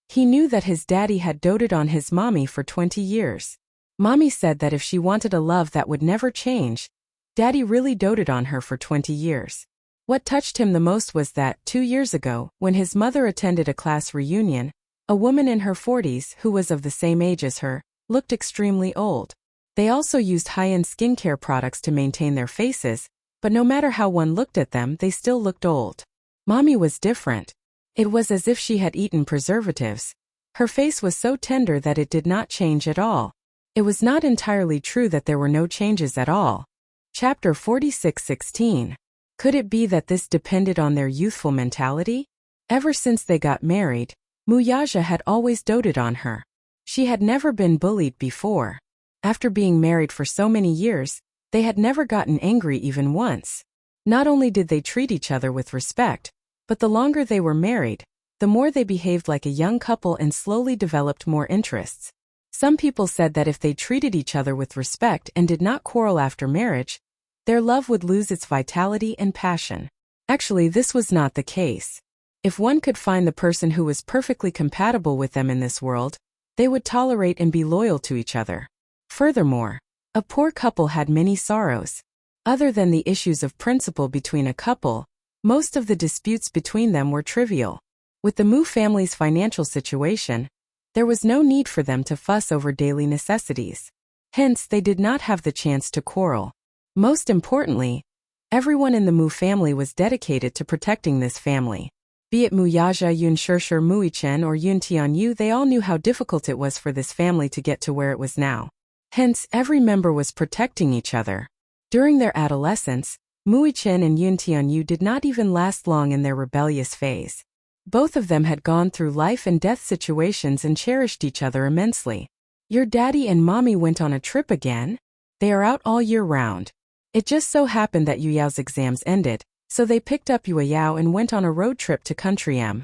He knew that his daddy had doted on his mommy for 20 years. Mommy said that if she wanted a love that would never change, daddy really doted on her for 20 years. What touched him the most was that, 2 years ago, when his mother attended a class reunion, a woman in her 40s, who was of the same age as her, looked extremely old. They also used high-end skincare products to maintain their faces, but no matter how one looked at them, they still looked old. Mommy was different. It was as if she had eaten preservatives. Her face was so tender that it did not change at all. It was not entirely true that there were no changes at all. Chapter 46:16. Could it be that this depended on their youthful mentality? Ever since they got married, Mu Yaja had always doted on her. She had never been bullied before. After being married for so many years, they had never gotten angry even once. Not only did they treat each other with respect, but the longer they were married, the more they behaved like a young couple and slowly developed more interests. Some people said that if they treated each other with respect and did not quarrel after marriage, their love would lose its vitality and passion. Actually, this was not the case. If one could find the person who was perfectly compatible with them in this world, they would tolerate and be loyal to each other. Furthermore, a poor couple had many sorrows. Other than the issues of principle between a couple, most of the disputes between them were trivial. With the Mu family's financial situation, there was no need for them to fuss over daily necessities. Hence, they did not have the chance to quarrel. Most importantly, everyone in the Mu family was dedicated to protecting this family. Be it Mu Yaja, Yun Shishir, Mu Yichen, or Yun Tianyu, they all knew how difficult it was for this family to get to where it was now. Hence, every member was protecting each other. During their adolescence, Muichen and Yuntianyu did not even last long in their rebellious phase. Both of them had gone through life and death situations and cherished each other immensely. Your daddy and mommy went on a trip again? They are out all year round. It just so happened that Yu Yao's exams ended, so they picked up Yu Yao and went on a road trip to Country M.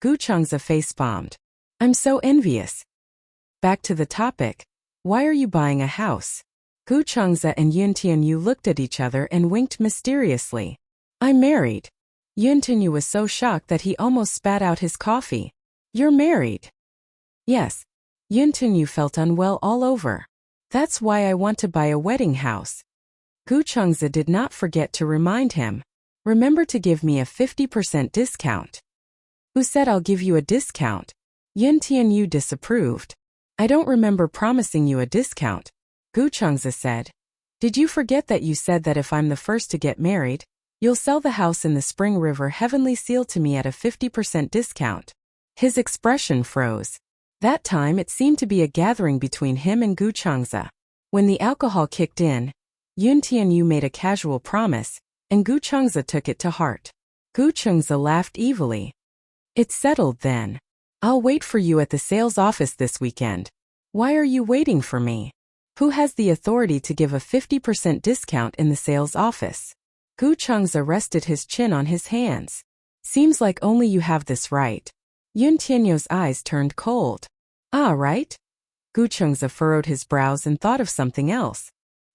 Gu Changza face-bombed. I'm so envious. Back to the topic. Why are you buying a house? Gu Changza and Yun Tianyu looked at each other and winked mysteriously. I'm married. Yun Tianyu was so shocked that he almost spat out his coffee. You're married? Yes. Yun Tianyu felt unwell all over. That's why I want to buy a wedding house. Gu Changza did not forget to remind him. Remember to give me a 50% discount. Who said I'll give you a discount? Yun Tianyu disapproved. I don't remember promising you a discount. Gu Changza said. Did you forget that you said that if I'm the first to get married, you'll sell the house in the Spring River Heavenly Seal to me at a 50% discount? His expression froze. That time it seemed to be a gathering between him and Gu Changza. When the alcohol kicked in, Yun Tianyu made a casual promise, and Gu Changza took it to heart. Gu Changza laughed evilly. It's settled then. I'll wait for you at the sales office this weekend. Why are you waiting for me? Who has the authority to give a 50% discount in the sales office? Gu Changza rested his chin on his hands. Seems like only you have this right. Yun Tianyu's eyes turned cold. Ah, right? Gu Changza furrowed his brows and thought of something else.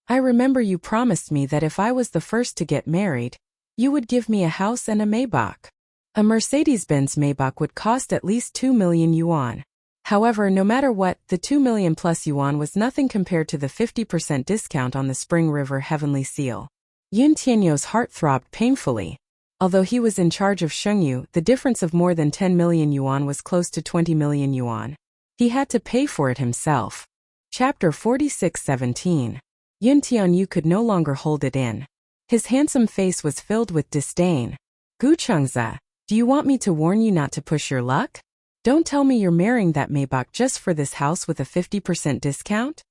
I remember you promised me that if I was the first to get married, you would give me a house and a Maybach. A Mercedes-Benz Maybach would cost at least 2 million yuan. However, no matter what, the 2 million plus yuan was nothing compared to the 50% discount on the Spring River Heavenly Seal. Yun Tianyu's heart throbbed painfully. Although he was in charge of Shengyu, the difference of more than 10 million yuan was close to 20 million yuan. He had to pay for it himself. Chapter 46:17. Yun Tianyu could no longer hold it in. His handsome face was filled with disdain. Gu Changza, do you want me to warn you not to push your luck? Don't tell me you're marrying that Maybach just for this house with a 50% discount?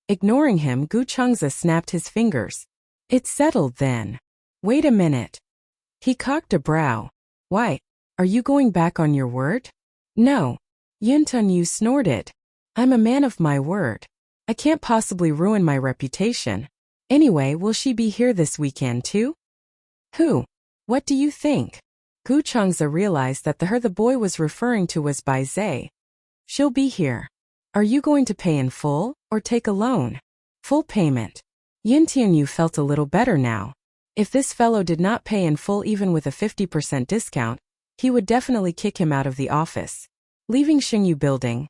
Ignoring him, Gu Changza snapped his fingers. It's settled then. Wait a minute. He cocked a brow. Why? Are you going back on your word? No. Yun Tianyu snorted. I'm a man of my word. I can't possibly ruin my reputation. Anyway, will she be here this weekend too? Who? What do you think? Gu Changza realized that the boy was referring to was Bai Zhe. She'll be here. Are you going to pay in full, or take a loan? Full payment. Yun Tianyu felt a little better now. If this fellow did not pay in full even with a 50% discount, he would definitely kick him out of the office. Leaving Xingyu building,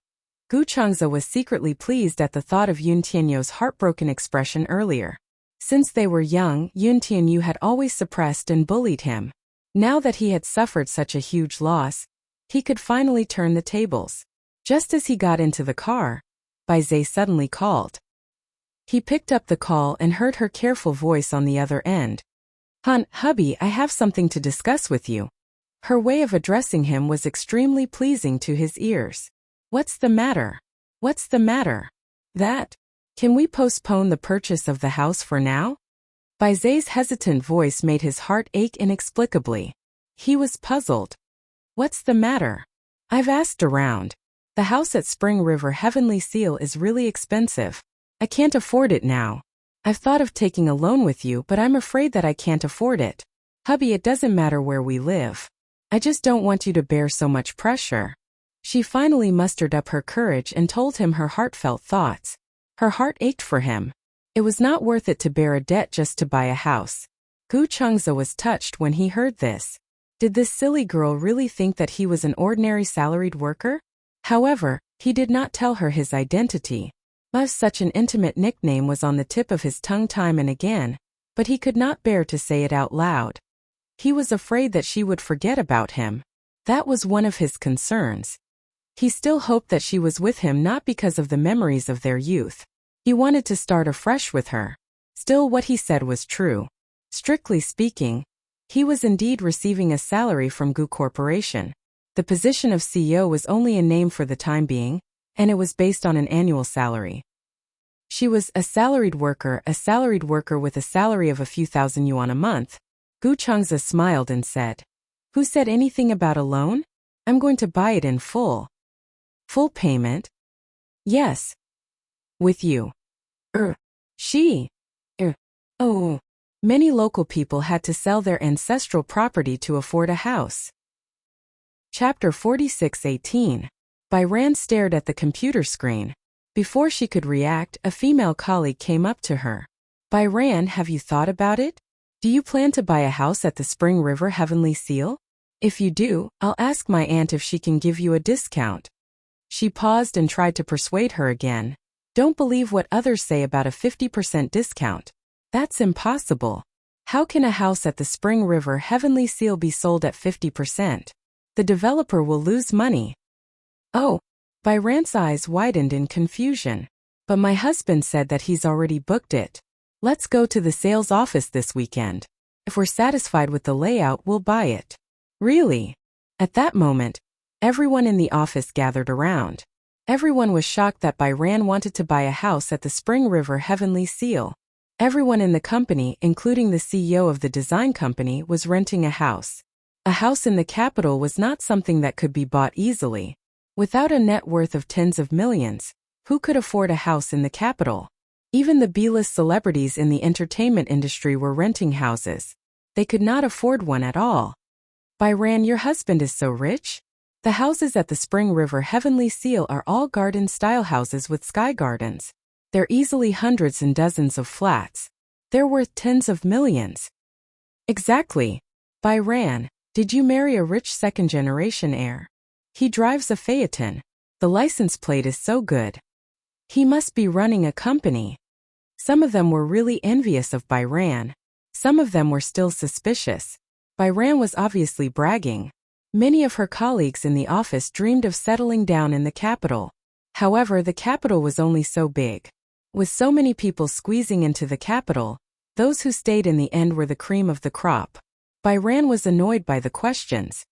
Gu Changza was secretly pleased at the thought of Yun Tianyu's heartbroken expression earlier. Since they were young, Yun Tianyu had always suppressed and bullied him. Now that he had suffered such a huge loss, he could finally turn the tables. Just as he got into the car, Bai Zhe suddenly called. He picked up the call and heard her careful voice on the other end. Hubby, I have something to discuss with you. Her way of addressing him was extremely pleasing to his ears. What's the matter? What's the matter? That? Can we postpone the purchase of the house for now? Bai Zhe's hesitant voice made his heart ache inexplicably. He was puzzled. What's the matter? I've asked around. The house at Spring River Heavenly Seal is really expensive. I can't afford it now. I've thought of taking a loan with you, but I'm afraid that I can't afford it. Hubby, it doesn't matter where we live. I just don't want you to bear so much pressure. She finally mustered up her courage and told him her heartfelt thoughts. Her heart ached for him. It was not worth it to bear a debt just to buy a house. Gu Changza was touched when he heard this. Did this silly girl really think that he was an ordinary salaried worker? However, he did not tell her his identity. As such an intimate nickname was on the tip of his tongue time and again, but he could not bear to say it out loud. He was afraid that she would forget about him. That was one of his concerns. He still hoped that she was with him not because of the memories of their youth. He wanted to start afresh with her. Still, what he said was true. Strictly speaking, he was indeed receiving a salary from Gu Corporation. The position of CEO was only a name for the time being, and it was based on an annual salary. She was a salaried worker with a salary of a few thousand yuan a month. Gu Changza smiled and said, "Who said anything about a loan? I'm going to buy it in full." "Full payment?" "Yes." "With you." She. Oh. Many local people had to sell their ancestral property to afford a house. Chapter 46:18. Bai Ran stared at the computer screen. Before she could react, a female colleague came up to her. "Bai Ran, have you thought about it? Do you plan to buy a house at the Spring River Heavenly Seal? If you do, I'll ask my aunt if she can give you a discount." She paused and tried to persuade her again. "Don't believe what others say about a 50% discount. That's impossible. How can a house at the Spring River Heavenly Seal be sold at 50%? The developer will lose money." "Oh." Bai Ran's eyes widened in confusion. "But my husband said that he's already booked it. Let's go to the sales office this weekend. If we're satisfied with the layout, we'll buy it." "Really?" At that moment, everyone in the office gathered around. Everyone was shocked that Bai Ran wanted to buy a house at the Spring River Heavenly Seal. Everyone in the company, including the CEO of the design company, was renting a house. A house in the capital was not something that could be bought easily. Without a net worth of tens of millions, who could afford a house in the capital? Even the B-list celebrities in the entertainment industry were renting houses. They could not afford one at all. "Bai Ran, your husband is so rich? The houses at the Spring River Heavenly Seal are all garden-style houses with sky gardens. They're easily hundreds and dozens of flats. They're worth tens of millions." "Exactly. Bai Ran, did you marry a rich second-generation heir? He drives a Phaeton. The license plate is so good. He must be running a company." Some of them were really envious of Bai Ran. Some of them were still suspicious. Bai Ran was obviously bragging. Many of her colleagues in the office dreamed of settling down in the capital. However, the capital was only so big. With so many people squeezing into the capital, those who stayed in the end were the cream of the crop. Bai Ran was annoyed by the questions.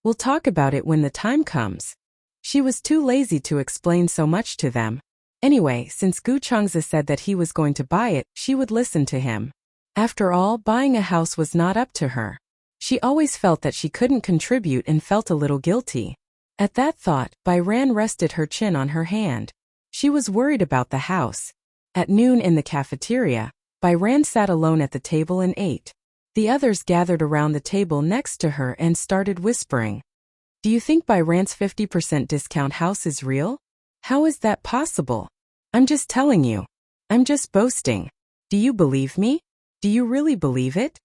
"We'll talk about it when the time comes." She was too lazy to explain so much to them. Anyway, since Gu Changza said that he was going to buy it, she would listen to him. After all, buying a house was not up to her. She always felt that she couldn't contribute and felt a little guilty. At that thought, Bai Ran rested her chin on her hand. She was worried about the house. At noon in the cafeteria, Bai Ran sat alone at the table and ate. The others gathered around the table next to her and started whispering. "Do you think Bai Ran's 50% discount house is real? How is that possible?" "I'm just telling you. I'm just boasting. Do you believe me? Do you really believe it?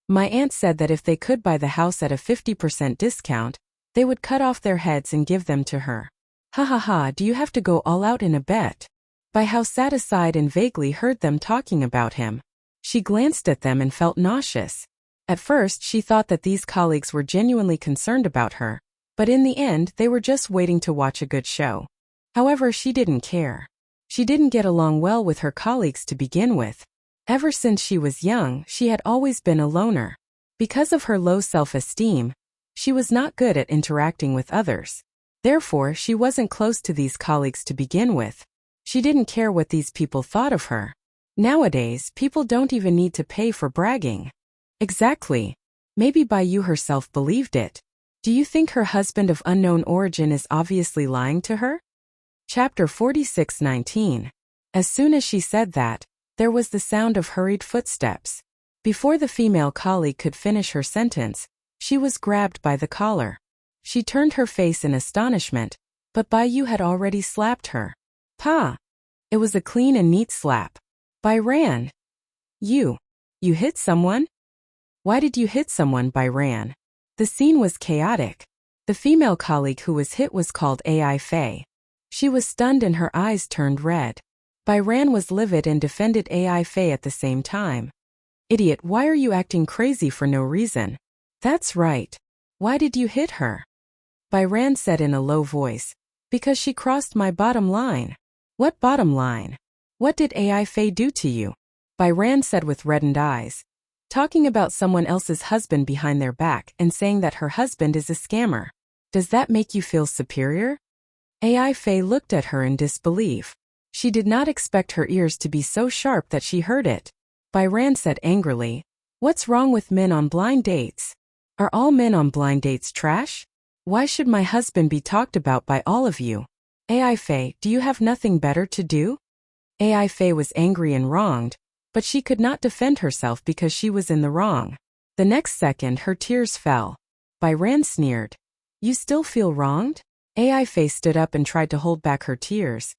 My aunt said that if they could buy the house at a 50% discount, they would cut off their heads and give them to her." "Ha ha ha, do you have to go all out in a bet?" Bai Hao sat aside and vaguely heard them talking about him. She glanced at them and felt nauseous. At first, she thought that these colleagues were genuinely concerned about her, but in the end, they were just waiting to watch a good show. However, she didn't care. She didn't get along well with her colleagues to begin with. Ever since she was young, she had always been a loner. Because of her low self-esteem, she was not good at interacting with others. Therefore, she wasn't close to these colleagues to begin with. She didn't care what these people thought of her. Nowadays, people don't even need to pay for bragging. Exactly. Maybe Bai Yu herself believed it. Do you think her husband of unknown origin is obviously lying to her? Chapter 46:19. As soon as she said that, there was the sound of hurried footsteps. Before the female colleague could finish her sentence, she was grabbed by the collar. She turned her face in astonishment, but Bai Yu had already slapped her. Pa! It was a clean and neat slap. Bai Ran. You hit someone? Why did you hit someone, Bai Ran? The scene was chaotic. The female colleague who was hit was called Ai Fei. She was stunned and her eyes turned red. Bai Ran was livid and defended Ai Fei at the same time. Idiot, why are you acting crazy for no reason? That's right. Why did you hit her? Bai Ran said in a low voice. Because she crossed my bottom line. What bottom line? What did Ai Fei do to you? Bai Ran said with reddened eyes. Talking about someone else's husband behind their back and saying that her husband is a scammer. Does that make you feel superior? Ai Fei looked at her in disbelief. She did not expect her ears to be so sharp that she heard it. Byran said angrily, "What's wrong with men on blind dates? Are all men on blind dates trash? Why should my husband be talked about by all of you? Ai Fei, do you have nothing better to do?" Ai Fei was angry and wronged, but she could not defend herself because she was in the wrong. The next second her tears fell. Byran sneered, "You still feel wronged?" Ai Fei stood up and tried to hold back her tears.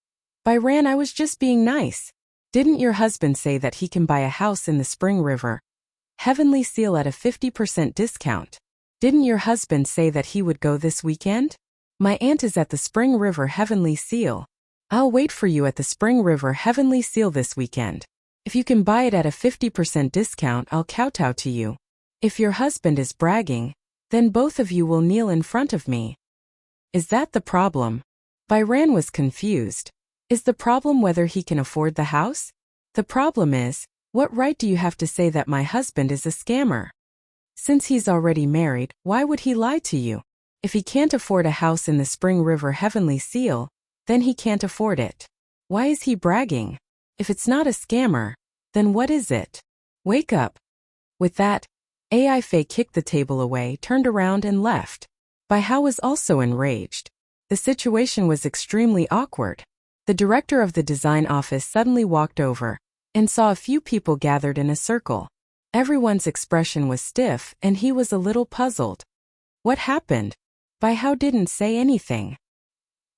"Byran, I was just being nice. Didn't your husband say that he can buy a house in the Spring River Heavenly Seal at a 50% discount? Didn't your husband say that he would go this weekend? My aunt is at the Spring River Heavenly Seal. I'll wait for you at the Spring River Heavenly Seal this weekend. If you can buy it at a 50% discount, I'll kowtow to you. If your husband is bragging, then both of you will kneel in front of me." Is that the problem? Byran was confused. Is the problem whether he can afford the house? The problem is, what right do you have to say that my husband is a scammer? Since he's already married, why would he lie to you? If he can't afford a house in the Spring River Heavenly Seal, then he can't afford it. Why is he bragging? If it's not a scammer, then what is it? Wake up. With that, Ai Fei kicked the table away, turned around and left. Bai Hao was also enraged. The situation was extremely awkward. The director of the design office suddenly walked over and saw a few people gathered in a circle. Everyone's expression was stiff and he was a little puzzled. What happened? Bai Hao didn't say anything.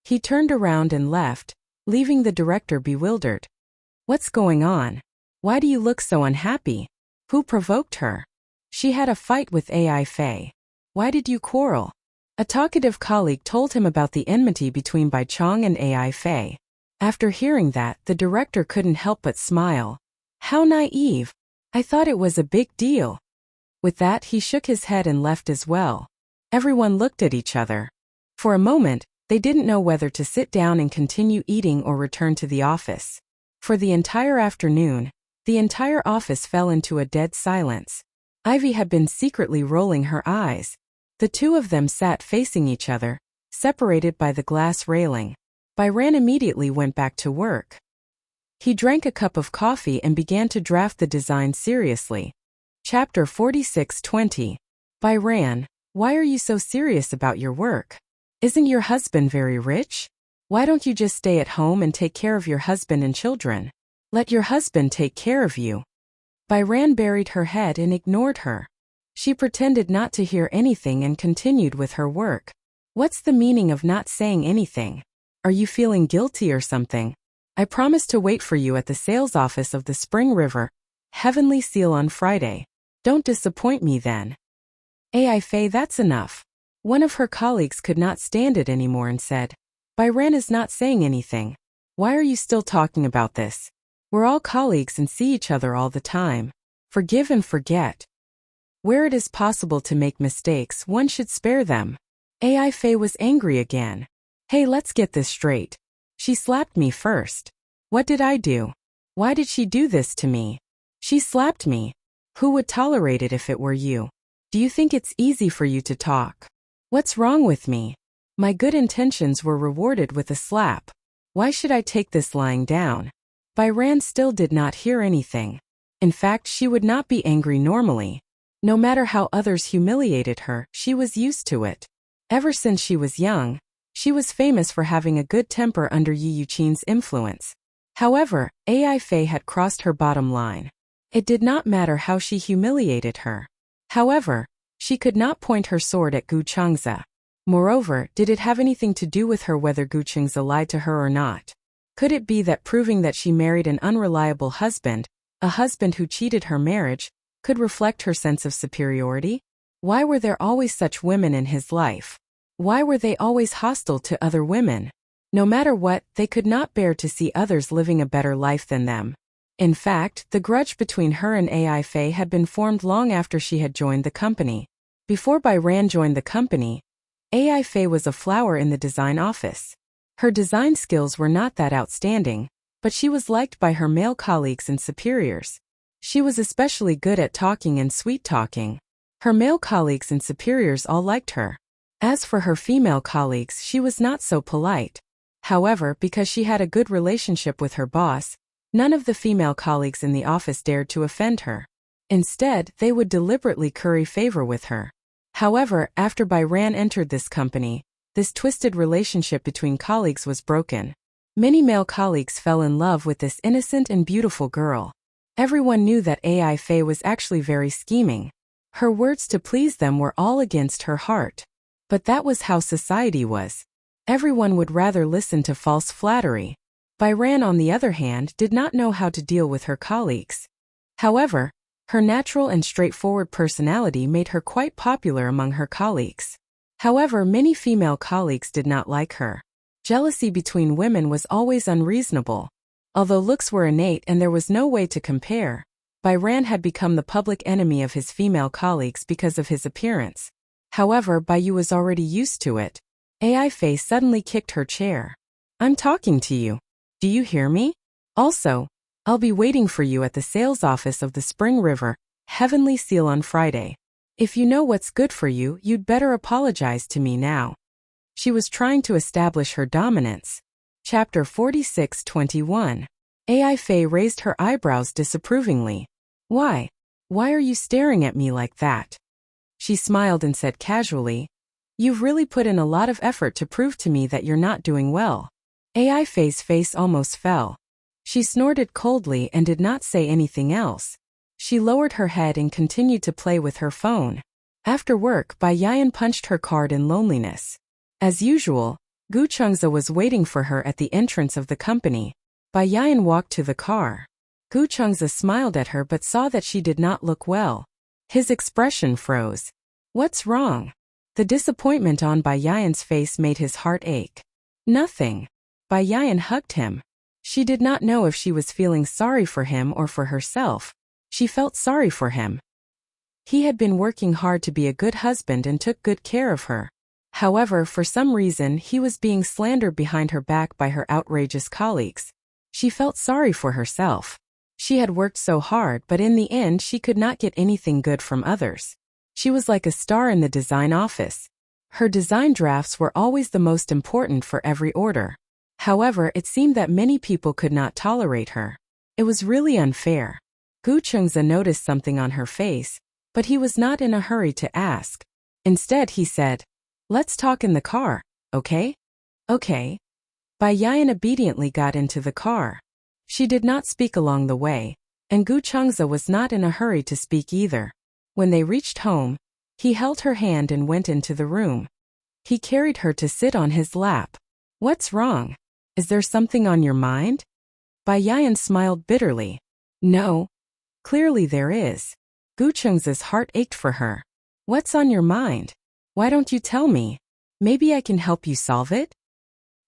He turned around and left, leaving the director bewildered. What's going on? Why do you look so unhappy? Who provoked her? She had a fight with Ai Fei. Why did you quarrel? A talkative colleague told him about the enmity between Bai Chong and Ai Fei. After hearing that, the director couldn't help but smile. How naive! I thought it was a big deal. With that, he shook his head and left as well. Everyone looked at each other. For a moment, they didn't know whether to sit down and continue eating or return to the office. For the entire afternoon, the entire office fell into a dead silence. Ivy had been secretly rolling her eyes. The two of them sat facing each other, separated by the glass railing. Byran immediately went back to work. He drank a cup of coffee and began to draft the design seriously. Chapter 46:20. Byran, why are you so serious about your work? Isn't your husband very rich? Why don't you just stay at home and take care of your husband and children? Let your husband take care of you. Byran buried her head and ignored her. She pretended not to hear anything and continued with her work. What's the meaning of not saying anything? Are you feeling guilty or something? I promised to wait for you at the sales office of the Spring River Heavenly Seal on Friday. Don't disappoint me then. Ai Fei, that's enough. One of her colleagues could not stand it anymore and said, Byran is not saying anything. Why are you still talking about this? We're all colleagues and see each other all the time. Forgive and forget. Where it is possible to make mistakes, one should spare them. Ai Fei was angry again. Hey, let's get this straight. She slapped me first. What did I do? Why did she do this to me? She slapped me. Who would tolerate it if it were you? Do you think it's easy for you to talk? What's wrong with me? My good intentions were rewarded with a slap. Why should I take this lying down? Byran still did not hear anything. In fact, she would not be angry normally. No matter how others humiliated her, she was used to it. Ever since she was young, she was famous for having a good temper under Yi Yuqin's influence. However, Ai Fei had crossed her bottom line. It did not matter how she humiliated her. However, she could not point her sword at Gu Changze. Moreover, did it have anything to do with her whether Gu Changze lied to her or not? Could it be that proving that she married an unreliable husband, a husband who cheated her marriage, could reflect her sense of superiority? Why were there always such women in his life? Why were they always hostile to other women? No matter what, they could not bear to see others living a better life than them. In fact, the grudge between her and Ai Fei had been formed long after she had joined the company. Before Byran joined the company, Ai Fei was a flower in the design office. Her design skills were not that outstanding, but she was liked by her male colleagues and superiors. She was especially good at talking and sweet-talking. Her male colleagues and superiors all liked her. As for her female colleagues, she was not so polite. However, because she had a good relationship with her boss, none of the female colleagues in the office dared to offend her. Instead, they would deliberately curry favor with her. However, after Byran entered this company, this twisted relationship between colleagues was broken. Many male colleagues fell in love with this innocent and beautiful girl. Everyone knew that Ai Fei was actually very scheming. Her words to please them were all against her heart. But that was how society was. Everyone would rather listen to false flattery. Byran, on the other hand, did not know how to deal with her colleagues. However, her natural and straightforward personality made her quite popular among her colleagues. However, many female colleagues did not like her. Jealousy between women was always unreasonable. Although looks were innate and there was no way to compare, Byran had become the public enemy of his female colleagues because of his appearance. However, Bai was already used to it. Ai Fei suddenly kicked her chair. "I'm talking to you. Do you hear me? Also, I'll be waiting for you at the sales office of the Spring River, Heavenly Seal on Friday. If you know what's good for you, you'd better apologize to me now." She was trying to establish her dominance. Chapter 46:21. Ai Fei raised her eyebrows disapprovingly. Why are you staring at me like that?" She smiled and said casually, "You've really put in a lot of effort to prove to me that you're not doing well." Ai Fei's face almost fell. She snorted coldly and did not say anything else. She lowered her head and continued to play with her phone. After work, Bai Yan punched her card in loneliness. As usual, Gu Chengze was waiting for her at the entrance of the company. Bai Yan walked to the car. Gu Chengze smiled at her but saw that she did not look well. His expression froze. "What's wrong?" The disappointment on Bai Yan's face made his heart ache. "Nothing." Bai Yan hugged him. She did not know if she was feeling sorry for him or for herself. She felt sorry for him. He had been working hard to be a good husband and took good care of her. However, for some reason, he was being slandered behind her back by her outrageous colleagues. She felt sorry for herself. She had worked so hard, but in the end she could not get anything good from others. She was like a star in the design office. Her design drafts were always the most important for every order. However, it seemed that many people could not tolerate her. It was really unfair. Gu Chengze noticed something on her face, but he was not in a hurry to ask. Instead, he said, "Let's talk in the car, okay?" "Okay." Bai Yan obediently got into the car. She did not speak along the way, and Gu Chengze was not in a hurry to speak either. When they reached home, he held her hand and went into the room. He carried her to sit on his lap. "What's wrong? Is there something on your mind?" Bai Yan smiled bitterly. "No. Clearly there is." Gu Chengze's heart ached for her. "What's on your mind? Why don't you tell me? Maybe I can help you solve it?"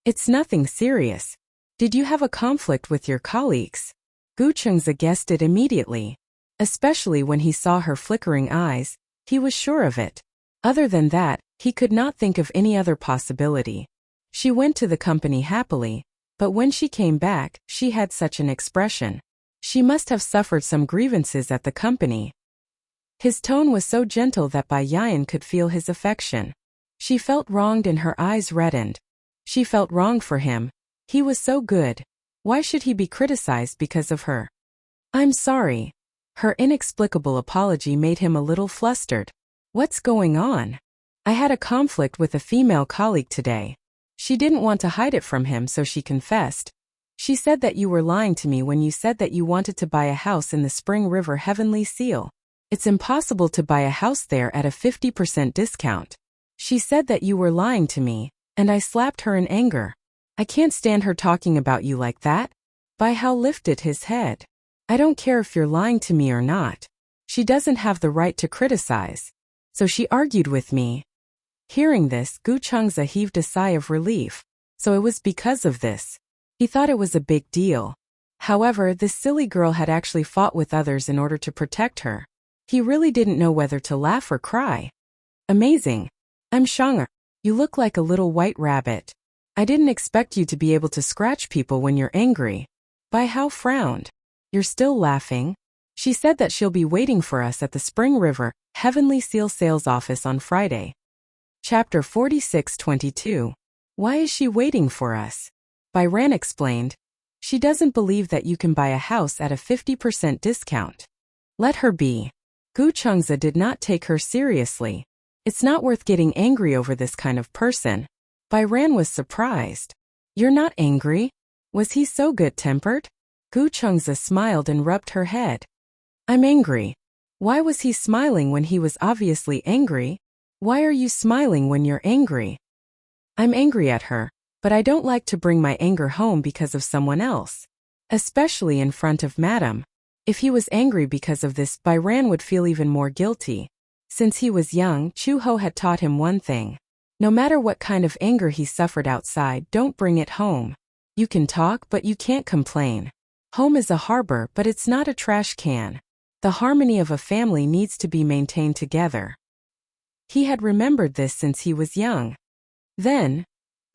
"It's nothing serious. Did you have a conflict with your colleagues?" Gu Chengze guessed it immediately. Especially when he saw her flickering eyes, he was sure of it. Other than that, he could not think of any other possibility. She went to the company happily, but when she came back, she had such an expression. She must have suffered some grievances at the company. His tone was so gentle that Bai Yan could feel his affection. She felt wronged and her eyes reddened. She felt wrong for him. He was so good. Why should he be criticized because of her? "I'm sorry." Her inexplicable apology made him a little flustered. "What's going on?" "I had a conflict with a female colleague today. She didn't want to hide it from him, so she confessed. She said that you were lying to me when you said that you wanted to buy a house in the Spring River Heavenly Seal. It's impossible to buy a house there at a 50% discount. She said that you were lying to me, and I slapped her in anger. I can't stand her talking about you like that." Bai Hao lifted his head. "I don't care if you're lying to me or not. She doesn't have the right to criticize. So she argued with me." Hearing this, Gu Chengze heaved a sigh of relief. So it was because of this. He thought it was a big deal. However, this silly girl had actually fought with others in order to protect her. He really didn't know whether to laugh or cry. "Amazing. I'm Shang'er. You look like a little white rabbit. I didn't expect you to be able to scratch people when you're angry." Bai Hao frowned. "You're still laughing?" She said that she'll be waiting for us at the Spring River Heavenly Seal sales office on Friday. Chapter 46:22. Why is she waiting for us? Byran explained. She doesn't believe that you can buy a house at a 50% discount. Let her be. Gu Chengze did not take her seriously. It's not worth getting angry over this kind of person. Byran was surprised. You're not angry? Was he so good-tempered? Gu Chengze smiled and rubbed her head. I'm angry. Why was he smiling when he was obviously angry? Why are you smiling when you're angry? I'm angry at her, but I don't like to bring my anger home because of someone else. Especially in front of Madam. If he was angry because of this, Byran would feel even more guilty. Since he was young, Chu Ho had taught him one thing. No matter what kind of anger he suffered outside, don't bring it home. You can talk, but you can't complain. Home is a harbor, but it's not a trash can. The harmony of a family needs to be maintained together. He had remembered this since he was young. Then,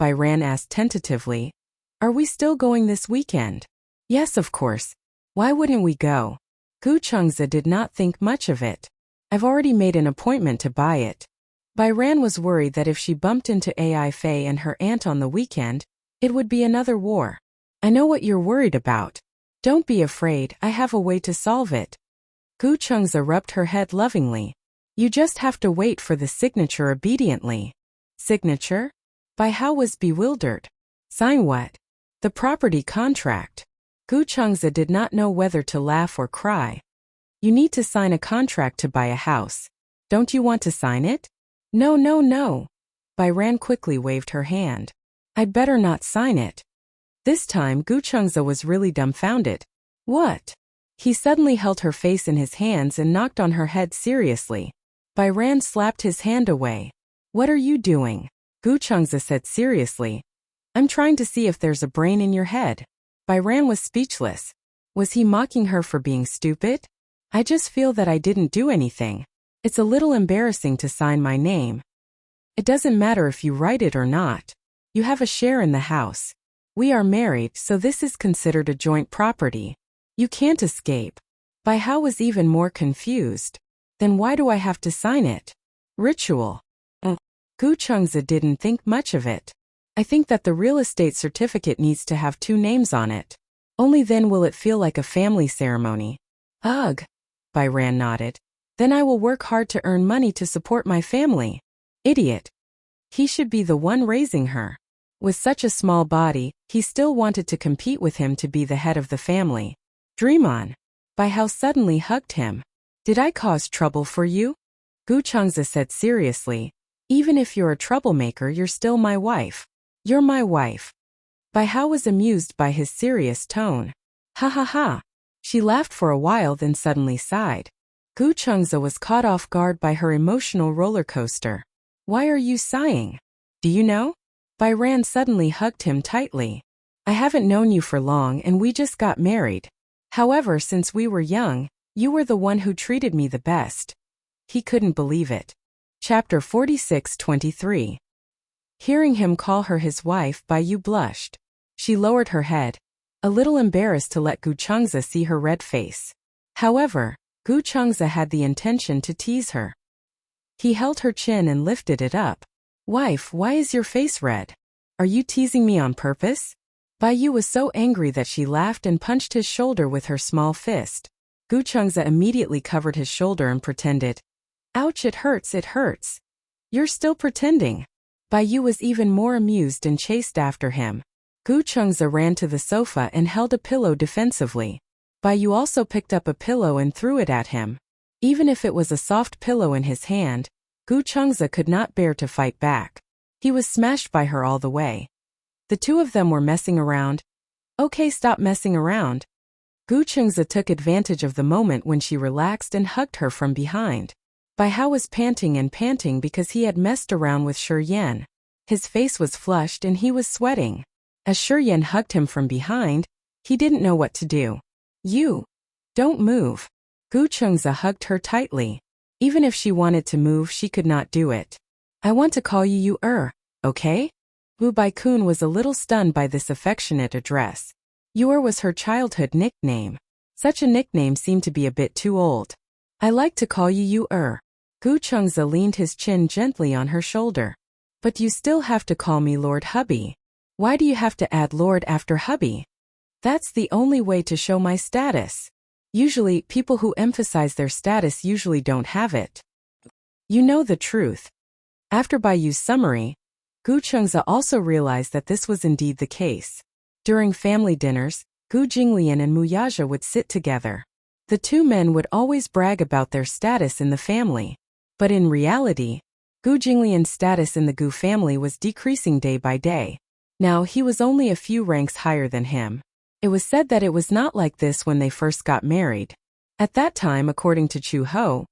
Byran asked tentatively, are we still going this weekend? Yes, of course. Why wouldn't we go? Gu Chengze did not think much of it. I've already made an appointment to buy it. Byran was worried that if she bumped into Ai Fei and her aunt on the weekend, it would be another war. I know what you're worried about. Don't be afraid, I have a way to solve it. Gu Chengze rubbed her head lovingly. You just have to wait for the signature obediently. Signature? Bai Hao was bewildered. Sign what? The property contract. Gu Chengze did not know whether to laugh or cry. You need to sign a contract to buy a house. Don't you want to sign it? No, no, no. Byran quickly waved her hand. I'd better not sign it. This time Gu Chengze was really dumbfounded. What? He suddenly held her face in his hands and knocked on her head seriously. Byran slapped his hand away. What are you doing? Gu Chengze said seriously. I'm trying to see if there's a brain in your head. Byran was speechless. Was he mocking her for being stupid? I just feel that I didn't do anything. It's a little embarrassing to sign my name. It doesn't matter if you write it or not. You have a share in the house. We are married, so this is considered a joint property. You can't escape. Bai Hao was even more confused. Then why do I have to sign it? Ritual. Gu Chengze didn't think much of it. I think that the real estate certificate needs to have 2 names on it. Only then will it feel like a family ceremony. Ugh. Byran nodded. Then I will work hard to earn money to support my family. Idiot. He should be the one raising her. With such a small body, he still wanted to compete with him to be the head of the family. Dream on. Bai Hao suddenly hugged him. Did I cause trouble for you? Gu Chengze said seriously. Even if you're a troublemaker, you're still my wife. You're my wife. Bai Hao was amused by his serious tone. Ha ha ha. She laughed for a while then suddenly sighed. Gu Chengze was caught off guard by her emotional roller coaster. Why are you sighing? Do you know? Byran suddenly hugged him tightly. I haven't known you for long and we just got married. However, since we were young, you were the one who treated me the best. He couldn't believe it. Chapter 46:23. Hearing him call her his wife, Bai Yu blushed. She lowered her head, a little embarrassed to let Gu Chengze see her red face. However, Gu Chengze had the intention to tease her. He held her chin and lifted it up. Wife, why is your face red? Are you teasing me on purpose? Bai Yu was so angry that she laughed and punched his shoulder with her small fist. Gu Chengze immediately covered his shoulder and pretended. Ouch, it hurts, it hurts. You're still pretending. Bai Yu was even more amused and chased after him. Gu Chengze ran to the sofa and held a pillow defensively. Bai Yu also picked up a pillow and threw it at him. Even if it was a soft pillow in his hand, Gu Chengze could not bear to fight back. He was smashed by her all the way. The two of them were messing around. Okay, stop messing around. Gu Chengze took advantage of the moment when she relaxed and hugged her from behind. Bai Hao was panting because he had messed around with Shi Yan. His face was flushed and he was sweating. As Shi Yan hugged him from behind, he didn't know what to do. You. Don't move. Gu Chengze hugged her tightly. Even if she wanted to move, she could not do it. I want to call you okay? Wu Baikun was a little stunned by this affectionate address. Yor was her childhood nickname. Such a nickname seemed to be a bit too old. I like to call you Gu Chengze leaned his chin gently on her shoulder. But you still have to call me Lord Hubby. Why do you have to add Lord after hubby? That's the only way to show my status. Usually, people who emphasize their status usually don't have it. You know the truth. After Baiyu's summary, Gu Chengze also realized that this was indeed the case. During family dinners, Gu Jinglian and Mu Yaja would sit together. The two men would always brag about their status in the family. But in reality, Gu Jinglian's status in the Gu family was decreasing day by day. Now he was only a few ranks higher than him. It was said that it was not like this when they first got married. At that time, according to Chu Ho,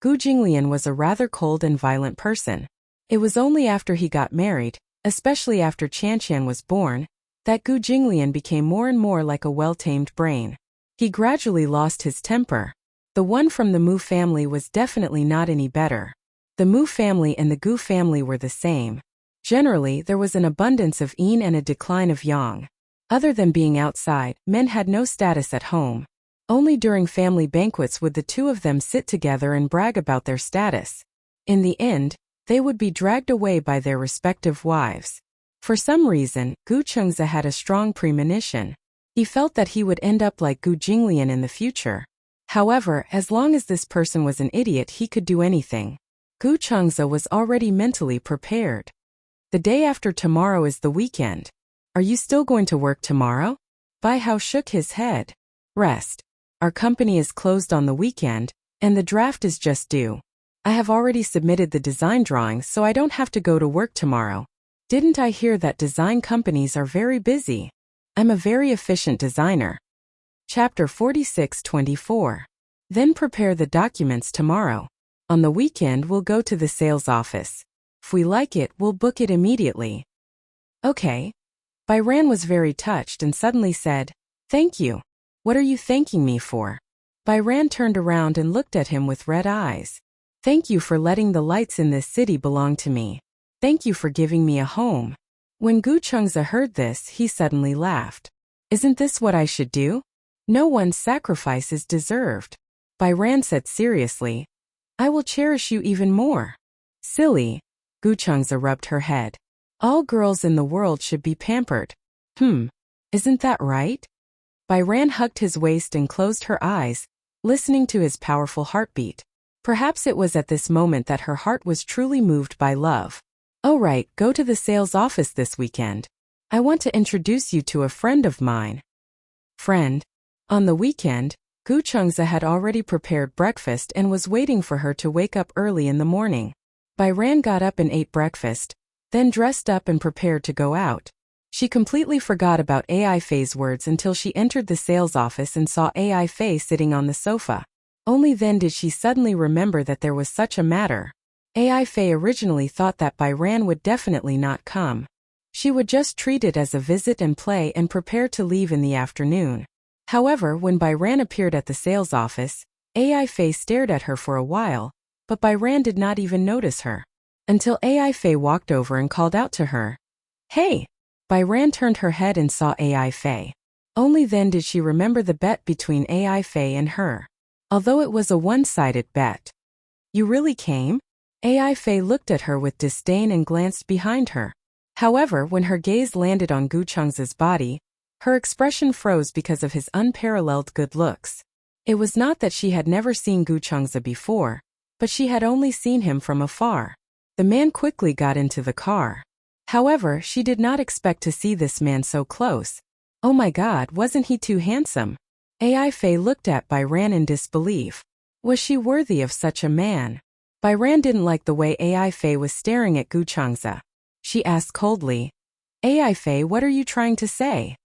Gu Jinglian was a rather cold and violent person. It was only after he got married, especially after Qian was born, that Gu Jinglian became more and more like a well-tamed brain. He gradually lost his temper. The one from the Mu family was definitely not any better. The Mu family and the Gu family were the same. Generally, there was an abundance of yin and a decline of yang. Other than being outside, men had no status at home. Only during family banquets would the two of them sit together and brag about their status. In the end, they would be dragged away by their respective wives. For some reason, Gu Chengze had a strong premonition. He felt that he would end up like Gu Jinglian in the future. However, as long as this person was an idiot, he could do anything. Gu Chengze was already mentally prepared. The day after tomorrow is the weekend. Are you still going to work tomorrow? Bai Hao shook his head. Rest. Our company is closed on the weekend, and the draft is just due. I have already submitted the design drawings, so I don't have to go to work tomorrow. Didn't I hear that design companies are very busy? I'm a very efficient designer. Chapter 46-24. Then prepare the documents tomorrow. On the weekend, we'll go to the sales office. If we like it, we'll book it immediately. Okay. Bai Ran was very touched and suddenly said, "Thank you. What are you thanking me for?" Bai Ran turned around and looked at him with red eyes. "Thank you for letting the lights in this city belong to me. Thank you for giving me a home." When Gu Chengze heard this, he suddenly laughed. "Isn't this what I should do? No one's sacrifice is deserved." Bai Ran said seriously, "I will cherish you even more." "Silly." Gu Chengze rubbed her head. "All girls in the world should be pampered." Isn't that right?" Bai Ran hugged his waist and closed her eyes, listening to his powerful heartbeat. Perhaps it was at this moment that her heart was truly moved by love. "Oh right, go to the sales office this weekend. I want to introduce you to a friend of mine." Friend? On the weekend, Gu Chengze had already prepared breakfast and was waiting for her to wake up early in the morning. Bai Ran got up and ate breakfast, then dressed up and prepared to go out. She completely forgot about Ai Fei's words until she entered the sales office and saw Ai Fei sitting on the sofa. Only then did she suddenly remember that there was such a matter. Ai Fei originally thought that Bai Ran would definitely not come. She would just treat it as a visit and play and prepare to leave in the afternoon. However, when Bai Ran appeared at the sales office, Ai Fei stared at her for a while, but Bai Ran did not even notice her. Until Ai Fei walked over and called out to her. "Hey!" Bai Ran turned her head and saw Ai Fei. Only then did she remember the bet between Ai Fei and her. Although it was a one-sided bet. "You really came?" Ai Fei looked at her with disdain and glanced behind her. However, when her gaze landed on Gu Chengze's body, her expression froze because of his unparalleled good looks. It was not that she had never seen Gu Chengze before, but she had only seen him from afar. The man quickly got into the car. However, she did not expect to see this man so close. Oh my God, wasn't he too handsome? Ai Fei looked at Bai Ran in disbelief. Was she worthy of such a man? Bai Ran didn't like the way Ai Fei was staring at Gu Chengze. She asked coldly, "Ai Fei, what are you trying to say?"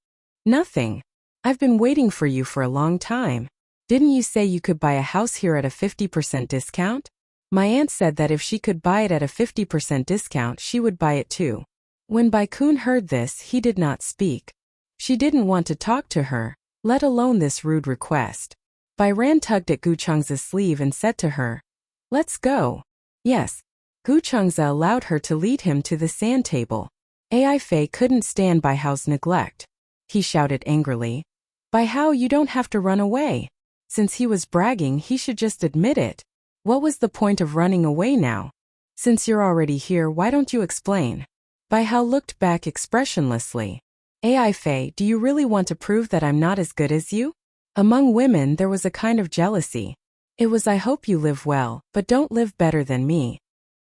"Nothing. I've been waiting for you for a long time. Didn't you say you could buy a house here at a 50% discount? My aunt said that if she could buy it at a 50% discount, she would buy it too." When Bai Kun heard this, he did not speak. She didn't want to talk to her, let alone this rude request. Bai Ran tugged at Gu Chengze's sleeve and said to her, "Let's go." Yes. Gu Chengze allowed her to lead him to the sand table. Ai Fei couldn't stand Bai Hao's neglect. He shouted angrily, "Bai Hao, you don't have to run away. Since he was bragging, he should just admit it. What was the point of running away now? Since you're already here, why don't you explain?" Bai Hao looked back expressionlessly. AI Fei, do you really want to prove that I'm not as good as you? Among women there was a kind of jealousy. It was I hope you live well, but don't live better than me.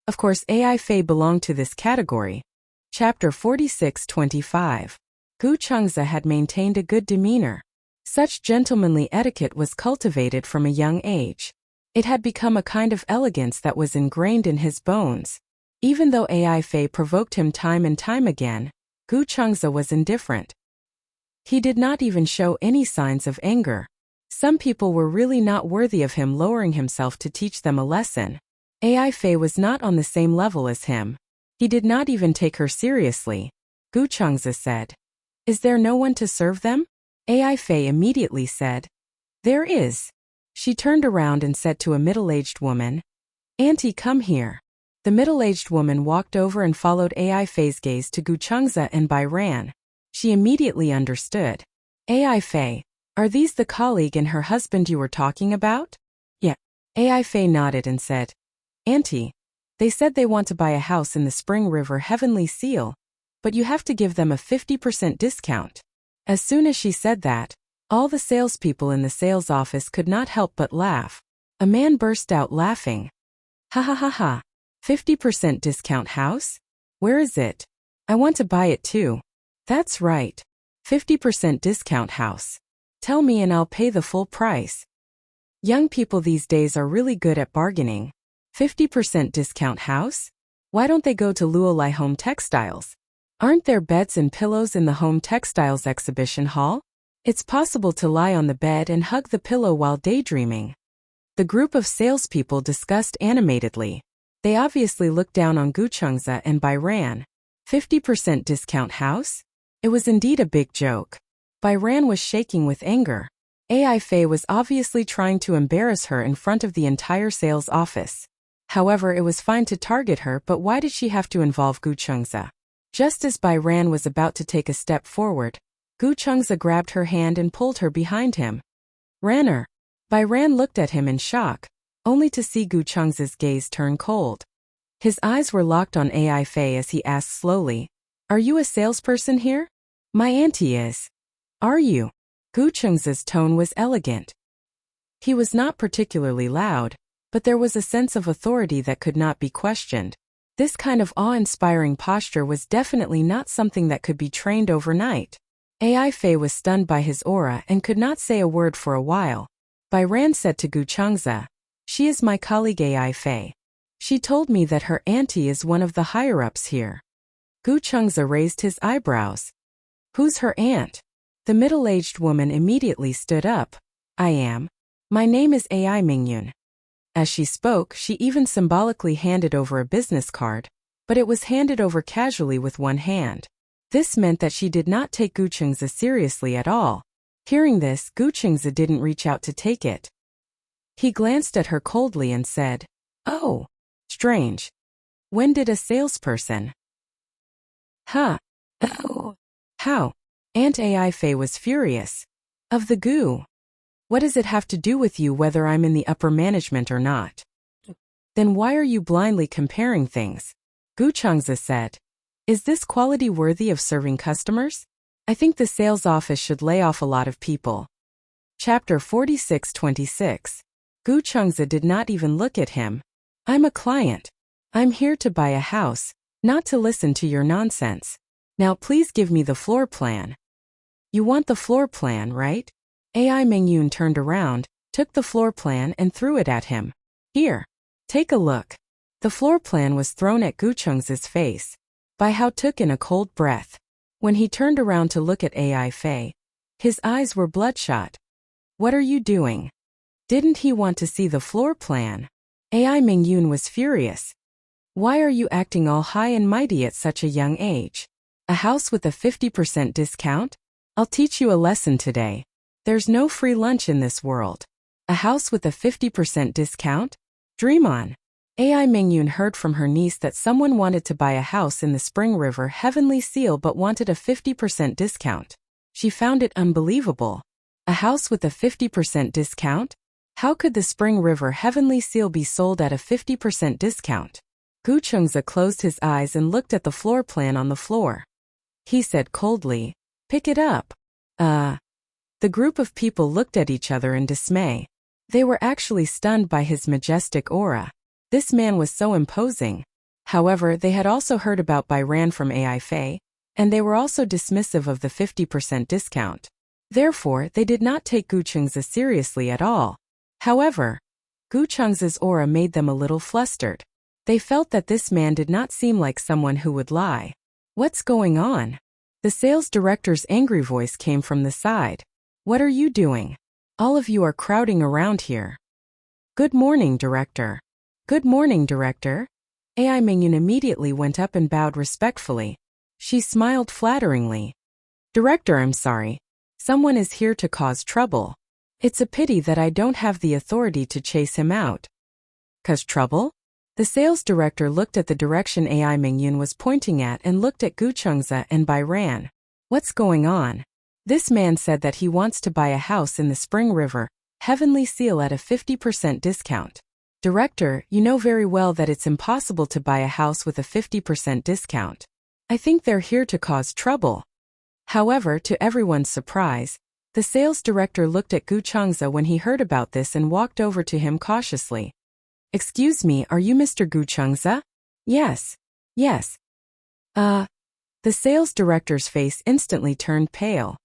Of course AI Fei belonged to this category. Chapter 46-25. Gu Chengzi had maintained a good demeanor. Such gentlemanly etiquette was cultivated from a young age. It had become a kind of elegance that was ingrained in his bones. Even though AI Fei provoked him time and time again, Gu Chengzi was indifferent. He did not even show any signs of anger. Some people were really not worthy of him lowering himself to teach them a lesson. AI Fei was not on the same level as him. He did not even take her seriously. Gu Chengzi said, "Is there no one to serve them?" AI Fei immediately said, "There is." She turned around and said to a middle-aged woman, "Auntie, come here." The middle-aged woman walked over and followed AI Fei's gaze to Gu Chengzi and Bai Ran. She immediately understood. AI Fei, are these the colleague and her husband you were talking about? Yeah. AI Fei nodded and said, "Auntie, they said they want to buy a house in the Spring River Heavenly Seal, but you have to give them a 50% discount." As soon as she said that, all the salespeople in the sales office could not help but laugh. A man burst out laughing. "Ha ha ha ha. 50% discount house? Where is it? I want to buy it too." "That's right. 50% discount house. Tell me and I'll pay the full price." Young people these days are really good at bargaining. 50% discount house? Why don't they go to Luolai Home Textiles? Aren't there beds and pillows in the Home Textiles exhibition hall? It's possible to lie on the bed and hug the pillow while daydreaming. The group of salespeople discussed animatedly. They obviously looked down on Gu Chengzi and Bai Ran. 50% discount house? It was indeed a big joke. Bai Ran was shaking with anger. AI Fei was obviously trying to embarrass her in front of the entire sales office. However, it was fine to target her, but why did she have to involve Gu Chengzi? Just as Bai Ran was about to take a step forward, Gu Chengzi grabbed her hand and pulled her behind him. "Ranner." Bai Ran looked at him in shock, only to see Gu Chengzi's gaze turn cold. His eyes were locked on AI Fei as he asked slowly, "Are you a salesperson here?" "My auntie is." "Are you?" Gu Chengzi's tone was elegant. He was not particularly loud, but there was a sense of authority that could not be questioned. This kind of awe-inspiring posture was definitely not something that could be trained overnight. AI Fei was stunned by his aura and could not say a word for a while. Bai Ran said to Gu Chengzi, "She is my colleague AI Fei. She told me that her auntie is one of the higher-ups here." Gu Chengzi raised his eyebrows. "Who's her aunt?" The middle-aged woman immediately stood up. "I am. My name is AI Mingyun." As she spoke, she even symbolically handed over a business card, but it was handed over casually with one hand. This meant that she did not take Gu Chengzi seriously at all. Hearing this, Gu Chengzi didn't reach out to take it. He glanced at her coldly and said, "Oh, strange. When did a salesperson?" "Huh. Oh. How?" Aunt AI Fei was furious. "Of the Gu. What does it have to do with you whether I'm in the upper management or not? Then why are you blindly comparing things?" Gu Chengzi said. "Is this quality worthy of serving customers? I think the sales office should lay off a lot of people." Chapter 46-26. Gu Chengzi did not even look at him. "I'm a client. I'm here to buy a house, not to listen to your nonsense. Now please give me the floor plan." "You want the floor plan, right?" AI Mingyun turned around, took the floor plan and threw it at him. "Here. Take a look." The floor plan was thrown at Gu Chengzi's face. Bai Hao took in a cold breath. When he turned around to look at AI Fei, his eyes were bloodshot. "What are you doing?" Didn't he want to see the floor plan? AI Mingyun was furious. "Why are you acting all high and mighty at such a young age? A house with a 50% discount? I'll teach you a lesson today. There's no free lunch in this world. A house with a 50% discount? Dream on." AI Mingyun heard from her niece that someone wanted to buy a house in the Spring River Heavenly Seal but wanted a 50% discount. She found it unbelievable. A house with a 50% discount? How could the Spring River Heavenly Seal be sold at a 50% discount? Gu Chengze closed his eyes and looked at the floor plan on the floor. He said coldly, "Pick it up." The group of people looked at each other in dismay. They were actually stunned by his majestic aura. This man was so imposing. However, they had also heard about Bai Ran from AI Fei, and they were also dismissive of the 50% discount. Therefore, they did not take Gu Chengze seriously at all. However, Gu Chengze's aura made them a little flustered. They felt that this man did not seem like someone who would lie. "What's going on?" The sales director's angry voice came from the side. "What are you doing? All of you are crowding around here." "Good morning, director." "Good morning, director." AI Mingyun immediately went up and bowed respectfully. She smiled flatteringly. "Director, I'm sorry. Someone is here to cause trouble. It's a pity that I don't have the authority to chase him out." "Cause trouble?" The sales director looked at the direction AI Mingyun was pointing at and looked at Gu Chengze and Bai Ran. "What's going on?" "This man said that he wants to buy a house in the Spring River, Heavenly Seal at a 50% discount. Director, you know very well that it's impossible to buy a house with a 50% discount. I think they're here to cause trouble." However, to everyone's surprise, the sales director looked at Gu Chengze when he heard about this and walked over to him cautiously. "Excuse me, are you Mr. Gu Chengze?" "Yes. Yes." The sales director's face instantly turned pale.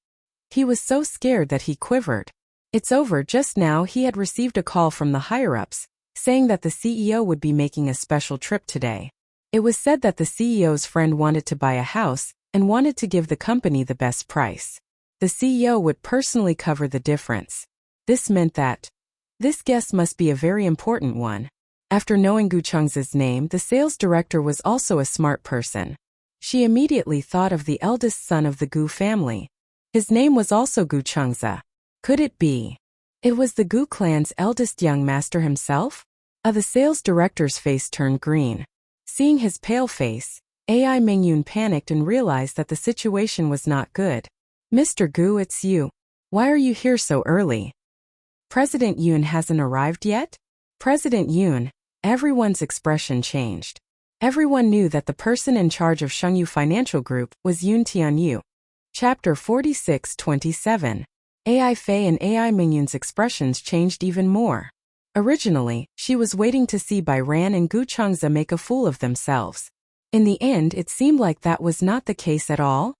He was so scared that he quivered. It's over. Just now he had received a call from the higher-ups, saying that the CEO would be making a special trip today. It was said that the CEO's friend wanted to buy a house and wanted to give the company the best price. The CEO would personally cover the difference. This meant that this guest must be a very important one. After knowing Gu Chengze's name, the sales director was also a smart person. She immediately thought of the eldest son of the Gu family. His name was also Gu Chengze. Could it be? It was the Gu clan's eldest young master himself? The sales director's face turned green. Seeing his pale face, AI Mingyun panicked and realized that the situation was not good. "Mr. Gu, it's you. Why are you here so early? President Yun hasn't arrived yet?" President Yun. Everyone's expression changed. Everyone knew that the person in charge of Shengyu Financial Group was Yun Tianyu. Chapter 46-27. AI Fei and AI Mingyun's expressions changed even more. Originally, she was waiting to see Bai Ran and Gu Chengze make a fool of themselves. In the end, it seemed like that was not the case at all.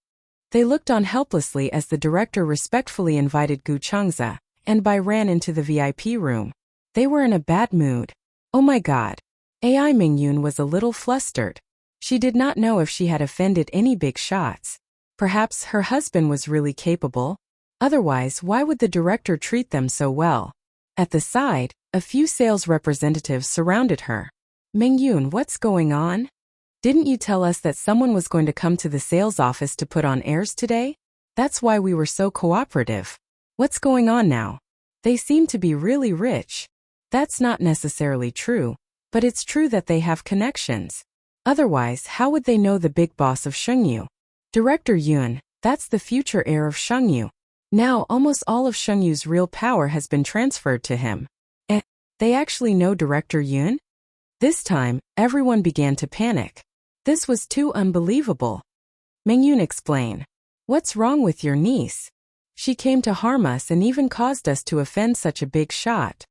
They looked on helplessly as the director respectfully invited Gu Chengze and Bai Ran into the VIP room. They were in a bad mood. Oh my god. AI Mingyun was a little flustered. She did not know if she had offended any big shots. Perhaps her husband was really capable. Otherwise, why would the director treat them so well? At the side, a few sales representatives surrounded her. "Mingyun, what's going on? Didn't you tell us that someone was going to come to the sales office to put on airs today? That's why we were so cooperative. What's going on now? They seem to be really rich." That's not necessarily true, but it's true that they have connections. Otherwise, how would they know the big boss of Shengyu? Director Yun, that's the future heir of Shengyu. Now almost all of Shengyu's real power has been transferred to him. They actually know Director Yun? This time, everyone began to panic. This was too unbelievable. Mingyun explained. "What's wrong with your niece? She came to harm us and even caused us to offend such a big shot.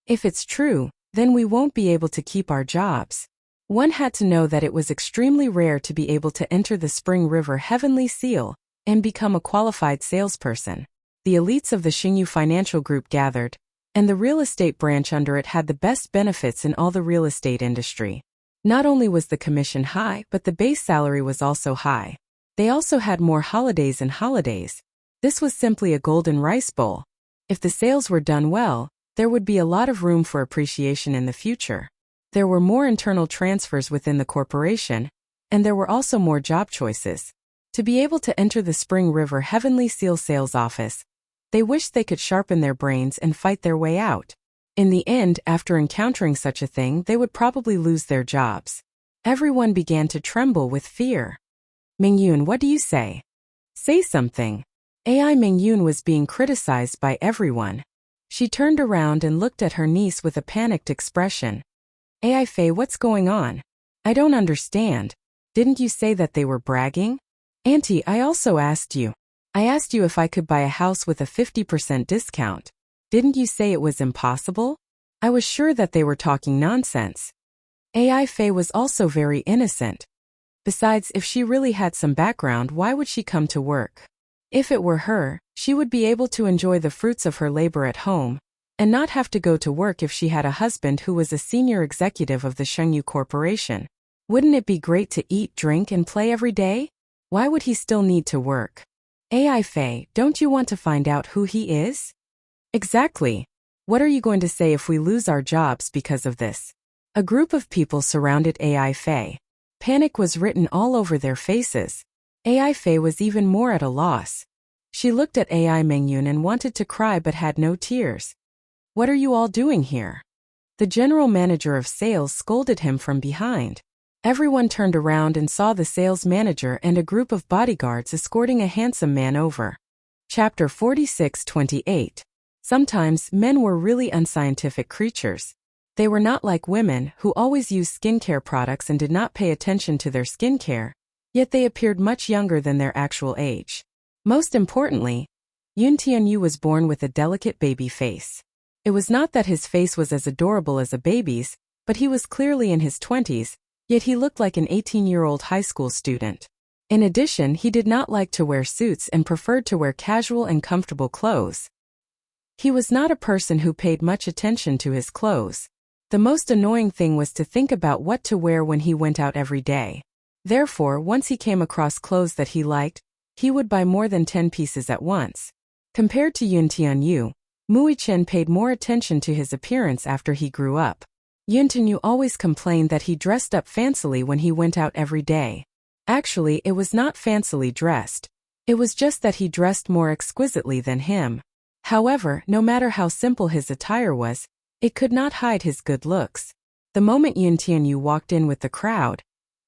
If it's true, then we won't be able to keep our jobs." One had to know that it was extremely rare to be able to enter the Spring River Heavenly Seal and become a qualified salesperson. The elites of the Shengyu Financial Group gathered, and the real estate branch under it had the best benefits in all the real estate industry. Not only was the commission high, but the base salary was also high. They also had more holidays and holidays. This was simply a golden rice bowl. If the sales were done well, there would be a lot of room for appreciation in the future. There were more internal transfers within the corporation, and there were also more job choices. To be able to enter the Spring River Heavenly Seal sales office, they wished they could sharpen their brains and fight their way out. In the end, after encountering such a thing, they would probably lose their jobs. Everyone began to tremble with fear. "Mingyun, what do you say? Say something." AI Mingyun was being criticized by everyone. She turned around and looked at her niece with a panicked expression. "AI Fei, what's going on? I don't understand. Didn't you say that they were bragging? Auntie, I also asked you. I asked you if I could buy a house with a 50% discount. Didn't you say it was impossible? I was sure that they were talking nonsense. AI Faye was also very innocent. Besides, if she really had some background, why would she come to work? If it were her, she would be able to enjoy the fruits of her labor at home, and not have to go to work if she had a husband who was a senior executive of the Shengyu Corporation. Wouldn't it be great to eat, drink, and play every day? Why would he still need to work? AI Faye, don't you want to find out who he is? Exactly. What are you going to say if we lose our jobs because of this? A group of people surrounded AI Faye. Panic was written all over their faces. AI Faye was even more at a loss. She looked at AI Mengyun and wanted to cry but had no tears. What are you all doing here? The general manager of sales scolded him from behind. Everyone turned around and saw the sales manager and a group of bodyguards escorting a handsome man over. Chapter 46:28. Sometimes men were really unscientific creatures. They were not like women who always used skincare products and did not pay attention to their skincare, yet they appeared much younger than their actual age. Most importantly, Yun Tianyu was born with a delicate baby face. It was not that his face was as adorable as a baby's, but he was clearly in his 20s, yet he looked like an 18-year-old high school student. In addition, he did not like to wear suits and preferred to wear casual and comfortable clothes. He was not a person who paid much attention to his clothes. The most annoying thing was to think about what to wear when he went out every day. Therefore, once he came across clothes that he liked, he would buy more than 10 pieces at once. Compared to Yun Tianyu, Mui Chen paid more attention to his appearance after he grew up. Yun Tianyu always complained that he dressed up fancily when he went out every day. Actually, it was not fancily dressed. It was just that he dressed more exquisitely than him. However, no matter how simple his attire was, it could not hide his good looks. The moment Yun Tianyu walked in with the crowd,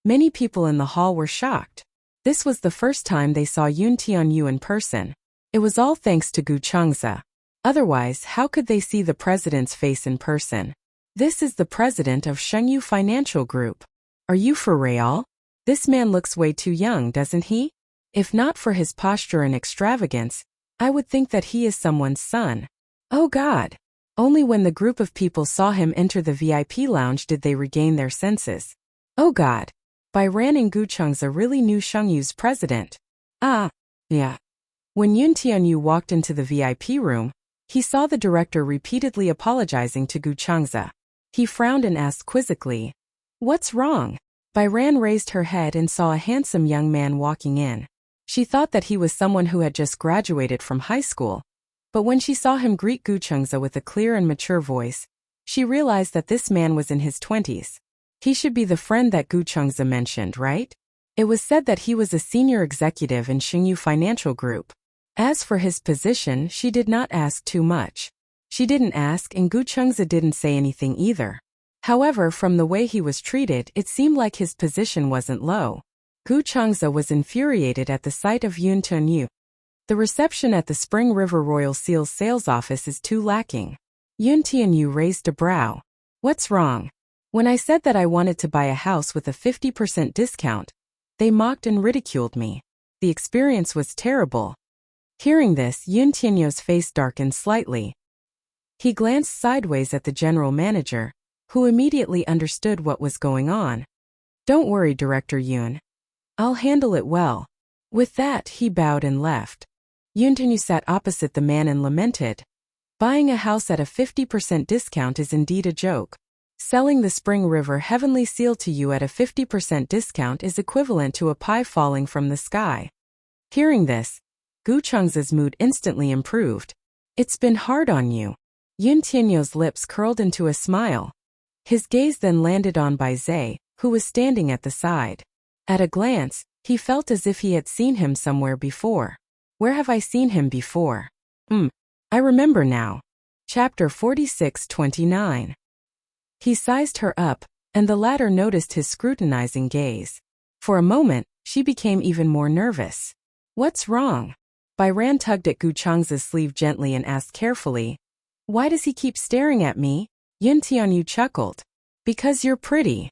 many people in the hall were shocked. This was the first time they saw Yun Tianyu in person. It was all thanks to Gu Chengze. Otherwise, how could they see the president's face in person? This is the president of Shengyu Financial Group. Are you for real? This man looks way too young, doesn't he? If not for his posture and extravagance, I would think that he is someone's son. Oh God! Only when the group of people saw him enter the VIP lounge did they regain their senses. Oh God! Bai Ran and Gu Chengze really knew Shengyu's president. Yeah. When Yun Tianyu walked into the VIP room, he saw the director repeatedly apologizing to Gu Chengze. He frowned and asked quizzically, "What's wrong?" Bai Ran raised her head and saw a handsome young man walking in. She thought that he was someone who had just graduated from high school. But when she saw him greet Gu Chengze with a clear and mature voice, she realized that this man was in his 20s. He should be the friend that Gu Chengze mentioned, right? It was said that he was a senior executive in Shengyu Financial Group. As for his position, she did not ask too much. She didn't ask and Gu Chengze didn't say anything either. However, from the way he was treated, it seemed like his position wasn't low. Gu Chengze was infuriated at the sight of Yun Tianyu. The reception at the Spring River Royal Seal's sales office is too lacking. Yun Tianyu raised a brow. What's wrong? When I said that I wanted to buy a house with a 50% discount, they mocked and ridiculed me. The experience was terrible. Hearing this, Yun Tianyu's face darkened slightly. He glanced sideways at the general manager, who immediately understood what was going on. Don't worry, Director Yun. I'll handle it well. With that, he bowed and left. Yun Tianyu sat opposite the man and lamented. Buying a house at a 50% discount is indeed a joke. Selling the Spring River Heavenly Seal to you at a 50% discount is equivalent to a pie falling from the sky. Hearing this, Gu Chengze's mood instantly improved. It's been hard on you. Yun Tianyu's lips curled into a smile. His gaze then landed on Bai Zhe, who was standing at the side. At a glance, he felt as if he had seen him somewhere before. Where have I seen him before? I remember now. Chapter 46:29. He sized her up, and the latter noticed his scrutinizing gaze. For a moment, she became even more nervous. What's wrong? Bai Ran tugged at Gu Chengze's sleeve gently and asked carefully, Why does he keep staring at me? Yun Tianyu chuckled. Because you're pretty.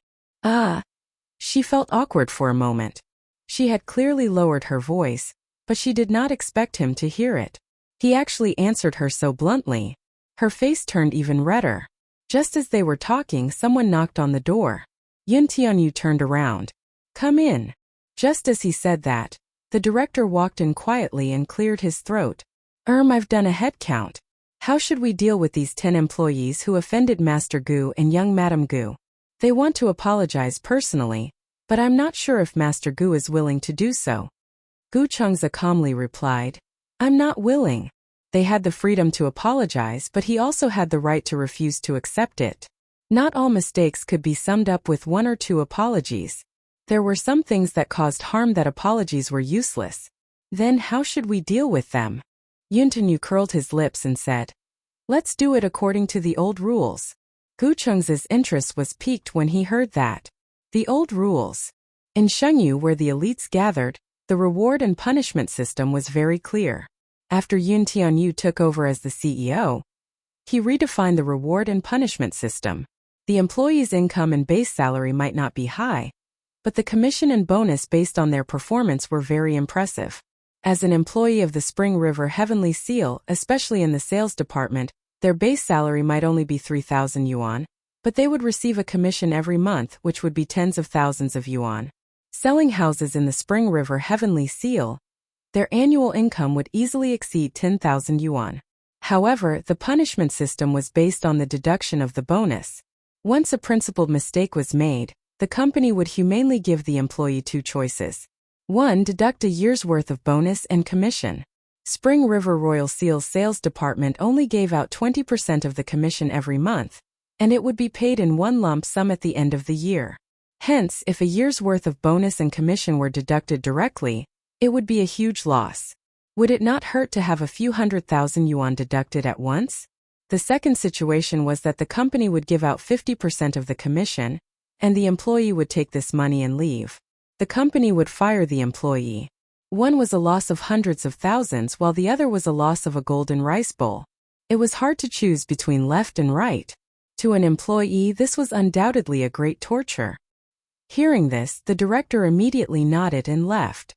She felt awkward for a moment. She had clearly lowered her voice, but she did not expect him to hear it. He actually answered her so bluntly. Her face turned even redder. Just as they were talking, someone knocked on the door. Yoon Tae-yu turned around. "Come in." Just as he said that, the director walked in quietly and cleared his throat. I've done a head count. How should we deal with these 10 employees who offended Master Gu and young Madam Gu? They want to apologize personally, but I'm not sure if Master Gu is willing to do so. Gu Chungza calmly replied, "I'm not willing." They had the freedom to apologize, but he also had the right to refuse to accept it. Not all mistakes could be summed up with 1 or 2 apologies. There were some things that caused harm that apologies were useless. Then how should we deal with them? Yoon Tae-yu curled his lips and said, "Let's do it according to the old rules." Gu Chung's interest was piqued when he heard that. The old rules. In Shengyu, where the elites gathered, the reward and punishment system was very clear. After Yoon Tae-yu took over as the CEO, he redefined the reward and punishment system. The employee's income and base salary might not be high, but the commission and bonus based on their performance were very impressive. As an employee of the Spring River Heavenly Seal, especially in the sales department, their base salary might only be 3,000 yuan, but they would receive a commission every month, which would be tens of thousands of yuan. Selling houses in the Spring River Heavenly Seal, their annual income would easily exceed 10,000 yuan. However, the punishment system was based on the deduction of the bonus. Once a principled mistake was made, the company would humanely give the employee 2 choices. 1. Deduct a year's worth of bonus and commission. Spring River Royal Seal's sales department only gave out 20% of the commission every month, and it would be paid in one lump sum at the end of the year. Hence, if a year's worth of bonus and commission were deducted directly, it would be a huge loss. Would it not hurt to have a few 100,000 yuan deducted at once? The second situation was that the company would give out 50% of the commission, and the employee would take this money and leave. The company would fire the employee. One was a loss of hundreds of thousands while the other was a loss of a golden rice bowl. It was hard to choose between left and right. To an employee, this was undoubtedly a great torture. Hearing this, the director immediately nodded and left.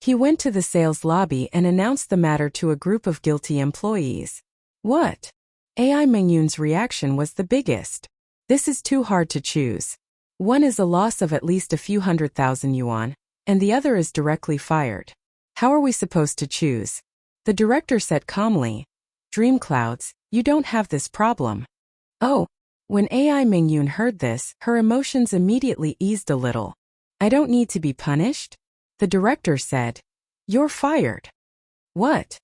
He went to the sales lobby and announced the matter to a group of guilty employees. What? AI Mengyun's reaction was the biggest. This is too hard to choose. One is a loss of at least a few 100,000 yuan, and the other is directly fired. How are we supposed to choose? The director said calmly, "Dream clouds, you don't have this problem." Oh. When AI Mengyun heard this, her emotions immediately eased a little. "I don't need to be punished?" The director said, "You're fired." What?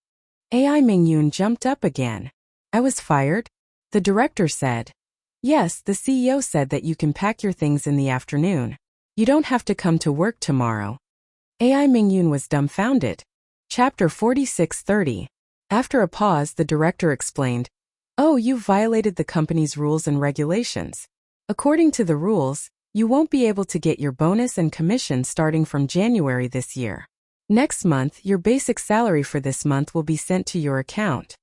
AI Mengyun jumped up again. "I was fired?" The director said, "Yes, the CEO said that you can pack your things in the afternoon. You don't have to come to work tomorrow." AI Mengyun was dumbfounded. Chapter 46:30. After a pause, the director explained, "Oh, you've violated the company's rules and regulations. According to the rules, you won't be able to get your bonus and commission starting from January this year. Next month, your basic salary for this month will be sent to your account."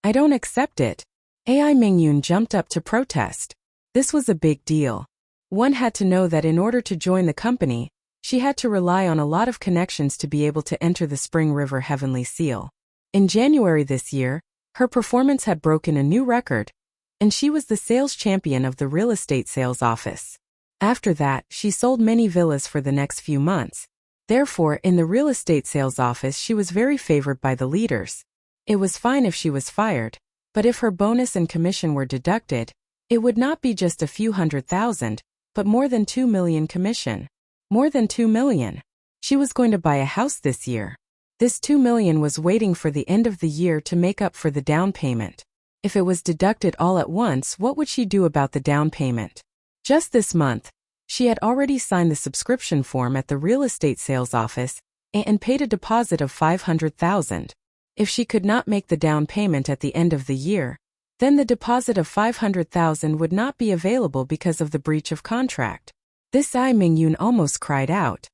"I don't accept it." AI Mengyun jumped up to protest. This was a big deal. One had to know that in order to join the company, she had to rely on a lot of connections to be able to enter the Spring River Heavenly Seal. In January this year, her performance had broken a new record, and she was the sales champion of the real estate sales office. After that, she sold many villas for the next few months. Therefore, in the real estate sales office, she was very favored by the leaders. It was fine if she was fired, but if her bonus and commission were deducted, it would not be just a few 100,000, but more than 2 million commission. More than 2 million. She was going to buy a house this year. This 2 million was waiting for the end of the year to make up for the down payment. If it was deducted all at once, what would she do about the down payment? Just this month, she had already signed the subscription form at the real estate sales office and paid a deposit of 500,000. If she could not make the down payment at the end of the year, then the deposit of 500,000 would not be available because of the breach of contract. This Ai Mengyun almost cried out.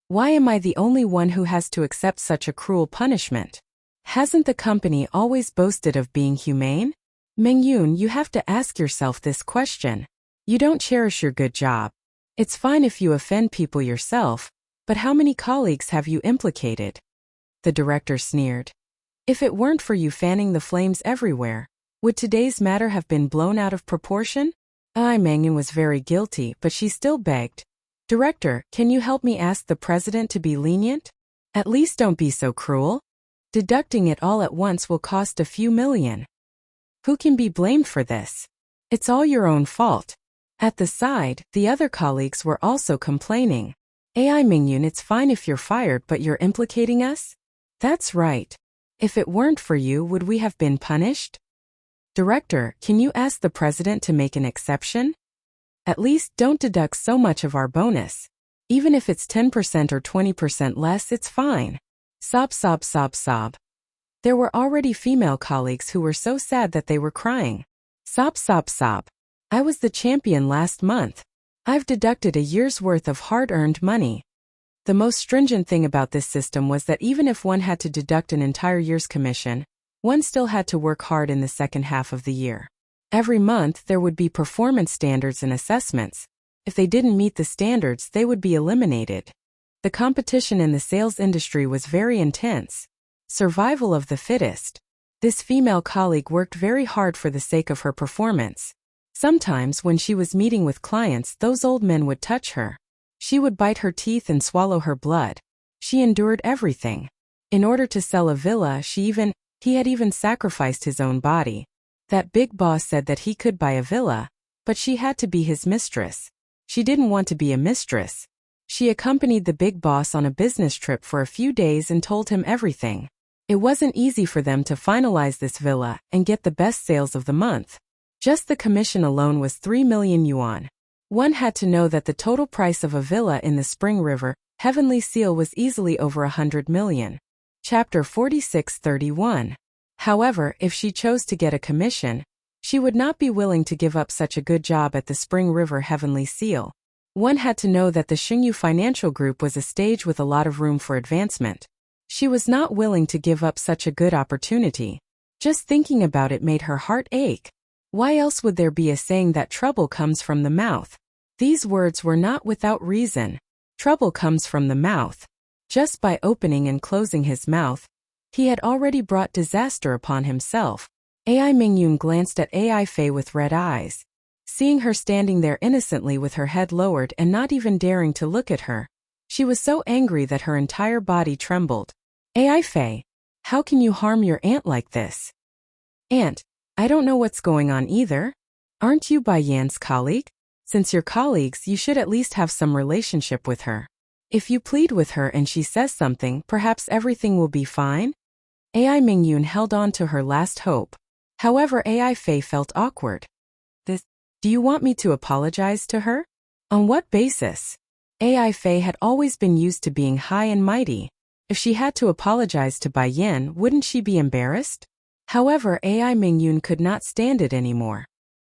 Why am I the only one who has to accept such a cruel punishment? Hasn't the company always boasted of being humane? Mengyun, you have to ask yourself this question. You don't cherish your good job. It's fine if you offend people yourself, but how many colleagues have you implicated? The director sneered. If it weren't for you fanning the flames everywhere, would today's matter have been blown out of proportion? Mangyun was very guilty, but she still begged. Director, can you help me ask the president to be lenient? At least don't be so cruel. Deducting it all at once will cost a few million. Who can be blamed for this? It's all your own fault. At the side, the other colleagues were also complaining. Mingyun, it's fine if you're fired, but you're implicating us? That's right. If it weren't for you, would we have been punished? Director, can you ask the president to make an exception? At least don't deduct so much of our bonus. Even if it's 10% or 20% less, it's fine. Sob, sob, sob, sob. There were already female colleagues who were so sad that they were crying. Sob, sob, sob. I was the champion last month. I've deducted a year's worth of hard-earned money. The most stringent thing about this system was that even if one had to deduct an entire year's commission, one still had to work hard in the second half of the year. Every month there would be performance standards and assessments. If they didn't meet the standards, they would be eliminated. The competition in the sales industry was very intense. Survival of the fittest. This female colleague worked very hard for the sake of her performance. Sometimes when she was meeting with clients, those old men would touch her. She would bite her teeth and swallow her blood. She endured everything. In order to sell a villa, he had even sacrificed his own body. That big boss said that he could buy a villa, but she had to be his mistress. She didn't want to be a mistress. She accompanied the big boss on a business trip for a few days and told him everything. It wasn't easy for them to finalize this villa and get the best sales of the month. Just the commission alone was 3 million yuan. One had to know that the total price of a villa in the Spring River, Heavenly Seal, was easily over 100 million. Chapter 46:31. However, if she chose to get a commission, she would not be willing to give up such a good job at the Spring River Heavenly Seal. One had to know that the Xingyu Financial Group was a stage with a lot of room for advancement. She was not willing to give up such a good opportunity. Just thinking about it made her heart ache. Why else would there be a saying that trouble comes from the mouth? These words were not without reason. Trouble comes from the mouth. Just by opening and closing his mouth, he had already brought disaster upon himself. Mingyun glanced at Fei with red eyes. Seeing her standing there innocently with her head lowered and not even daring to look at her, she was so angry that her entire body trembled. Fei, how can you harm your aunt like this? Aunt, I don't know what's going on either. Aren't you Bai Yan's colleague? Since you're colleagues, you should at least have some relationship with her. If you plead with her and she says something, perhaps everything will be fine. Mingyun held on to her last hope. However, Fei felt awkward. Do you want me to apologize to her? On what basis? Fei had always been used to being high and mighty. If she had to apologize to Bai Yan, wouldn't she be embarrassed? However, Mingyun could not stand it anymore.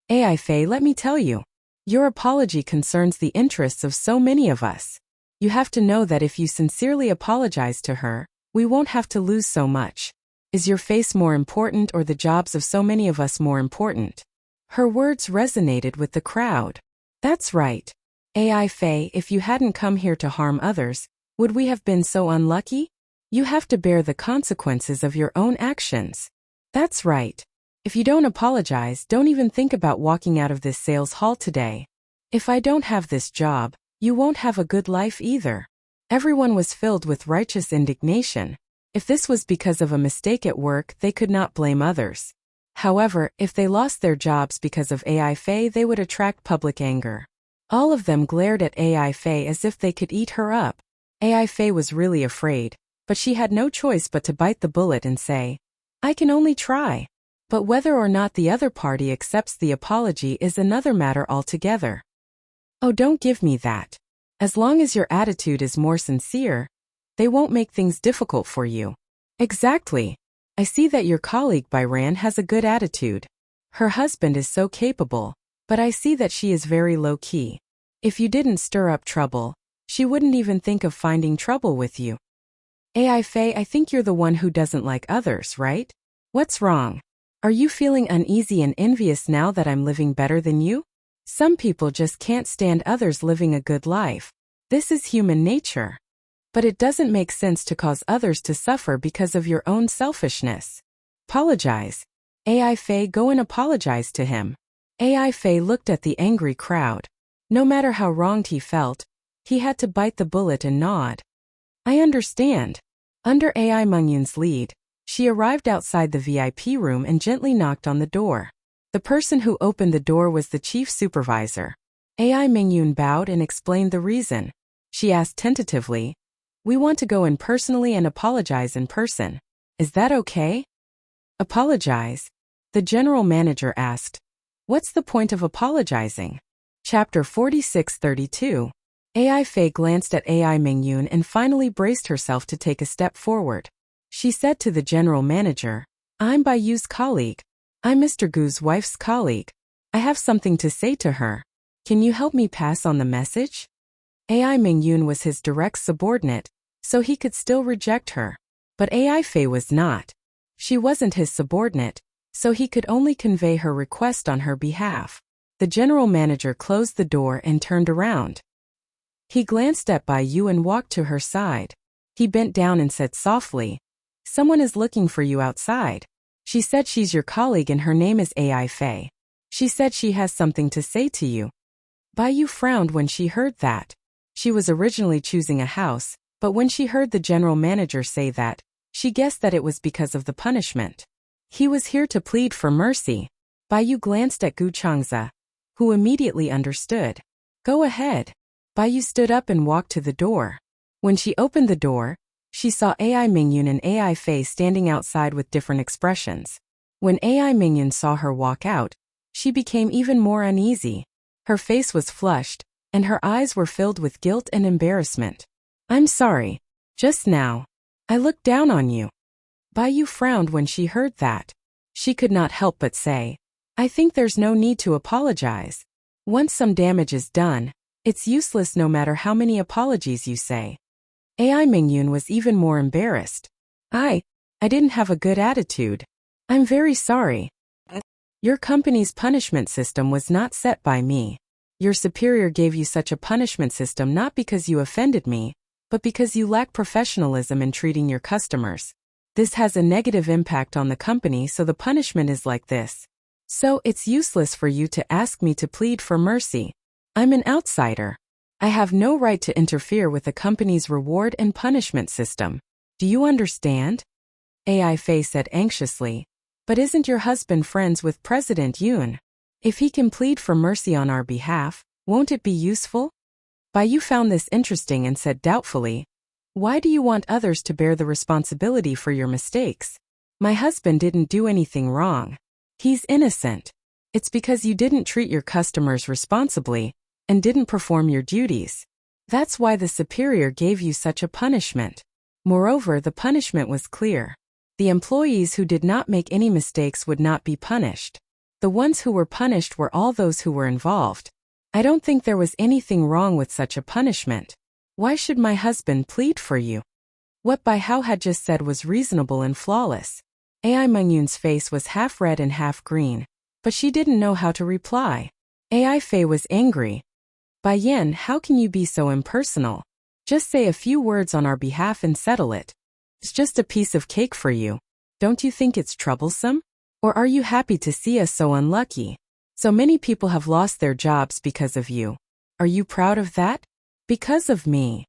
Fei, let me tell you. Your apology concerns the interests of so many of us. You have to know that if you sincerely apologize to her, we won't have to lose so much. Is your face more important or the jobs of so many of us more important? Her words resonated with the crowd. That's right. Fei, if you hadn't come here to harm others, would we have been so unlucky? You have to bear the consequences of your own actions. That's right. If you don't apologize, don't even think about walking out of this sales hall today. If I don't have this job, you won't have a good life either. Everyone was filled with righteous indignation. If this was because of a mistake at work, they could not blame others. However, if they lost their jobs because of Fei, they would attract public anger. All of them glared at Fei as if they could eat her up. Fei was really afraid, but she had no choice but to bite the bullet and say, I can only try. But whether or not the other party accepts the apology is another matter altogether. Oh, don't give me that. As long as your attitude is more sincere, they won't make things difficult for you. Exactly. I see that your colleague Byran has a good attitude. Her husband is so capable, but I see that she is very low-key. If you didn't stir up trouble, she wouldn't even think of finding trouble with you. Fei, I think you're the one who doesn't like others, right? What's wrong? Are you feeling uneasy and envious now that I'm living better than you? Some people just can't stand others living a good life. This is human nature. But it doesn't make sense to cause others to suffer because of your own selfishness. Apologize. AI Faye, go and apologize to him. AI Faye looked at the angry crowd. No matter how wronged he felt, he had to bite the bullet and nod. I understand. Under AI Mengyun's lead, she arrived outside the VIP room and gently knocked on the door. The person who opened the door was the chief supervisor. AI Mengyun bowed and explained the reason. She asked tentatively, "We want to go in personally and apologize in person. Is that okay?" Apologize? The general manager asked. What's the point of apologizing? Chapter 46-32. AI Faye glanced at AI Mengyun and finally braced herself to take a step forward. She said to the general manager, "I'm Bai Yu's colleague. I'm Mr. Gu's wife's colleague. I have something to say to her. Can you help me pass on the message?" AI Mengyun was his direct subordinate, so he could still reject her. But AI Faye was not. She wasn't his subordinate, so he could only convey her request on her behalf. The general manager closed the door and turned around. He glanced at Bai Yu and walked to her side. He bent down and said softly, "Someone is looking for you outside. She said she's your colleague and her name is AI Faye. She said she has something to say to you." Bai Yu frowned when she heard that. She was originally choosing a house, but when she heard the general manager say that, she guessed that it was because of the punishment. He was here to plead for mercy. Bai Yu glanced at Gu Changza, who immediately understood. "Go ahead." Bai Yu stood up and walked to the door. When she opened the door, she saw AI Mengyun and AI Faye standing outside with different expressions. When AI Mengyun saw her walk out, she became even more uneasy. Her face was flushed, and her eyes were filled with guilt and embarrassment. "I'm sorry. Just now, I looked down on you." Bai Yu frowned when she heard that. She could not help but say, "I think there's no need to apologize. Once some damage is done, it's useless no matter how many apologies you say." AI Mengyun was even more embarrassed. I didn't have a good attitude. I'm very sorry. Your company's punishment system was not set by me. Your superior gave you such a punishment system not because you offended me, but because you lack professionalism in treating your customers. This has a negative impact on the company, so the punishment is like this. So it's useless for you to ask me to plead for mercy. I'm an outsider. I have no right to interfere with the company's reward and punishment system. Do you understand? AI Faye said anxiously. But isn't your husband friends with President Yoon? If he can plead for mercy on our behalf, won't it be useful? Bai Yu found this interesting and said doubtfully, "Why do you want others to bear the responsibility for your mistakes? My husband didn't do anything wrong. He's innocent. It's because you didn't treat your customers responsibly and didn't perform your duties. That's why the superior gave you such a punishment." Moreover, the punishment was clear. The employees who did not make any mistakes would not be punished. The ones who were punished were all those who were involved. I don't think there was anything wrong with such a punishment. Why should my husband plead for you? What Bai Hao had just said was reasonable and flawless. AI Mengyun's face was half red and half green, but she didn't know how to reply. AI Faye was angry. "Bai Yan, how can you be so impersonal? Just say a few words on our behalf and settle it. It's just a piece of cake for you. Don't you think it's troublesome? Or are you happy to see us so unlucky? So many people have lost their jobs because of you. Are you proud of that? Because of me,